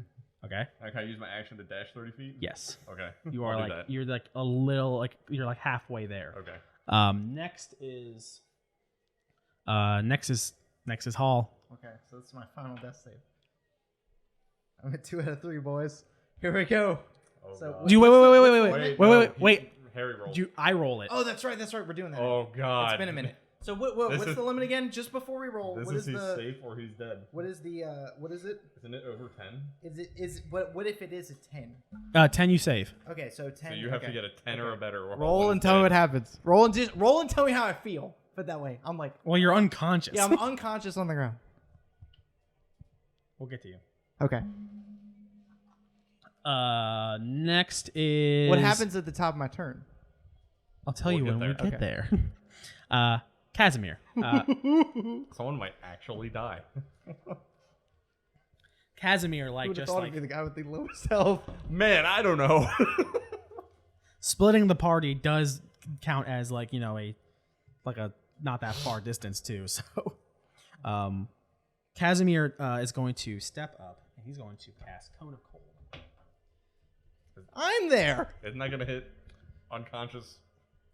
Okay. Can I use my action to dash 30 feet? Yes. Okay. You I'll are do like that. you're like a little like you're like halfway there. Okay. Next is Hall. Okay, so this is my final death save. I'm at 2 out of 3, boys. Here we go. Oh, So God. Do you wait. Harry roll. I roll it. Oh, that's right. We're doing that. Oh, God. It's been a minute. So what's is- the limit again? Just before we roll, This what is is he's the safe or he's dead. what is it? Isn't it over 10? Is what if it is a 10? 10 you save. Okay, so 10. So you have to get a 10 or a better. Or roll and tell me what happens. Roll and tell me how I feel. Put it that way. I'm like, Well, you're unconscious. yeah, I'm unconscious on the ground. We'll get to you. Okay. Next is What happens at the top of my turn? I'll tell We'll you when get we there. get there. Casimir. Someone might actually die. Casimir, like Who would have just thought like it'd be the guy with the lowest health? Man, I don't know. splitting the party does count as like a not that far distance too. So, Casimir is going to step up and he's going to cast Cone of Cold. I'm there. Isn't that going to hit unconscious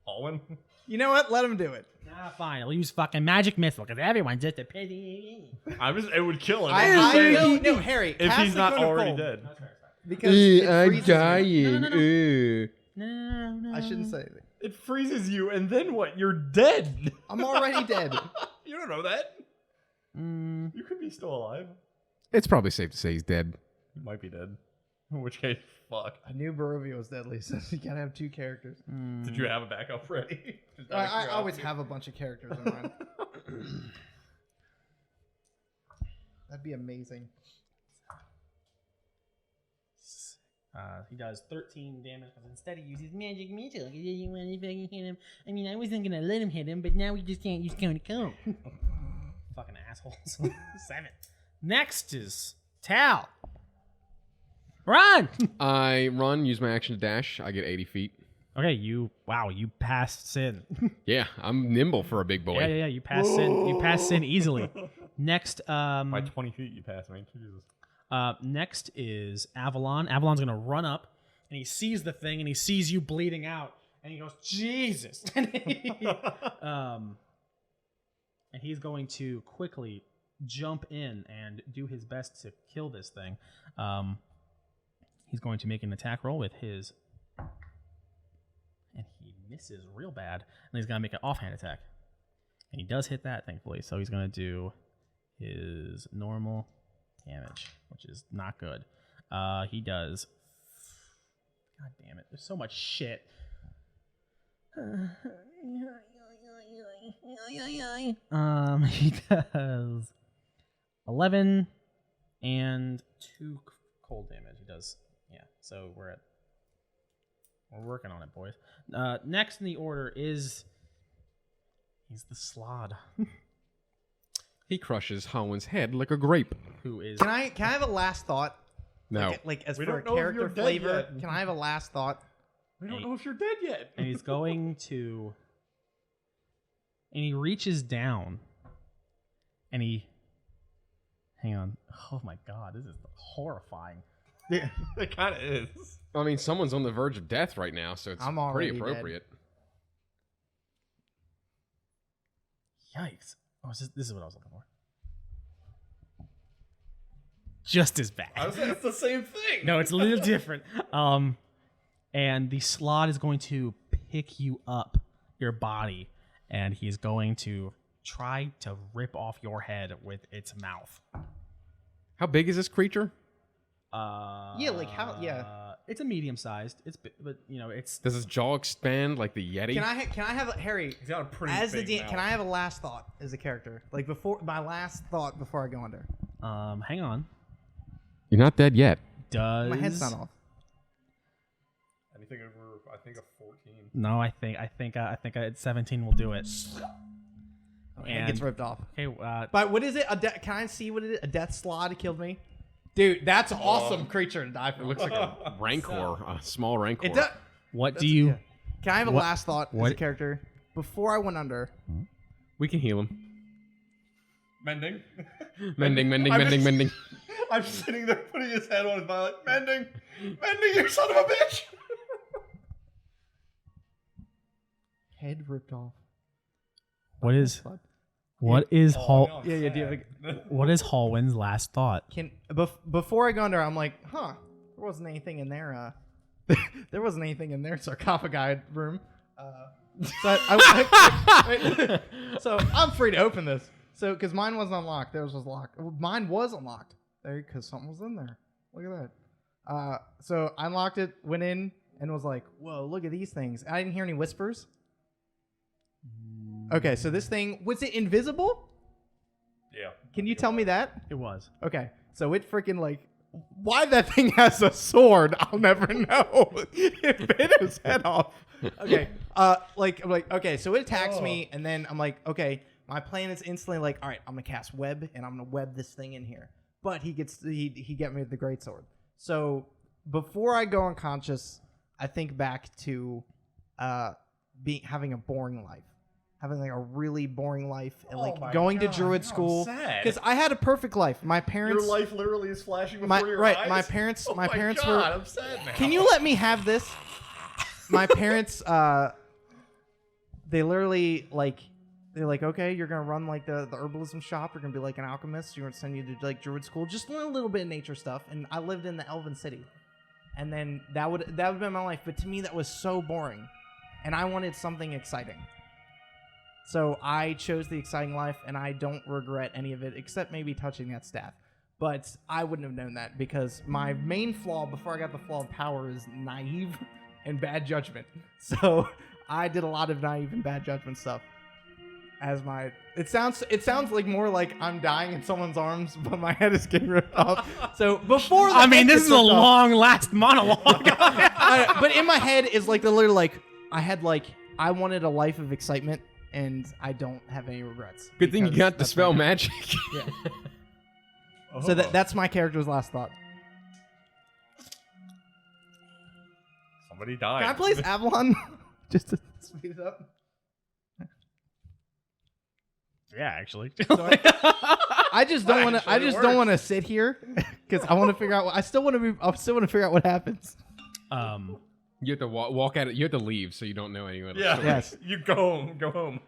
Alwyn? You know what? Let him do it. Nah, fine. I'll use fucking magic missile because everyone's just a pity. It would kill him. I'm just saying, no, Harry. if cast he's the not Cone of already Cold, dead. because it I'm freezes you. dying. No. I shouldn't say anything. It freezes you, and then what? You're dead. I'm already dead. You don't know that. You could be still alive. It's probably safe to say he's dead. You might be dead. In which case, fuck. I knew Barovia was deadly, so you gotta have 2 characters. Did you have a backup ready? Just out of I always curiosity. have a bunch of characters in mind. That'd be amazing. He does 13 damage because instead he uses magic missile. He didn't want to fucking hit him. I mean, I wasn't gonna let him hit him, but now we just can't use count to count. Fucking assholes. 7. Next is Tal. Run! I run, use my action to dash. I get 80 feet. Okay, you passed Sin. Yeah, I'm nimble for a big boy. Yeah. You passed Sin. You passed Sin easily. Next, By 20 feet, you pass me. Jesus. next is Avalon. Avalon's gonna run up, and he sees the thing, and he sees you bleeding out, and he goes, "Jesus!" and he's going to quickly jump in and do his best to kill this thing. He's going to make an attack roll with his, and he misses real bad, and he's gonna make an offhand attack, and he does hit that, thankfully. So he's gonna do his normal damage, which is not good. He does. God damn it! There's so much shit. He does 11 and 2 cold damage. He does, yeah. So we're working on it, boys. Next in the order is he's the Strahd, He crushes Holland's head like a grape. who is Can I have a last thought? No. Like as We for a don't know if character you're dead flavor, yet. can I have a last thought? We don't know if you're dead yet. and he's going to, and he reaches down, and he, hang on, oh my god, this is horrifying. Yeah, it kind of is. I mean, someone's on the verge of death right now, so it's I'm pretty already dead. appropriate. Yikes! Oh, this is what I was looking for. Just as bad. I was saying it's the same thing. No, it's a little different. And the Strahd is going to pick you up, your body, and he's going to try to rip off your head with its mouth. How big is this creature? Yeah, like how? Yeah. It's a medium sized. But you know, it's. Does his jaw expand like the Yeti? Can I have a, Harry? He's got a pretty As the big can I have a last thought as a character? Like before my last thought before I go under. Hang on. You're not dead yet. Does My head's not off. Anything over, I think, a 14. No, I think at 17 will do it. It gets ripped off. Okay, But what is it? Can I see what it is? A death Strahd killed me. Dude, that's an awesome creature to die for. It looks like a rancor, a small rancor. It does. what do you? Yeah. Can I have a What- last thought as what- a character before I went under? We can heal him. Mending. Mending. I'm sitting there putting his head on his body like, Mending, you son of a bitch. Head ripped off. What is Hall? Yeah. Do you have What is Hallwind's last thought? before I go under, I'm like, huh? There wasn't anything in there. There wasn't anything in their sarcophagi room. So I'm free to open this. So because mine wasn't unlocked, theirs was locked. Well, mine was unlocked there because something was in there. Look at that. So I unlocked it, went in, and was like, whoa, look at these things. I didn't hear any whispers. Okay, so this thing, was it invisible? Yeah. Can you tell me that? It was. Okay, so it freaking like, why that thing has a sword? I'll never know. It bit his head off. Okay, I'm like, okay, so it attacks me, and then I'm like, okay, my plan is instantly like, all right, I'm gonna cast web, and I'm gonna web this thing in here. But he get me with the greatsword. So before I go unconscious, I think back to having a boring life. Having like a really boring life and like my going God, to druid how school sad. because I had a perfect life. My parents, Your life literally is flashing before your eyes. my parents, Oh my my parents God, were. I'm sad now. Can you let me have this? My parents, they literally they're like, okay, you're gonna run like the herbalism shop. You're gonna be like an alchemist. You're gonna send you to like druid school, just learn a little bit of nature stuff. And I lived in the Elven City, and then that would have been my life. But to me, that was so boring, and I wanted something exciting. So I chose the exciting life, and I don't regret any of it, except maybe touching that staff. But I wouldn't have known that because my main flaw before I got the flaw of power is naive and bad judgment. So I did a lot of naive and bad judgment stuff. It sounds like more like I'm dying in someone's arms, but my head is getting ripped off. So before the I mean, head this gets is a ripped off- long last monologue. but in my head is like the literally like I wanted a life of excitement, and I don't have any regrets. Good thing you because got the that's spell my- magic. Yeah. So that's my character's last thought. Somebody died. Can I place Avalon just to speed it up? Yeah, actually. I just don't want to. I Actually, it just don't works. want to sit here because I want to figure out. I still want to figure out what happens. You have to walk out. You have to leave, so you don't know anyone. Yeah. Yes. You go home. Go home.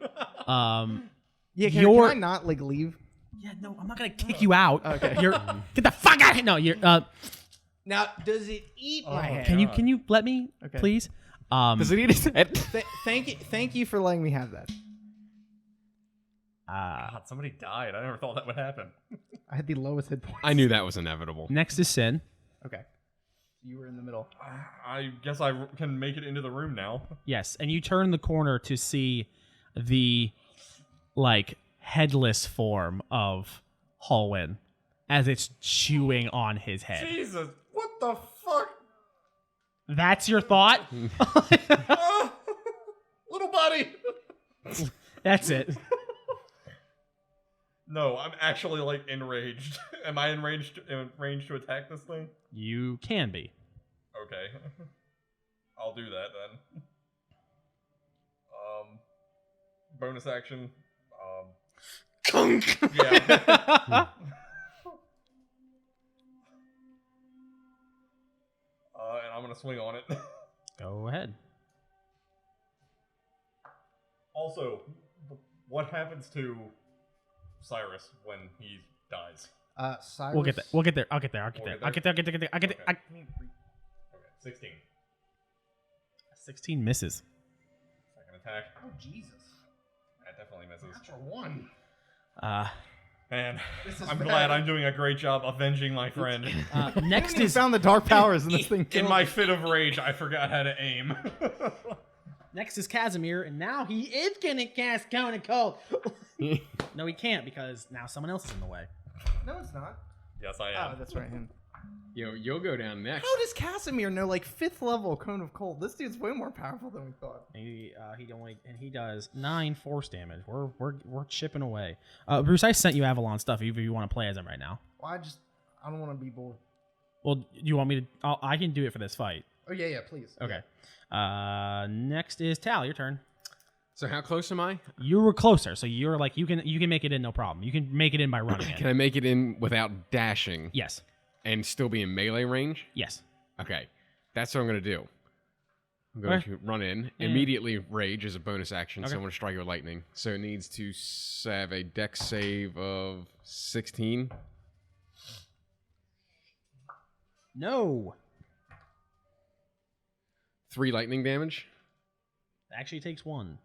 Yeah, can Your- I not like leave? Yeah, no, I'm not gonna kick you out. Okay. You're get the fuck out of here. No, you're. Now, does it eat my head? Can you let me, Okay. please? Does it eat his head? Thank you for letting me have that. God, somebody died. I never thought that would happen. I had the lowest hit points. I knew that was inevitable. Next is Sin. Okay. You were in the middle. I guess I can make it into the room now. Yes, and you turn the corner to see the like headless form of Hallwyn as it's chewing on his head. Jesus, what the fuck? That's your thought? Little buddy. That's it. No, I'm actually like enraged. Am I enraged to attack this thing? You can be. Okay. I'll do that then. Bonus action. Yeah. And I'm gonna swing on it. Go ahead. Also, what happens to Cyrus when he dies? Cyrus. We'll get there. We'll get there. I'll get there. I'll get there. I'll get there. I'll get there. I'll get there. Okay. Okay, 16. 16 misses. Second attack. Oh Jesus! That definitely misses. Natural one. Man, This is I'm bad. glad I'm doing a great job avenging my friend. Next You is found the dark powers in this thing. In killed my fit of rage, I forgot how to aim. next is Casimir, and now he is gonna cast Cone and Cold. No, he can't because now someone else is in the way. No, it's not. Yes, I Oh, am. that's right. Him. You'll go down next. How does Casimir know like 5th level Cone of Cold? This dude's way more powerful than we thought. He does 9 force damage. We're chipping away. Bruce, I sent you Avalon stuff. If you want to play as him right now. Well, I don't want to be bored. Well, do you want me to? I can do it for this fight. Oh yeah, please. Okay. Next is Tal. Your turn. So how close am I? You were closer, so you're like you can make it in, no problem. You can make it in by running Can in. I make it in without dashing Yes. and still be in melee range? Yes. Okay, that's what I'm gonna do. I'm going Okay. to run in. Yeah. Immediately rage is a bonus action, so Okay. I'm going to strike with lightning. So it needs to have a dex save of 16. No. 3 lightning damage. Actually, it takes 1.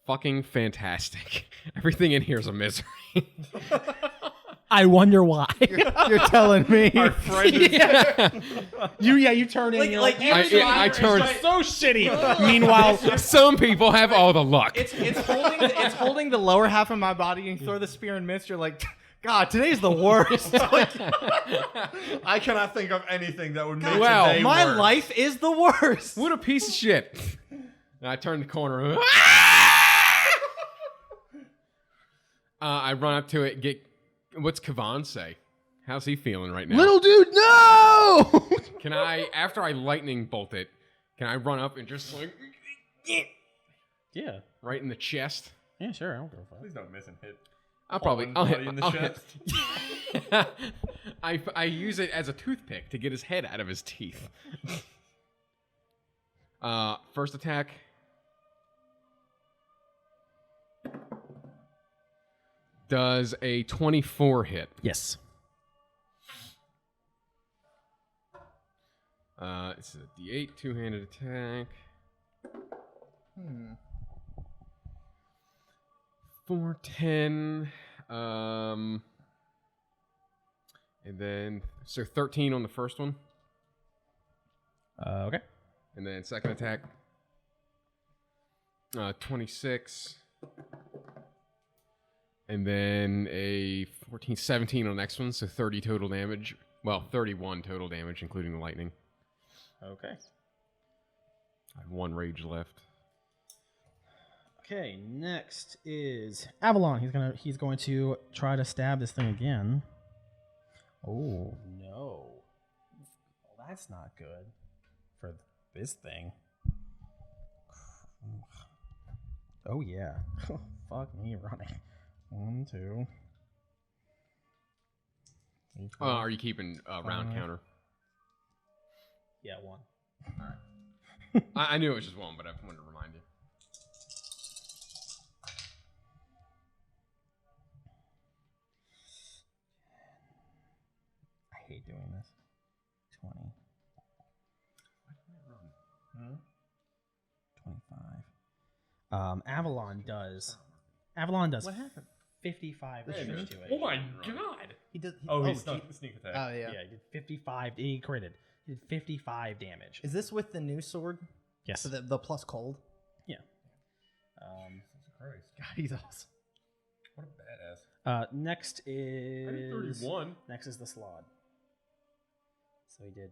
Fucking fantastic. Everything in here is a misery. I wonder why. You're telling me. Our friend is You turn in. You're like, I turn. so shitty. Meanwhile, Some people have all the luck. It's holding the lower half of my body, and you throw the spear and miss. You're like, God, today's the worst. I cannot think of anything that would make Wow, today My worse. life is the worst. What a piece of shit. And I turn the corner. I run up to it. Get what's Kavan say? How's he feeling right now? little dude, no. Can I, after I lightning bolt it, can I run up and just like Yeah. right in the chest? Yeah, sure. I don't give a fuck. Please don't miss and hit. I'll probably. Hallwyn I'll body hit. in the I'll chest. hit. I use it as a toothpick to get his head out of his teeth. First attack. Does a 24 hit? Yes. This is a D8 two-handed attack. 4, 10. And then, so 13 on the first one. Okay. And then second attack. 26. And then a 14, 17 on the next one, so 30 total damage. Well, 31 total damage, including the lightning. Okay. I have 1 rage left. Okay, next is Avalon. He's going to try to stab this thing again. Oh no. Well, that's not good for this thing. Oh yeah. Fuck me running. 1, 2. 3, 4. Are you keeping round counter? Yeah, 1. I knew it was just 1, but I wanted to remind you. I hate doing this. 20. 25. Avalon does What happened? 55 Hey, damage to it. Oh my god! He did. Oh, he gee- sneak attack. Oh yeah. Yeah, he did 55. He critted. He did 55 damage. Is this with the new sword? Yes. So the plus cold. Yeah. Jesus Christ. God, he's awesome. What a badass. Next is 31. Next is the Slod. So he did.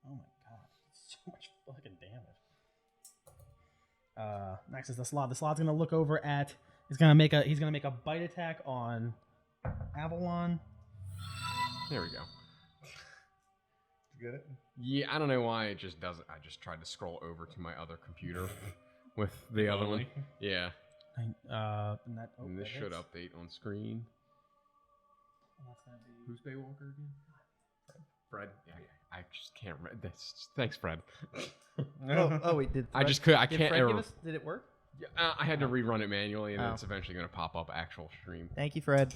Oh my god, so much fucking damage. Next is the Slod. The Slod's gonna look over at. He's gonna make a bite attack on Avalon. There we go. You get it? Yeah, I don't know why it just doesn't. I just tried to scroll over to my other computer with the other one. Yeah. And that, And this that should hits. update on screen. And that's gonna be- Who's Baywalker again? Fred. Yeah, I just can't remember. Thanks, Fred. Oh wait, did I just could. I did can't Fred ever. give us? Did it work? I had to rerun it manually, and Oh. it's eventually going to pop up actual stream. Thank you, Fred.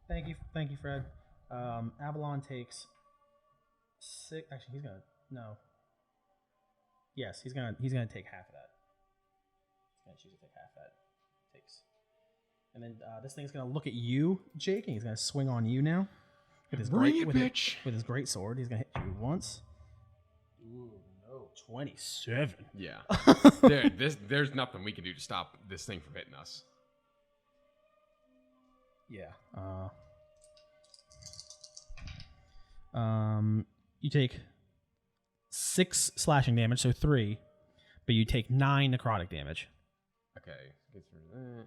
Thank you, Fred. Avalon takes 6. Actually, he's gonna no. Yes, he's gonna take half of that. He's gonna choose to take half that. Takes, and then this thing's gonna look at you, Jake, and he's gonna swing on you now with his Bring great it, with bitch. with his great sword. He's gonna hit you once. Ooh, no, 27. Yeah. There's nothing we can do to stop this thing from hitting us. Yeah. You take 6 slashing damage, so 3, but you take 9 necrotic damage. Okay. Get through that.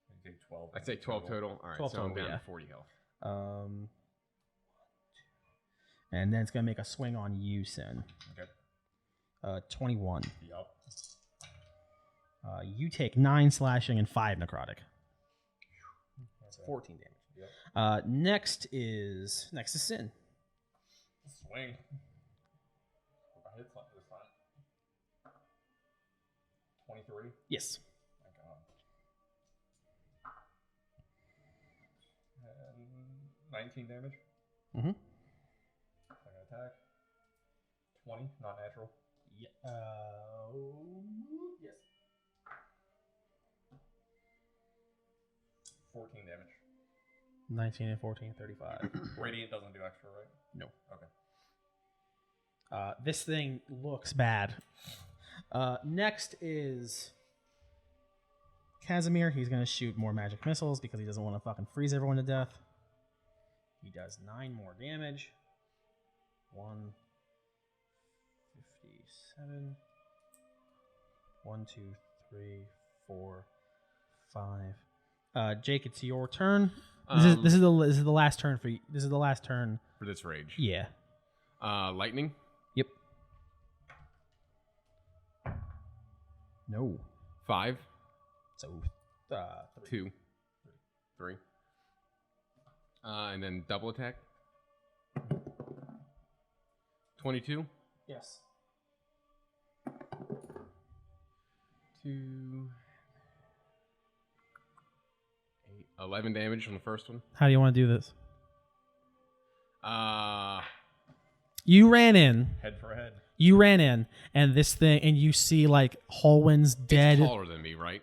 You take 12. I take 12 total. All right, 12 so I'm total, down yeah. to 40 health. And then it's gonna make a swing on you, Sin. Okay. 21. Yup. You take 9 slashing and 5 necrotic. That's 14 damage. Yep. Next is Sin. Swing. If I hit something this time. 23. Yes. My god. And 19 damage. Mm-hmm. Second attack. 20, not natural. Yeah. Yes. 14 damage. 19 and 14, 35. Radiant doesn't do extra, right? No. Okay. This thing looks bad. Next is Casimir. He's going to shoot more magic missiles because he doesn't want to fucking freeze everyone to death. He does 9 more damage. 157. 1, 2, 3, 4, 5. Jake, it's your turn. This is the last turn for you. This is the last turn. For this rage. Yeah. Lightning. Yep. No. 5. So, 2. 3. And then double attack. 22. yes. 2. 8. 11 damage on the first one. How do you want to do this? Uh, You ran in. Head for head. You ran in, and this thing, and you see like Holwyn's dead. It's taller than me, right?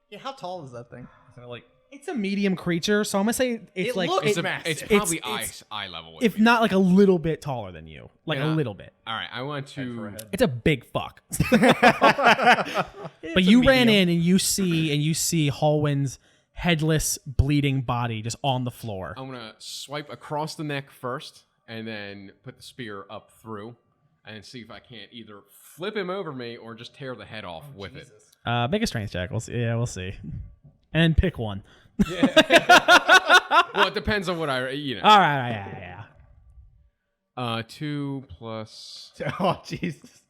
Yeah, how tall is that thing? Isn't it like It's a medium creature, so I'm gonna say it's like looks It's probably eye level. with if me. not like a little bit taller than you, like Yeah. a little bit. All right, I want to. It's a big fuck. But you ran in and you see Hallwin's headless, bleeding body just on the floor. I'm gonna swipe across the neck first, and then put the spear up through, and see if I can't either flip him over me or just tear the head off with it. Make a strength check. We'll see. And pick one. Well, it depends on what I. All right, yeah. 2 plus. Oh Jesus!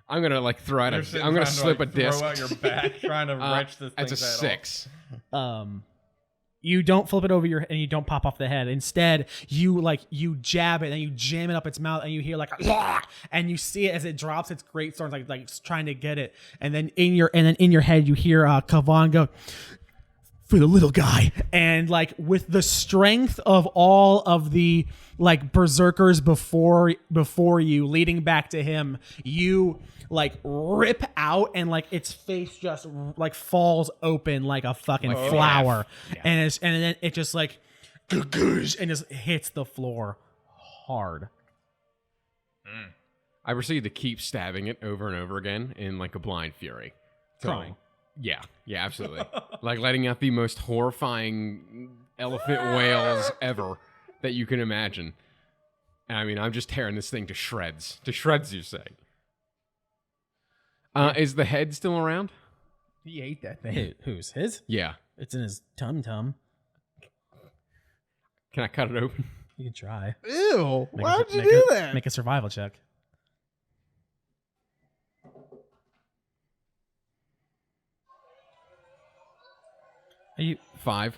I'm gonna like throw out. I'm gonna slip a disc. Throw out your back, trying to wrench this thing. It's a 6. You don't flip it over your and you don't pop off the head. Instead, you jab it and you jam it up its mouth and you hear like a and you see it as it drops its great sword like trying to get it. And then in your head you hear Kavan go, for the little guy. And like with the strength of all of the like berserkers before you leading back to him, you like rip out and like its face just like falls open like a fucking flower. Yeah. And then it just like and just hits the floor hard. I proceed to keep stabbing it over and over again in like a blind fury. Crying. Yeah, absolutely. Like letting out the most horrifying elephant wails ever that you can imagine. I mean, I'm just tearing this thing to shreds. To shreds, you say. Is the head still around? He ate that thing. Who's his? Yeah. It's in his tum. Can I cut it open? You can try. Ew! Why would you do that? Make a survival check. Are you 5.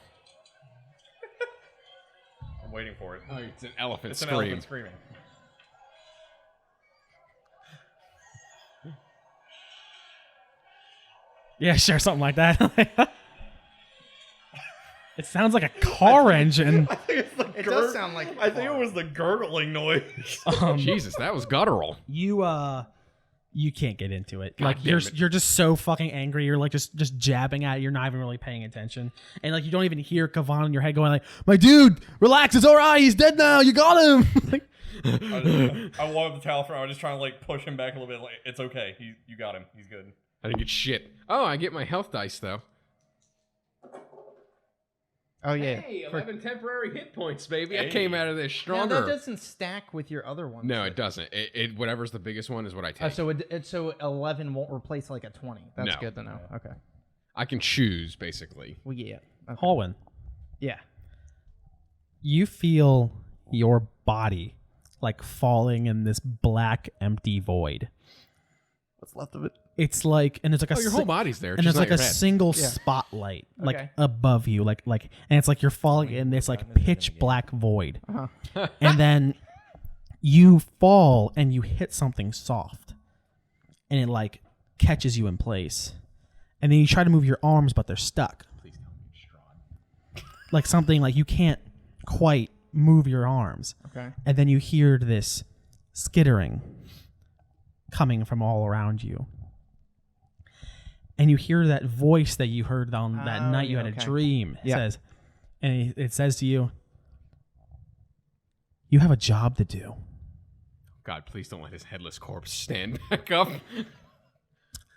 I'm waiting for it. Oh, it's an elephant It's an scream. elephant screaming. Yeah, sure, something like that. It sounds like a car engine. I think it's the It does sound like. I think it was the gurgling noise. Jesus, that was guttural. You can't get into it. God Like damn it. you're just so fucking angry. You're like just jabbing at it. You're not even really paying attention. And like you don't even hear Kavan in your head going like, "My dude, relax. It's all right. He's dead now. You got him." Like, I walk up the tower front. I was just trying to like push him back a little bit. Like, it's okay. You got him. He's good. I didn't get shit. Oh, I get my health dice though. Oh yeah. Hey, 11 temporary hit points, baby. I Hey. came out of this Now, stronger. that doesn't stack with your other ones. No, it doesn't. It whatever's the biggest one is what I take. So 11 won't replace like a 20. That's No. good to know. Okay. I can choose basically. Well, yeah. Okay. Hallwin, Yeah. you feel your body like falling in this black empty void. What's left of it? It's like, and it's like Oh, your whole body's there. and just there's like not a your head. single Yeah. spotlight like Okay. above you, like, and it's like you're falling in this like pitch black void, and then you fall and you hit something soft, and it like catches you in place, and then you try to move your arms, but they're stuck. Please tell me it's Strahd. Like something like you can't quite move your arms, Okay. and then you hear this skittering coming from all around you. And you hear that voice that you heard on that Oh, night you yeah, had okay. a dream. It Yeah. says, and it says to you, you have a job to do. God, please don't let his headless corpse stand back up.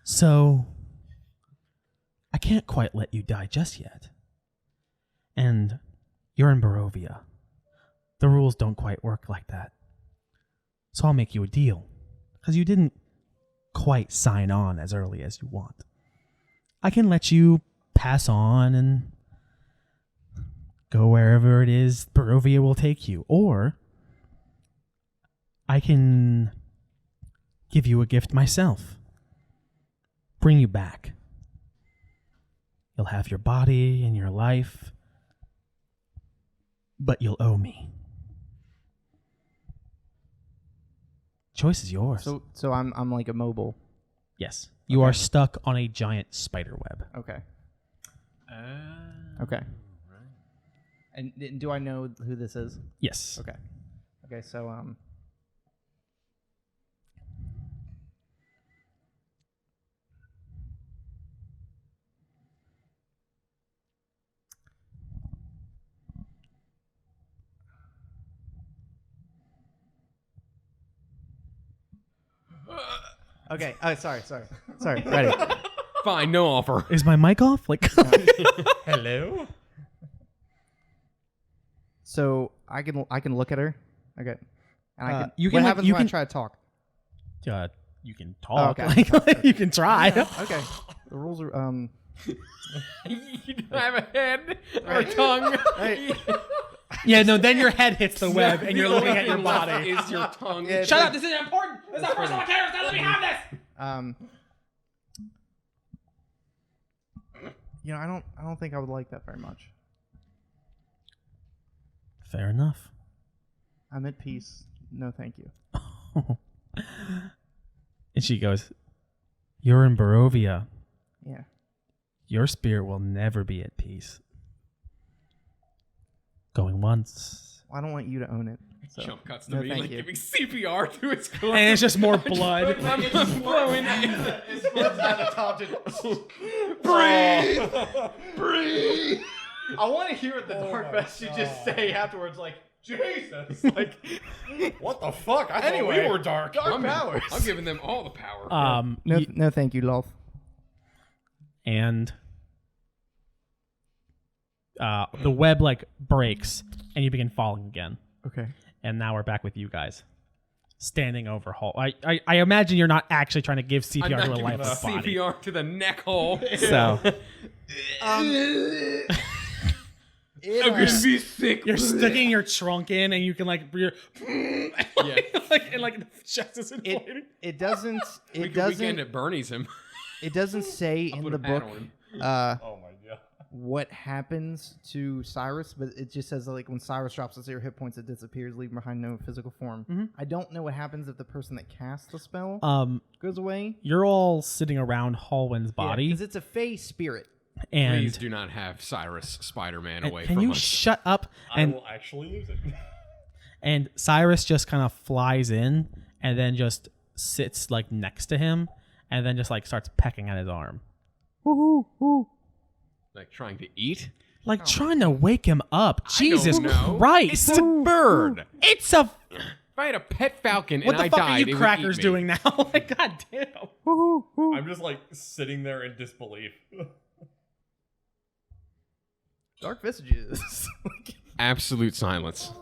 So I can't quite let you die just yet. And you're in Barovia. The rules don't quite work like that. So I'll make you a deal. Because you didn't quite sign on as early as you want. I can let you pass on and go wherever it is Barovia will take you. Or I can give you a gift myself. Bring you back. You'll have your body and your life, but you'll owe me. Choice is yours. So I'm like immobile. Yes. You are stuck on a giant spider web. Okay. Okay. And do I know who this is? Yes. Okay. Okay. So Okay. Oh, sorry. Ready. Fine, no offer. Is my mic off? Like, Hello. So I can look at her. Okay. And I can. you what can, like, happens you when I can- try to talk? you can talk. okay. Like, you can try. Okay. The rules are You don't have a head or a tongue. Yeah, no. Then your head hits the web, and you're looking at your body. Is your tongue? Yeah, Shut up! This is important. This is the first one cares. Now let me have this. I don't think I would like that very much. Fair enough. I'm at peace. No, thank you. And she goes, "You're in Barovia. Yeah. Your spirit will never be at peace." Going once. I don't want you to own it. So. Jump cuts to No, me thank like you. giving CPR to his clothes. And it's just more blood. I'm just blowing Breathe. I want to hear what the Dark Best should just say afterwards, like Jesus. Like, what the fuck? I thought we were dark. Dark powers. I'm giving them all the power. No, thank you, Lolf. And the web like breaks, and you begin falling again. Okay. And now we're back with you guys, standing over Hall. I imagine you're not actually trying to give I'm CPR not to a giving lifeless body. CPR to the neck hole. So I'm gonna be sick. you're sticking your trunk in, and you can like you're Yeah. like and like the chest is inflating. It doesn't. We It could weekend doesn't. at Bernie's him. It doesn't say in put the a pad book on him. Oh my god. what happens to Cyrus, but it just says that, like, when Cyrus drops its 0 hit points, it disappears, leaving behind no physical form. Mhm. I don't know what happens if the person that casts the spell goes away. You're all sitting around Hallwin's body, because it's a Fey spirit. and Please do not have Cyrus Spider-Man and away can from you us. shut up? I And will actually use it. and Cyrus just kind of flies in, and then just sits like next to him, and then just like starts pecking at his arm, Like trying to eat? like trying to wake him up. Jesus know. Christ! It's a bird. It's a If I had a pet falcon what and the I fuck died, are it you would crackers eat me. doing now? Like, god damn. I'm just like sitting there in disbelief. Dark Visages. Absolute silence.